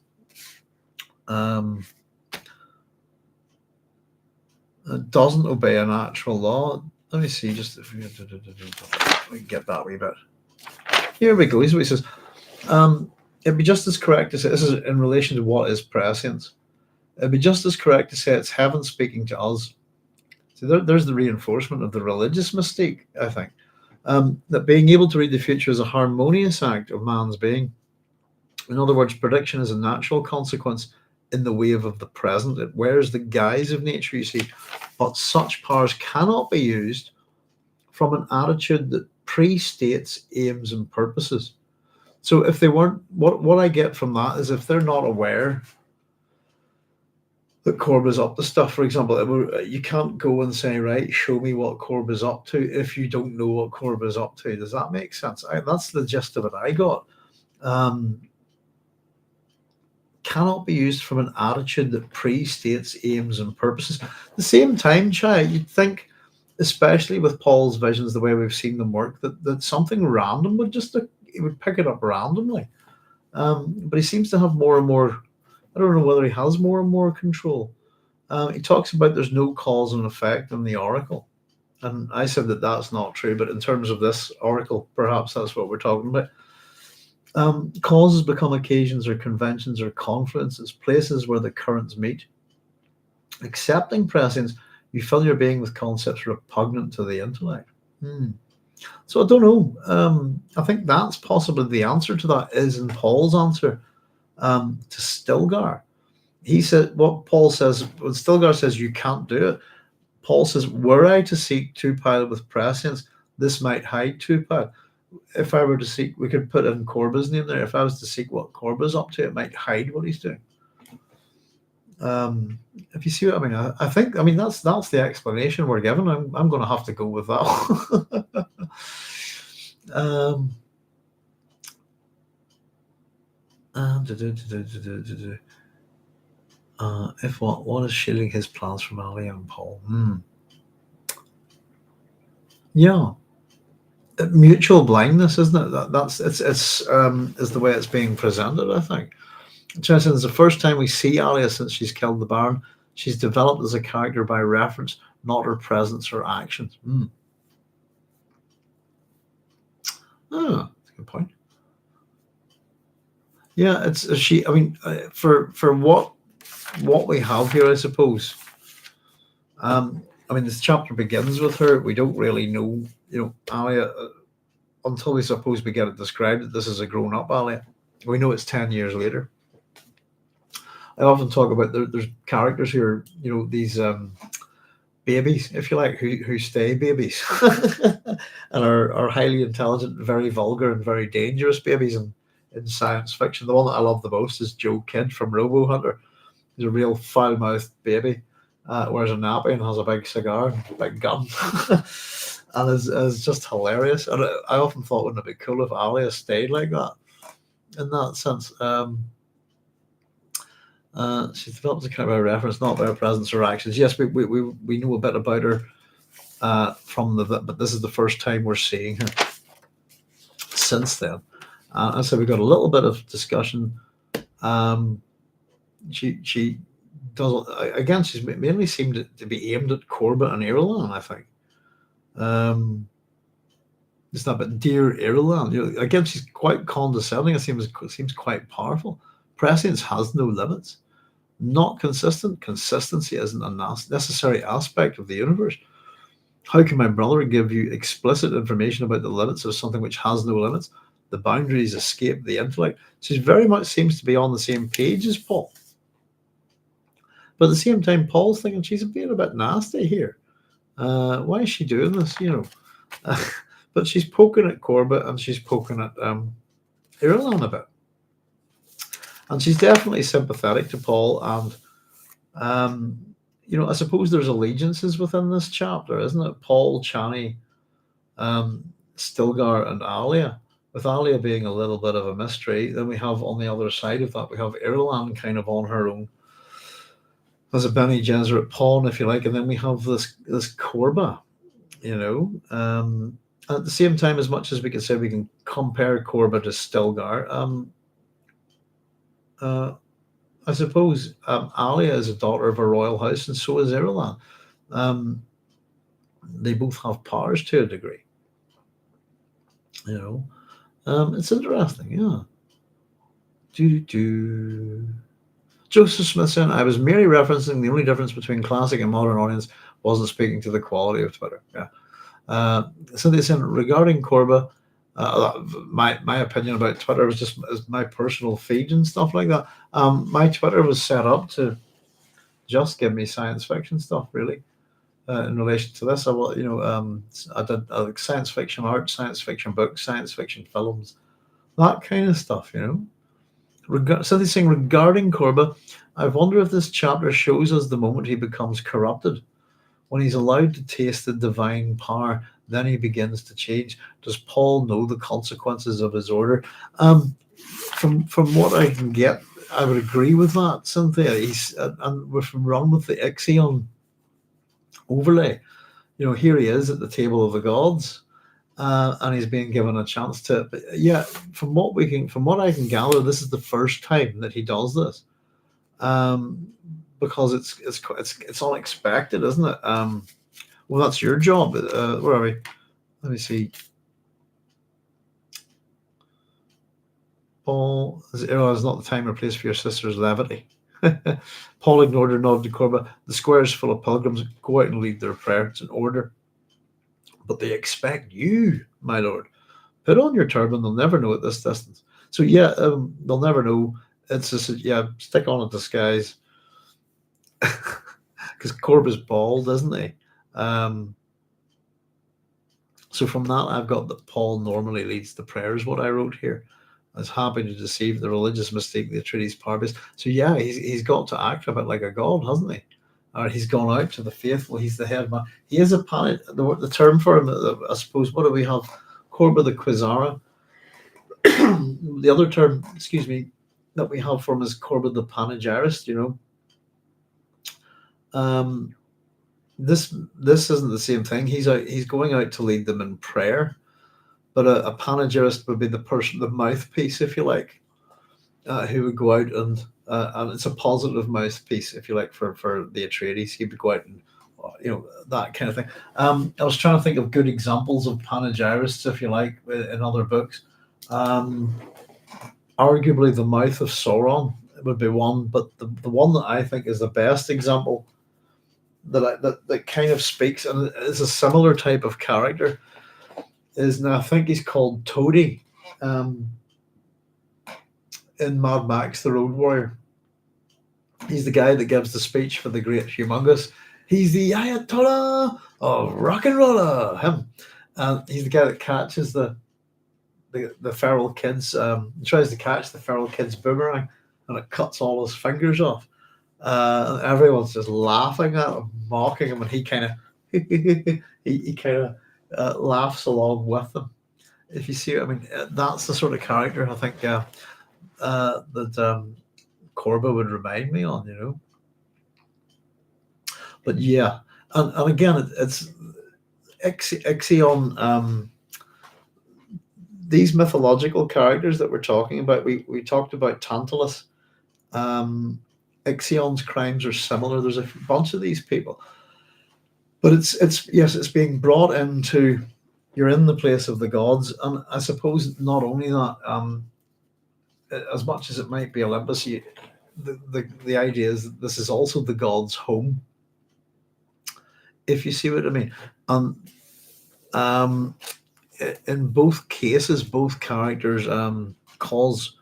It doesn't obey a natural law. Let me see, just if we get that wee bit. Here we go. He says, it'd be just as correct to say, this is in relation to what is prescience. It'd be just as correct to say it's heaven speaking to us. So there's the reinforcement of the religious mystique, I think. That being able to read the future is a harmonious act of man's being. In other words, prediction is a natural consequence in the wave of the present. It wears the guise of nature, you see, but such powers cannot be used from an attitude that pre-states aims and purposes. So if they weren't, what I get from that is if they're not aware that Korba's up to stuff, for example, you can't go and say, right, show me what Korba's up to if you don't know what Korba's up to. Does that make sense? That's the gist of it I got. Cannot be used from an attitude that pre-states aims and purposes. At the same time, Chai, you'd think, especially with Paul's visions, the way we've seen them work, that something random he would pick it up randomly. But he seems to have more and more, I don't know whether he has more and more control. He talks about there's no cause and effect in the oracle. And I said that that's not true, but in terms of this oracle, perhaps that's what we're talking about. Causes become occasions or conventions or confluences, places where the currents meet. Accepting prescience, you fill your being with concepts repugnant to the intellect. So I don't know. I think that's possibly the answer to that is in Paul's answer to Stilgar. He said what Paul says, when Stilgar says you can't do it, Paul says, were I to seek Tupile with prescience, this might hide Tupile. If I were to seek, we could put in Korba's name there. If I was to seek what Korba's up to, it might hide what he's doing. If you see what I mean, I think, I mean, that's the explanation we're given. I'm going to have to go with that. um, if what is shielding his plans from Alia and Paul? Yeah, mutual blindness, isn't it? That's it's is the way it's being presented. I think. Interesting. It's the first time we see Alia since she's killed the Baron. She's developed as a character by reference, not her presence or actions. Oh, that's a good point. Yeah, it's she. I mean, for what we have here, I suppose. I mean, this chapter begins with her. We don't really know, Alia, until we suppose we get it described that this is a grown-up Alia. We know it's 10 years later. I often talk about there's characters who are, these babies, if you like, who stay babies and are highly intelligent, very vulgar, and very dangerous babies in science fiction. The one that I love the most is Joe Kidd from Robo Hunter. He's a real foul-mouthed baby, wears a nappy and has a big cigar and a big gun. And is just hilarious. And I often thought, wouldn't it be cool if Alia stayed like that in that sense? She's developed a kind of a reference, not by her presence or actions. Yes, we know a bit about her but this is the first time we're seeing her since then. And so we got a little bit of discussion. She does, again. She's mainly seemed to be aimed at Korba and Irulan, I think. It's not, but dear Irulan. Again, she's quite condescending. It seems quite powerful. Prescience has no limits. Not consistent. Consistency isn't a necessary aspect of the universe. How can my brother give you explicit information about the limits of something which has no limits? The boundaries escape the intellect. She very much seems to be on the same page as Paul. But at the same time, Paul's thinking she's being a bit nasty here. Why is she doing this? But she's poking at Korba and she's poking at Irulan a bit. And she's definitely sympathetic to Paul. And, I suppose there's allegiances within this chapter, isn't it? Paul, Chani, Stilgar, and Alia. With Alia being a little bit of a mystery, then we have on the other side of that, we have Irulan kind of on her own as a Bene Gesserit pawn, if you like, and then we have this Korba, at the same time, as much as we can say we can compare Korba to Stilgar, I suppose Alia is a daughter of a royal house, and so is Irulan. They both have powers to a degree. It's interesting, yeah. Joseph Smith said, I was merely referencing the only difference between classic and modern audience wasn't speaking to the quality of Twitter. Yeah. Cynthia said, regarding Korba, my opinion about Twitter was just my personal feed and stuff like that. My Twitter was set up to just give me science fiction stuff, really. In relation to this, I did science fiction art, science fiction books, science fiction films, that kind of stuff, Something saying regarding Korba, I wonder if this chapter shows us the moment he becomes corrupted. When he's allowed to taste the divine power, then he begins to change. Does Paul know the consequences of his order? From what I can get, I would agree with that, Cynthia. And we're from run with the Ixion overlay. Here he is at the table of the gods. And he's being given a chance to. But yeah, from what I can gather, this is the first time that he does this, because it's unexpected, isn't it? Well, that's your job. Where are we? Let me see. Paul, it's not the time or place for your sister's levity. Paul ignored her nod to Korba. The square is full of pilgrims. Go out and lead their prayer. It's an order. But they expect you, my lord. Put on your turban. They'll never know at this distance. So yeah, they'll never know. It's just, stick on a disguise. Because Korba's bald, isn't he? So from that, I've got that Paul normally leads the prayers, what I wrote here. is happy to deceive the religious mistake the Atreides power base. So yeah, he's got to act a bit like a god, hasn't he? Or he's gone out to the faithful. He's the head man. He is a planet. The term for him, I suppose. What do we have? Korba the Quasara. The other term, excuse me, that we have for him is Korba the Panegyrist. This isn't the same thing. He's going out to lead them in prayer, but a panegyrist would be the person, the mouthpiece, if you like, who would go out and it's a positive mouthpiece, if you like, for the Atreides. He would go out and that kind of thing. I was trying to think of good examples of panegyrists, if you like, in other books. Arguably, the Mouth of Sauron would be one, but the one that I think is the best example that kind of speaks and is a similar type of character is, now I think he's called Toady in Mad Max the Road Warrior. He's the guy that gives the speech for the Great Humongous. He's the Ayatollah of rock and roller. Him. He's the guy that catches the feral kids. Tries to catch the feral kid's boomerang, and it cuts all his fingers off. And everyone's just laughing at him, mocking him, and he kind of he kind of laughs along with them. If you see what I mean, that's the sort of character I think that Korba would remind me on, But yeah, and again, it's Ixion. These mythological characters that we're talking about, we talked about Tantalus. Ixion's crimes are similar. There's a bunch of these people, but it's being brought into, you're in the place of the gods, and I suppose not only that, as much as it might be Olympus, the idea is that this is also the gods' home, if you see what I mean. And in both cases, both characters cause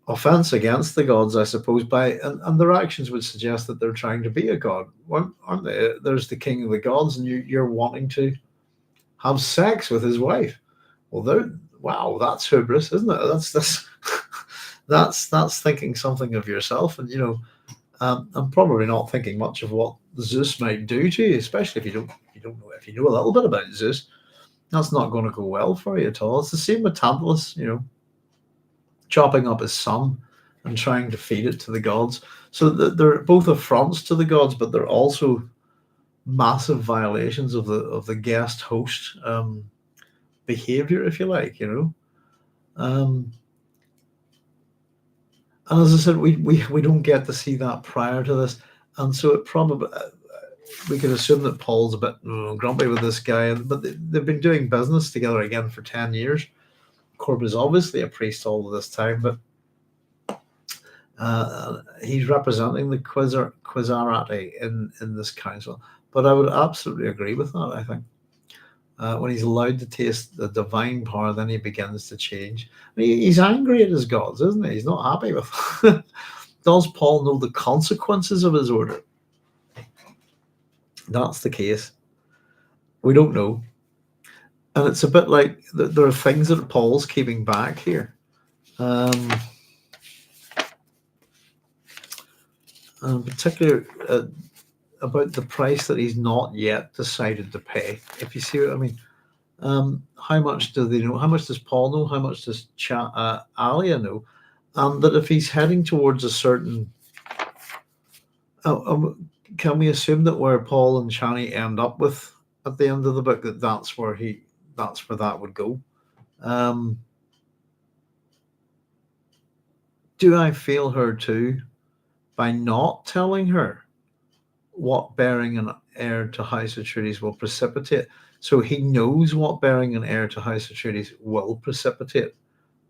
offense against the gods, I suppose, and their actions would suggest that they're trying to be a god, aren't they? There's the king of the gods, and you're wanting to have sex with his wife. Well, wow, that's hubris, isn't it? That's thinking something of yourself, and I'm probably not thinking much of what Zeus might do to you, especially if you don't know, if you know a little bit about Zeus. That's not going to go well for you at all. It's the same with Tantalus, chopping up his son and trying to feed it to the gods. So they're both affronts to the gods, but they're also massive violations of the guest host behavior, if you like, And as I said, we don't get to see that prior to this, and so it probably we can assume that Paul's a bit grumpy with this guy, but they've been doing business together again for 10 years. Korba's obviously a priest all of this time, but he's representing the Quasarati in this council. But I would absolutely agree with that, I think. When he's allowed to taste the divine power, then he begins to change. I mean, he's angry at his gods, isn't he? He's not happy with them. Does Paul know the consequences of his order? That's the case. We don't know. And it's a bit like there are things that Paul's keeping back here. And particularly about the price that he's not yet decided to pay, if you see what I mean. How much do they know? How much does Paul know? How much does Alia know? And that if he's heading towards a certain... can we assume that where Paul and Chani end up with at the end of the book, that's where that would go? Do I feel her too by not telling her what bearing an heir to House Atreides will precipitate? So he knows what bearing an heir to House Atreides will precipitate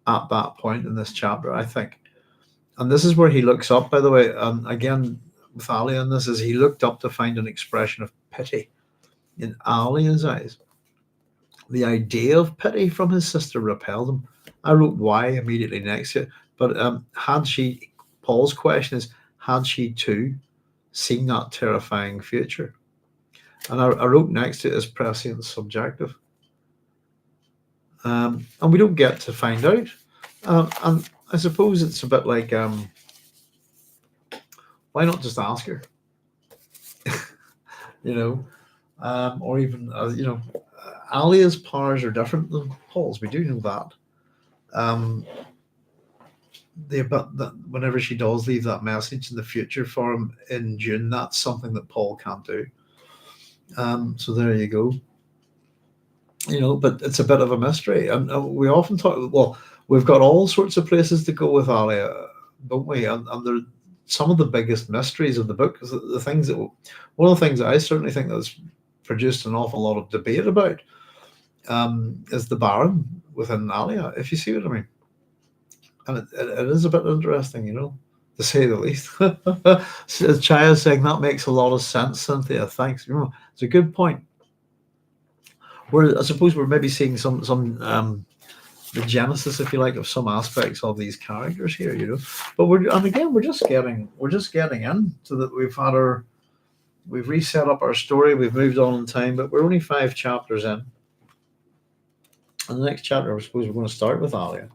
at that point in this chapter, I think. And this is where he looks up, by the way, again, with Alia in this, is he looked up to find an expression of pity in Alia's eyes. The idea of pity from his sister repelled him. I wrote why immediately next to it, but Paul's question is, had she too seen that terrifying future? And I wrote next to it as prescience subjective. And we don't get to find out And I suppose it's a bit like, why not just ask her? You know, or even Alia's powers are different than Paul's. We do know that. Um, but that whenever she does leave that message in the future for him in June, that's something that Paul can't do. So there you go. But it's a bit of a mystery, and we often talk. Well, we've got all sorts of places to go with Alia, don't we? And they're some of the biggest mysteries of the book. Is the things that one of the things that I certainly think that's produced an awful lot of debate about is the Baron within Alia, if you see what I mean. And it is a bit interesting, to say the least. Chaya saying that makes a lot of sense, Cynthia. Thanks. It's a good point. I suppose we're maybe seeing some the genesis, if you like, of some aspects of these characters here. But we're just getting into that. We've reset up our story. We've moved on in time, but we're only 5 chapters in. And the next chapter, I suppose, we're going to start with Alia.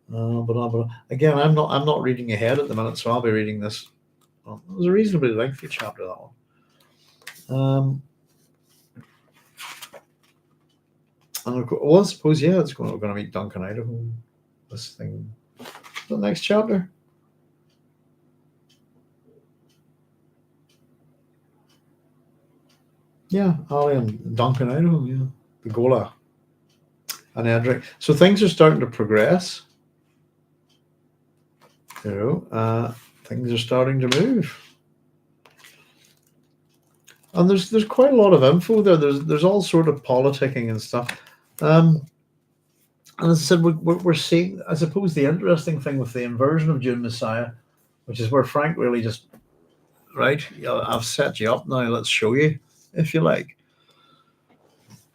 But again, I'm not reading ahead at the minute, so I'll be reading this. Well, it was a reasonably lengthy chapter, that one. And I suppose, yeah, we're going to meet Duncan Idaho. This thing, the next chapter. Yeah, Alia and Duncan Idaho. Yeah, the Gola and Edric. So things are starting to progress. Things are starting to move. And there's quite a lot of info there. There's all sort of politicking and stuff. And as I said, we're seeing, I suppose, the interesting thing with the inversion of Dune Messiah, which is where Frank really just, right, I've set you up now, let's show you, if you like.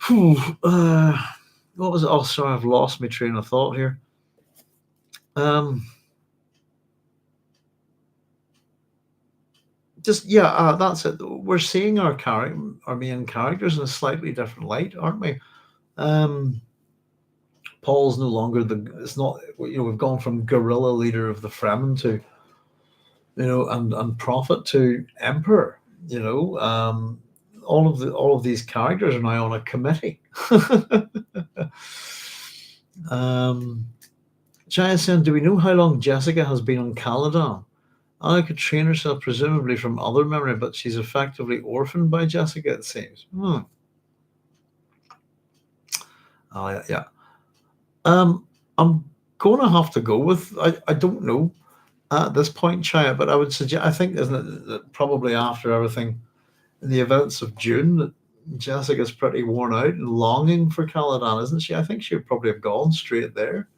What was it? Oh, sorry, I've lost my train of thought here. That's it. We're seeing our main characters in a slightly different light, aren't we? Paul's no longer it's not, we've gone from guerrilla leader of the Fremen to, and prophet to emperor, all of these characters are now on a committee. Jaya said, do we know how long Jessica has been on Caladan? Alia could train herself presumably from other memory, but she's effectively orphaned by Jessica, it seems. Yeah. I'm going to have to go with, I don't know at this point, Chaya, but I would suggest, I think, isn't it, that probably after everything, in the events of June, that Jessica's pretty worn out and longing for Caladan, isn't she? I think she would probably have gone straight there.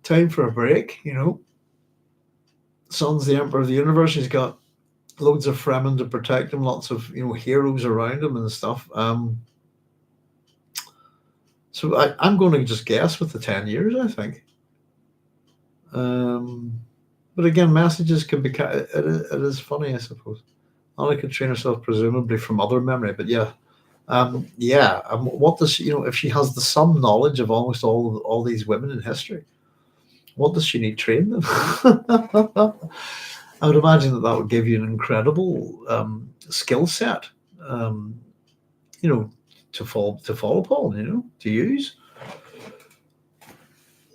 Time for a break, Son's the Emperor of the Universe. He's got loads of Fremen to protect him, lots of heroes around him and stuff. So I'm going to just guess with the 10 years, I think. But again, messages can be. It is funny, I suppose. Alia could train herself presumably from other memory, but yeah. What does if she has some knowledge of almost all these women in history? What does she need trained in? I would imagine that would give you an incredible skill set, to fall upon, to use.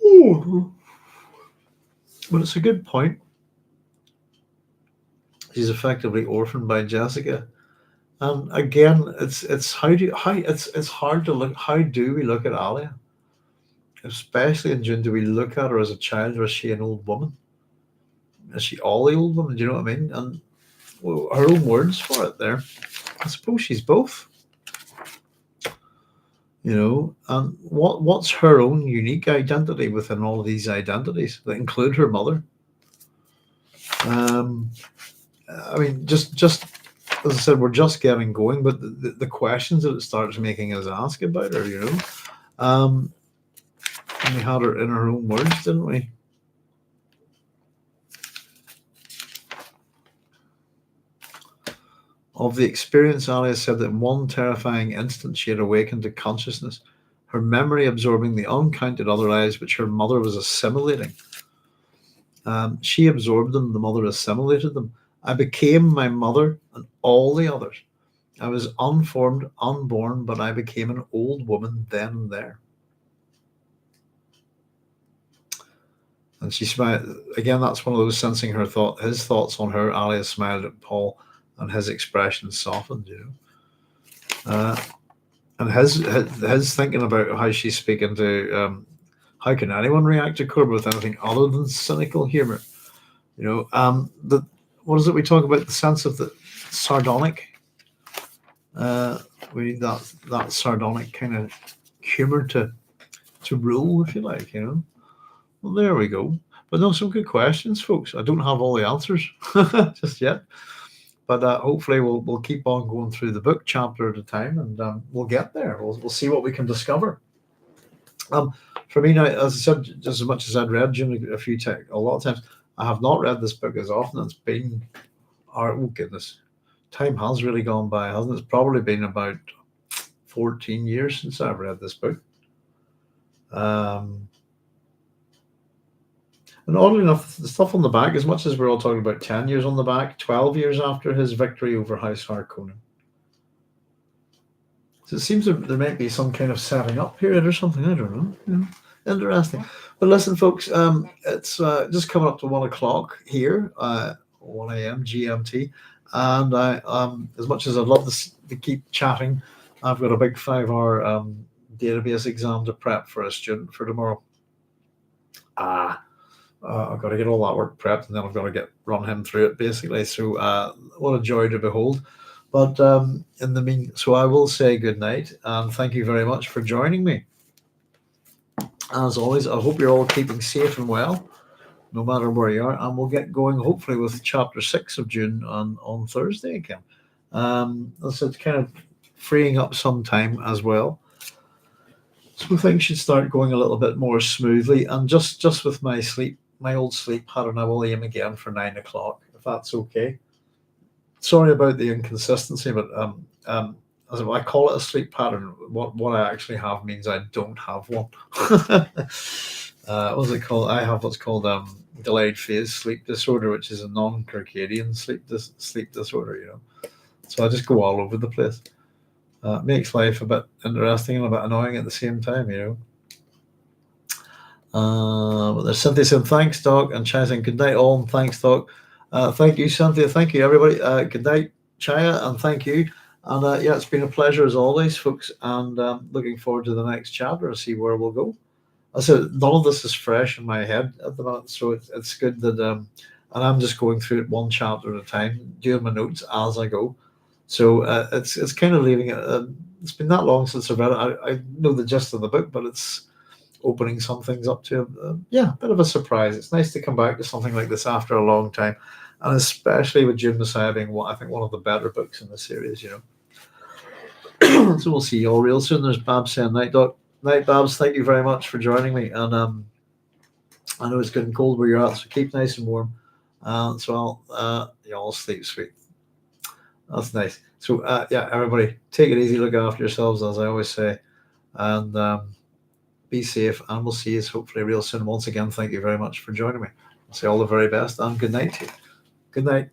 Ooh. But it's a good point. She's effectively orphaned by Jessica, and again, it's hard to look. How do we look at Alia? Especially in June, do we look at her as a child, or is she an old woman? Is she all the old woman? Do you know what I mean? And her own words for it there. I suppose she's both. And what's her own unique identity within all of these identities that include her mother? I mean, just as I said, we're just getting going, but the questions that it starts making us ask about her, and we had her in her own words, didn't we? Of the experience, Alia said that in one terrifying instant she had awakened to consciousness. her memory absorbing the uncounted other lives which her mother was assimilating. She absorbed them, the mother assimilated them. I became my mother and all the others. I was unformed, unborn, but I became an old woman then and there. And she smiled again. That's one of those sensing his thoughts on her. Alia smiled at Paul, and his expression softened. And his thinking about how she's speaking to. How can anyone react to Korba with anything other than cynical humor? What is it we talk about? The sense of the sardonic. We need that sardonic kind of humor to rule, if you like. Well, there we go. But no, some good questions, folks. I don't have all the answers just yet, but hopefully we'll keep on going through the book chapter at a time, and we'll get there. We'll see what we can discover. For me now, as I said, just as much as I'd read Dune a lot of times, I have not read this book as often. It's been, oh goodness, time has really gone by, hasn't it? It's probably been about 14 years since I've read this book. And oddly enough, the stuff on the back, as much as we're all talking about 10 years on the back, 12 years after his victory over House Harkonnen. So it seems there might be some kind of setting up period or something. I don't know. Interesting. But listen, folks, it's just coming up to 1 o'clock here, 1 a.m. GMT. And as much as I'd love to keep chatting, I've got a big 5-hour database exam to prep for a student for tomorrow. I've got to get all that work prepped, and then I've got to run him through it, basically. So what a joy to behold. But in the meantime, so I will say good night, and thank you very much for joining me. As always, I hope you're all keeping safe and well, no matter where you are, and we'll get going hopefully with chapter 6 of Dune on Thursday again. So it's kind of freeing up some time as well. So things should start going a little bit more smoothly, and just with my old sleep pattern, I will aim again for 9 o'clock, if that's okay. Sorry about the inconsistency, but as I call it a sleep pattern, what I actually have means I don't have one. What's it called? I have what's called delayed phase sleep disorder, which is a non-circadian sleep disorder. So I just go all over the place. It makes life a bit interesting and a bit annoying at the same time. But there's Cynthia saying thanks, Doc, and Chaya saying good night all, and thanks, Doc. Thank you, Cynthia. Thank you, everybody. Good night, Chaya, and thank you. And it's been a pleasure as always, folks. And looking forward to the next chapter and see where we'll go. I said none of this is fresh in my head at the moment, so it's good that and I'm just going through it one chapter at a time, doing my notes as I go. So it's kind of leaving it. It's been that long since I've read it. I know the gist of the book, but it's opening some things up to a bit of a surprise. It's nice to come back to something like this after a long time, and especially with Dune Messiah being I think one of the better books in the series. So we'll see you all real soon. There's Babs saying night, Doc. Night, Babs. Thank you very much for joining me. And I know it's getting cold where you're at, so keep nice and warm. So I'll sleep sweet. That's nice. So everybody, take it easy. Look after yourselves, as I always say, and be safe. And we'll see you hopefully real soon. Once again, thank you very much for joining me. I'll say all the very best and good night to you. Good night.